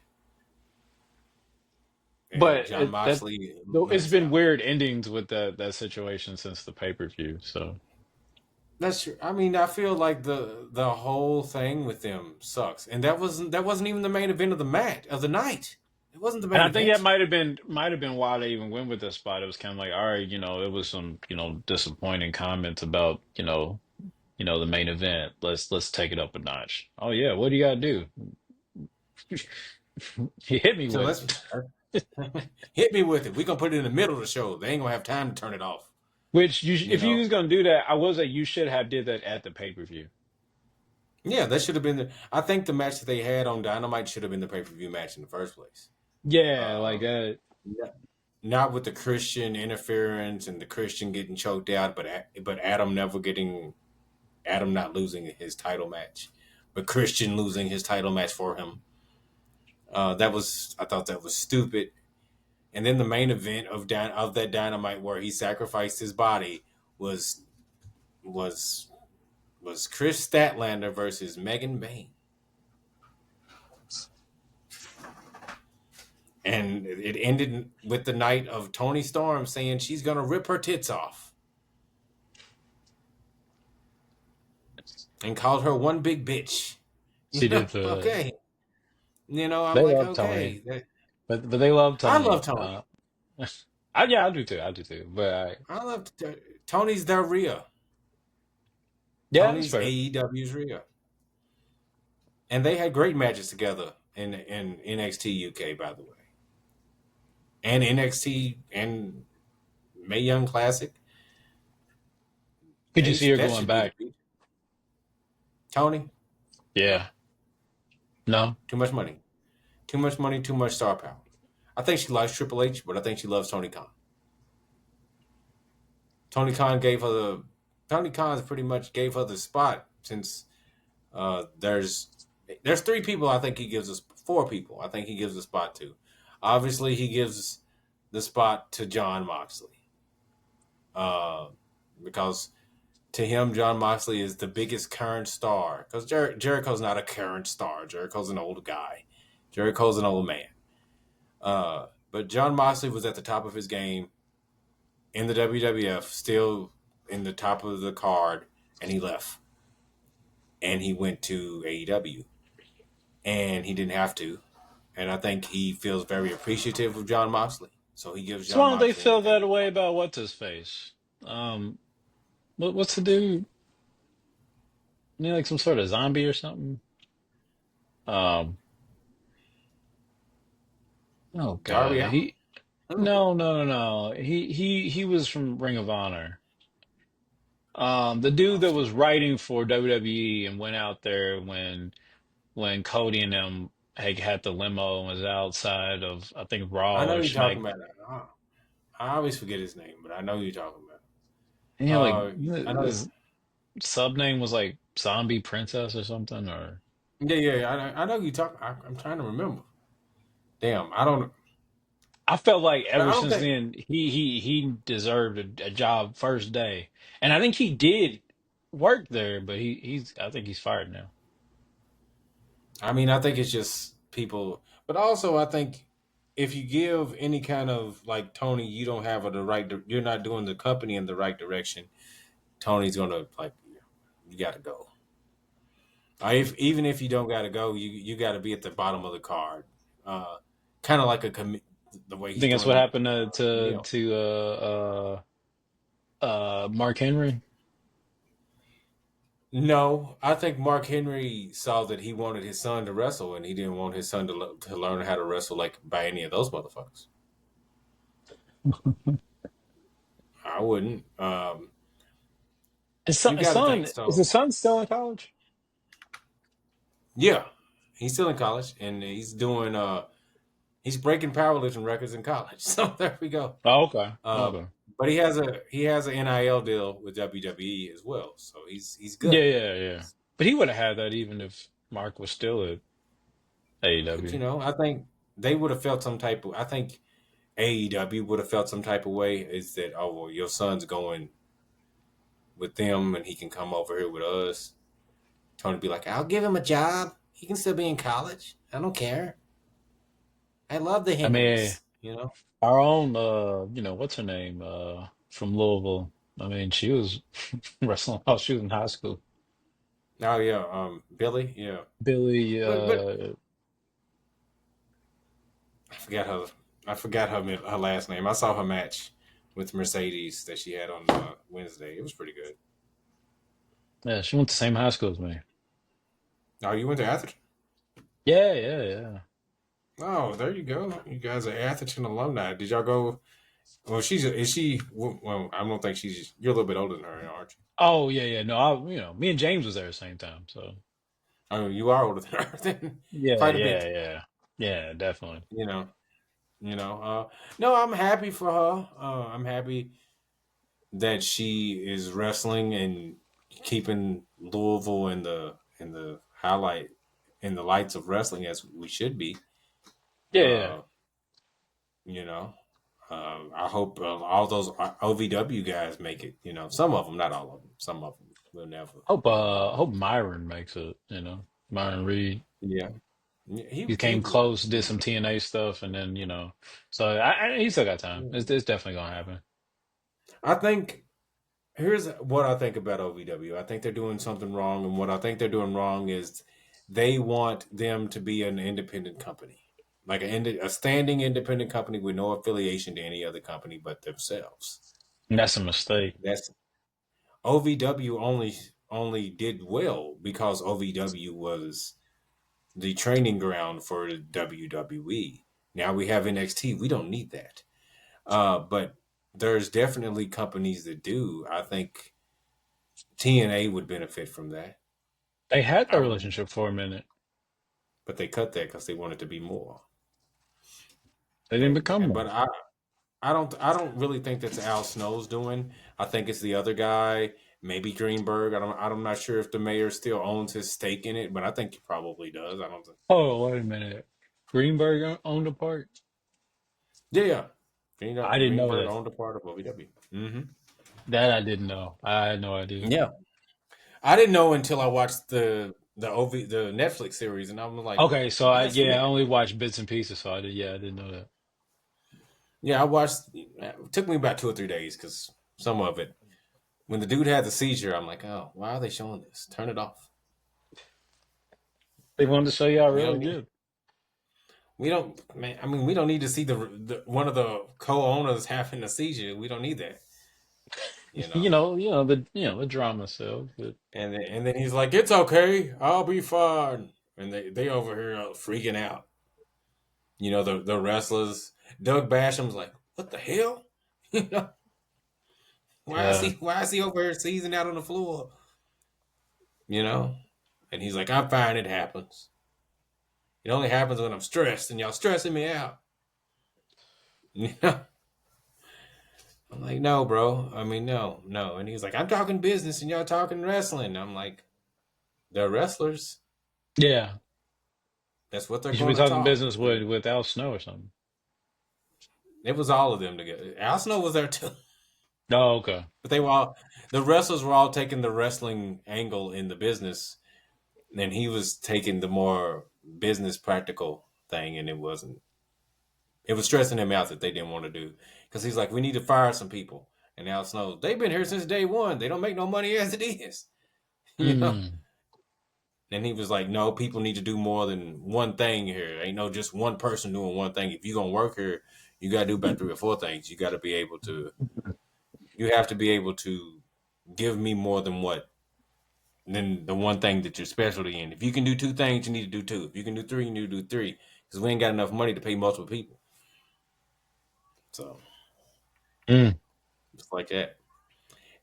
And
But
John
that
Moxley
though it's
lasts
been
out.
weird endings with that situation since the pay-per-view. So
That's true. I mean, I feel like the whole thing with them sucks, and that wasn't even the main event of the night. It wasn't the
and
main
I think that
event.
might have been why they even went with this spot. It was kind of like, all right, it was some, disappointing comments about, the main event. Let's take it up a notch. Oh yeah, what do you gotta do? He hit me
So
with
let's
it.
hit me with it. We're gonna put it in the middle of the show. They ain't gonna have time to turn it off.
Which
You
if you
know.
was gonna do that, I will say you should have did that at the pay-per-view.
Yeah, that should have been I think the match that they had on Dynamite should have been the pay per view match in the first place.
Yeah, like
Uh,
that.
not with the Christian interference and the Christian getting choked out, but Adam not losing his title match, but Christian losing his title match for him. I thought that was stupid. And then the main event of that Dynamite where he sacrificed his body was was was Chris Statlander versus Megan Bain. And it ended with the night of Tony Storm saying she's gonna rip her tits off and called her one big bitch.
She did the.
Okay. I'm
They
like,
love Tony,
okay.
but they love
I love
Tony.
Tony.
Yeah, I do too. I do too. But
I love Tony's their Rhea.
yeah, that's
Tony's
fair.
AEW's Rhea. And they had great matches together in NXT UK, by the way. And NXT and Mae Young Classic.
Could you see her
That
going
should be the
back?
beat. Tony, no.
Yeah. No.
Too much money. Too much money, too much star power. I think she likes Triple H, but I think she loves Tony Khan. Tony Khan gave her the Tony Khan pretty much gave her the spot since there's 3 people I think he gives us 4 people I think he gives the spot to. Obviously, he gives the spot to John Moxley uh, because to him, John Moxley is the biggest current star because Jericho's not a current star. Jericho's an old guy. Jericho's an old man. But John Moxley was at the top of his game in the WWF, still in the top of the card, and he left. And he went to AEW. And he didn't have to. And I think he feels very appreciative of John Moxley. So he gives
So
John
why don't they
Moxley
feel
anything
that
he
way
wants.
about what's his face? What's the dude? Like some sort of zombie or something? Um, oh
Darby
God,
Allin?
no, no, no, no. He was from Ring of Honor. The dude that
Oh,
was writing for WWE and went out there when Cody and them had the limo and was outside of I think
I
Raw
know
or
you're talking
Smack.
about it. I always forget his name, but I know you're talking about.
Yeah, like
I know.
his sub name was like Zombie Princess or something. Or
Yeah, yeah. I know you talk. I'm trying to remember. Damn, I don't.
I felt like
But I
ever
don't
since
think.
then he deserved a job first day, and I think he did work there, but he's I think he's fired now.
I mean, I think it's just people. But also, I think if you give any kind of like Tony, you don't have the right. You're not doing the company in the right direction. Tony's gonna like. You got to go. If even if you don't got to go, you got to be at the bottom of the card. Uh, kind of like the way
I
he's
think that's what
doing
happened
Neil.
Mark Henry.
No, I think Mark Henry saw that he wanted his son to wrestle, and he didn't want his son to learn how to wrestle like by any of those motherfuckers. I wouldn't. You
His
got to think
son is
so.
his son still in college?
Yeah, he's still in college, and he's breaking powerlifting records in college. So there we go.
Oh, okay,
Uh,
okay.
but he has an NIL deal with WWE as well, so he's
Yeah,
good.
yeah, yeah. But he would have had that even if Mark was still at
But
AEW.
I think they would have felt some type of. I think AEW would have felt some type of way. Is that, oh well, your son's going with them, and he can come over here with us. Tony be like, I'll give him a job. He can still be in college. I don't care. I love the
I mean,
Henrys.
our own, what's her name, from Louisville. I mean, she was wrestling while she was in high school.
Oh yeah, Billy. Yeah,
Billy,
but I forgot her. I forgot her last name. I saw her match with Mercedes that she had on Wednesday. It was pretty good.
yeah, she went to the same high school as me.
Oh, you went to Atherton?
Yeah, yeah, yeah.
Oh, there you go. You guys are Atherton alumni. Did y'all go? Well, is she? Well, I don't think she's. You're a little bit older than her, aren't you?
Oh, yeah, yeah. No, me and James was there at the same time. So
I mean, you are older than her, then
yeah,
quite a
yeah,
bit.
yeah, yeah, definitely.
You know. You know. No, I'm happy for her. I'm happy that she is wrestling and keeping Louisville in the highlight in the lights of wrestling as we should be.
Yeah, yeah.
Uh, you know, I hope all those OVW guys make it. Some of them, not all of them. Some of them will never.
Hope Myron makes it. Myron Reed.
Yeah, yeah,
He
he
came
would.
close, did some TNA stuff, and then so he still got time. It's definitely gonna happen.
I think here's what I think about OVW. I think they're doing something wrong, and what I think they're doing wrong is they want them to be an independent company, like a standing independent company with no affiliation to any other company but themselves.
And that's a mistake.
That's OVW only did well because OVW was the training ground for the WWE. Now we have NXT. We don't need that. But there's definitely companies that do. I think TNA would benefit from that.
They had that
I would,
relationship for a minute.
but they cut that because they wanted to be more.
They didn't
And
become
but
one.
I don't really think that's Al Snow's doing. I think it's the other guy, maybe Greenberg. I'm not sure if the mayor still owns his stake in it, but I think he probably does. I don't think.
Oh, wait a minute. Greenberg owned a part?
Yeah, yeah.
I didn't know
Greenberg
that.
owned a part of OVW. Hmm.
That I didn't know. I had no idea.
Yeah, I didn't know until I watched the Netflix series, and I was like,
Okay, so
why is he
I
mayor?
only watched bits and pieces, so I didn't know that.
Yeah, I watched. It took me about 2 or 3 days because some of it. When the dude had the seizure, I'm like, oh, why are they showing this? Turn it off.
They wanted to show you how
We
real
don't
he
need.
did.
We don't, man. I mean, we don't need to see the one of the co-owners having a seizure. We don't need that, you know.
The drama sells, but
And then he's like, "It's okay. I'll be fine." And they over here freaking out. The wrestlers. Doug Basham's like, "What the hell?" You know.
Yeah.
Why is he over here seizing out on the floor? You know? And he's like, I'm fine, it happens. It only happens when I'm stressed and y'all stressing me out. You know? I'm like, no, bro. I mean, no, no. And he's like, I'm talking business and y'all talking wrestling. I'm like, they're wrestlers.
Yeah.
That's what they're
You should be
going to
talking
talk.
business with Al Snow or something.
It was all of them together. Al Snow was there too.
Oh, okay.
But they were all, the wrestlers were all taking the wrestling angle in the business. And he was taking the more business practical thing. And it was stressing him out that they didn't want to do. Because he's like, we need to fire some people. And Al Snow, they've been here since day one. They don't make no money as it is. You know?
Mm.
And he was like, no, people need to do more than one thing here. Ain't no just one person doing one thing. If you're going to work here, you got to do about 3 or 4 things. You have to be able to give me more than the one thing that you're specialty in. If you can do 2 things, you need to do 2. If you can do 3, you need to do 3. Because we ain't got enough money to pay multiple people. So
Mm.
it's like that.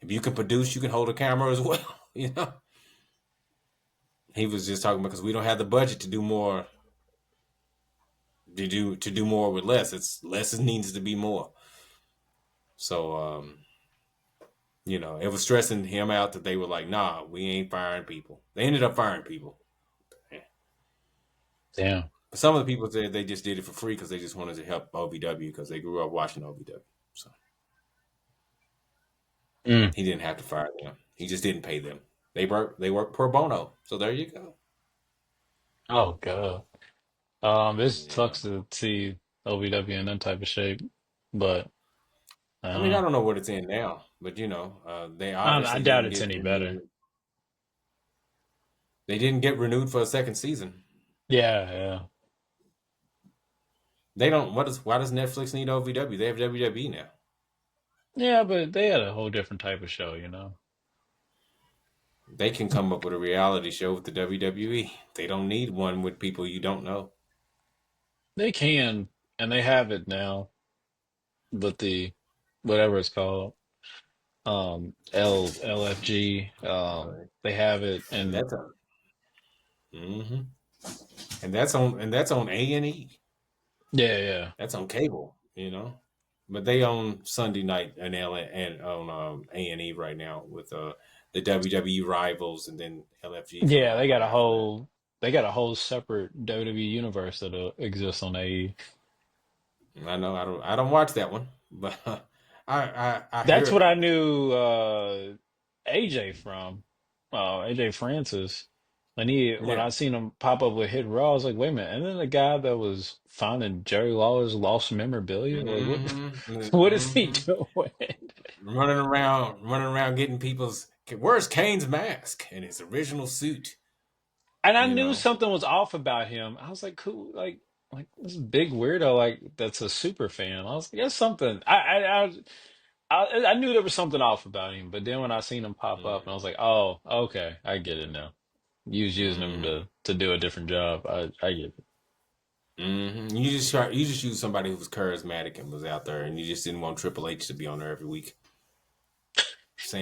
If you can produce, you can hold a camera as well. You know? He was just talking about because we don't have the budget to do more to do more with less. It's less needs to be more. So it was stressing him out that they were like, nah, we ain't firing people. They ended up firing people.
Damn.
But some of the people said they just did it for free because they just wanted to help OVW because they grew up watching OVW. So
Mm.
he didn't have to fire them. He just didn't pay them. They work pro bono. So there you go.
Oh God. This
Yeah.
sucks to see OVW in that type of shape, but I
I
don't
mean, I
know.
don't know what it's in now, but they
I
obviously
doubt
didn't
it's
get
any better.
renewed. They didn't get renewed for a second season.
Yeah, yeah,
They don't. Why does Netflix need OVW? They have WWE now.
yeah. But they had a whole different type of show, you know.
They can come up with a reality show with the WWE. They don't need one with people you don't know.
They can, and they have it now. But the whatever it's called, LFG,
Right.
they have it,
And
and
that's on. hmm and that's on A&E.
yeah, yeah,
That's on cable. But they own Sunday night and on A&E right now with the WWE rivals and then LFG coming
yeah.
on right after that.
They got a whole separate WWE universe that exists on AE.
I know I don't watch that one, but I
That's what
hear
I knew AJ from. AJ Francis. When
yeah.
I seen him pop up with Hit Raw, I was like, wait a minute, and then the guy that was finding Jerry Lawler's lost memorabilia? Like what
hmm
what is he
hmm
doing?
running around getting people's. Where's Kane's mask and his original suit?
And I
You
knew
know.
something was off about him. I was like, cool, like this big weirdo, like that's a super fan. I was like, that's something. I knew there was something off about him, but then when I seen him pop up, and I was like, oh, okay, I get it now. You was using him
Mm-hmm.
to do a different job. I get it.
You just used somebody who was charismatic and was out there, and you just didn't want Triple H to be on there every week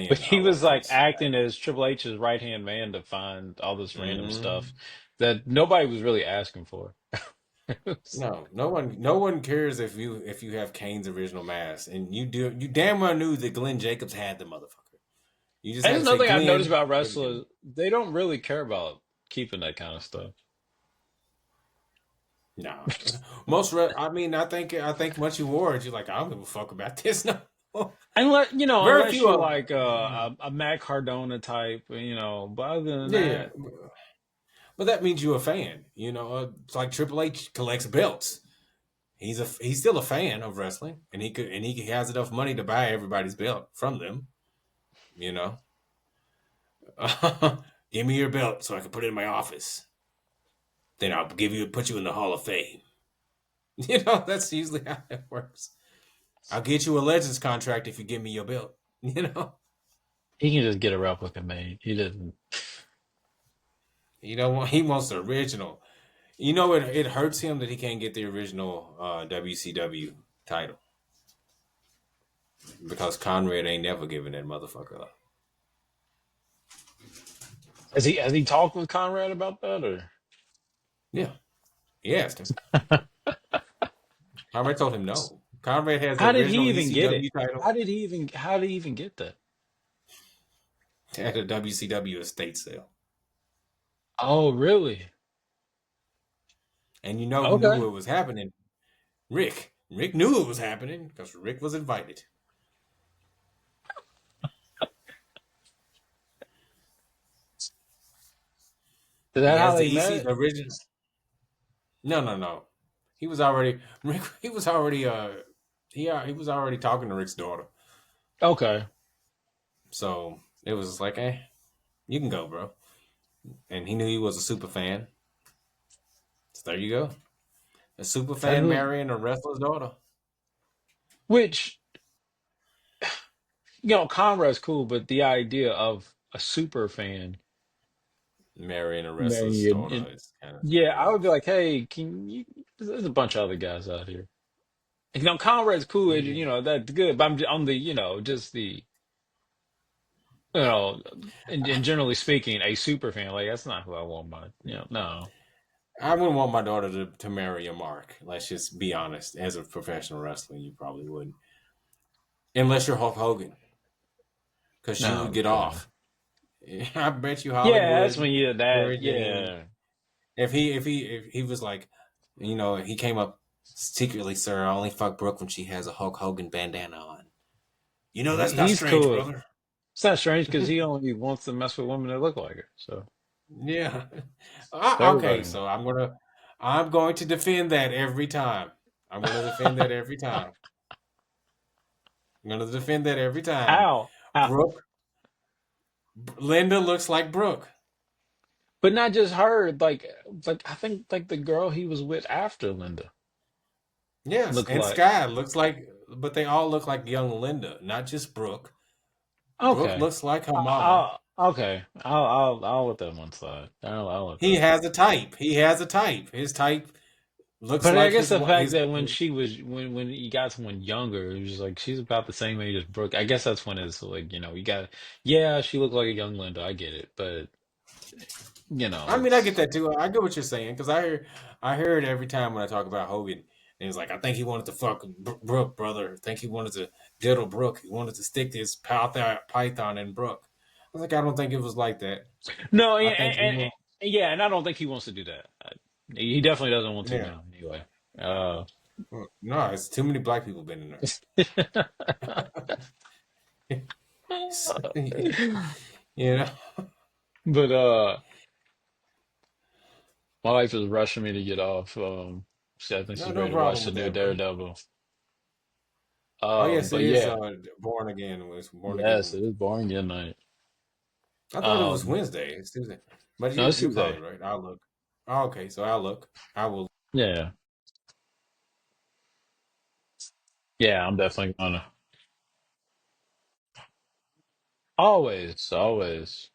But
saying,
he
"I
was
want
like
this."
acting as Triple H's right hand man to find all this random
Mm-hmm.
stuff that nobody was really asking for.
No, no one cares if you have Kane's original mask, and you damn well knew that Glenn Jacobs had the motherfucker. You just
And
had
that's
to say,
another thing I've noticed
Glenn,
about
give it to me.
wrestlers. They don't really care about keeping that kind of stuff.
No, I mean, I think once you wore it, you're like, I don't give a fuck about this. No, very
Unless
few
you're
of
like a Matt Cardona type, But other than
yeah, yeah.
that,
But that means you're a fan. It's like Triple H collects belts. He's still a fan of wrestling, and he has enough money to buy everybody's belt from them. You know, give me your belt so I can put it in my office. Then I'll put you in the Hall of Fame. That's usually how it works. I'll get you a Legends contract if you give me your belt.
he can just get a replica made. He doesn't.
He wants the original. It hurts him that he can't get the original WCW title. because Conrad ain't never given that motherfucker up.
Has he talked with Conrad about that or?
Yeah, he asked him. Conrad told him no. Conrad has the
How did
original
he even get it?
ECW title
How did he even get that?
at a WCW estate sale.
Oh, really?
And you know who
Okay.
knew it was happening? Rick. Rick knew it was happening because Rick was invited.
Is
He
that how
has the
they
EC,
met?
the original. No, no, no. He was already Rick. He was already he was already talking to Rick's daughter.
Okay.
So it was like, you can go, bro. And he knew he was a super fan. So there you go. A super
That
fan
who,
marrying a wrestler's daughter.
which, Conrad's cool, but the idea of a super fan
Marrying a
marrying
wrestler's
you,
daughter is kind of
yeah, I would be
strange.
like, hey, can you? There's a bunch of other guys out here. Conrad's cool,
Yeah.
that's good, but I'm the, just the, you know, and generally speaking, a super fan, like, that's not who I want no.
I wouldn't want my daughter to marry a mark. Let's just be honest. As a professional wrestler, you probably wouldn't. Unless you're Hulk Hogan, because she would
No,
get
okay.
off. I bet you
Yeah, that's
Hollywood
when you that,
married to him.
yeah.
If he was like, he came up secretly, sir. I only fuck Brooke when she has a Hulk Hogan bandana on. That's not
He's
strange,
cool.
brother.
It's not strange because he only wants to mess with women that look like her. So
Yeah. Okay,
everybody.
so I'm going to defend that every time. I'm going to defend that every time. I'm going to defend that every time.
How? How?
Brooke, Linda looks like Brooke.
But not just her. Like I think like the girl he was with after Linda
Yes,
looked
and
like.
Sky looks like, but they all look like young Linda, not just Brooke. Brooke
Okay.
looks like her mama.
Okay. I'll let that one slide. I'll let
He
that.
has a type. He has a type. His type looks
But I
like
guess the fact
his.
that when she was when you got someone younger, it was like she's about the same age as Brooke. I guess that's when it's like, you got yeah, she looked like a young Linda. I get it. But
I mean, I get
it's
that too. I get what you're saying because I hear it every time when I talk about Hogan. And he's like, I think he wanted to fuck Brooke, brother. I think he wanted to diddle Brooke. He wanted to stick his python in Brooke. I was like, I don't think it was like that.
no,
I think
yeah, and I don't think he wants to do that. He definitely doesn't want to
yeah.
now, anyway. Uh,
No, it's too many black people been in there. you know.
but my wife is rushing me to get off. I think
No,
she's
no
ready to watch
problem
the
with
new
that, brother.
Daredevil.
Oh yes, it
But
is.
yeah,
Born again. It's born
yes,
again.
it is boring good night.
I thought it was
Um,
Wednesday. It's Tuesday, but
no, it's
you're probably
Tuesday.
right. I'll look. Oh, okay, so I'll look. I will.
Yeah, yeah, I'm definitely gonna. Always, always.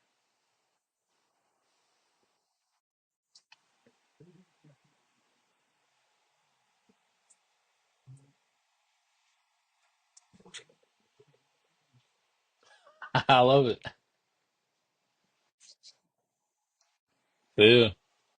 I love it. Yeah.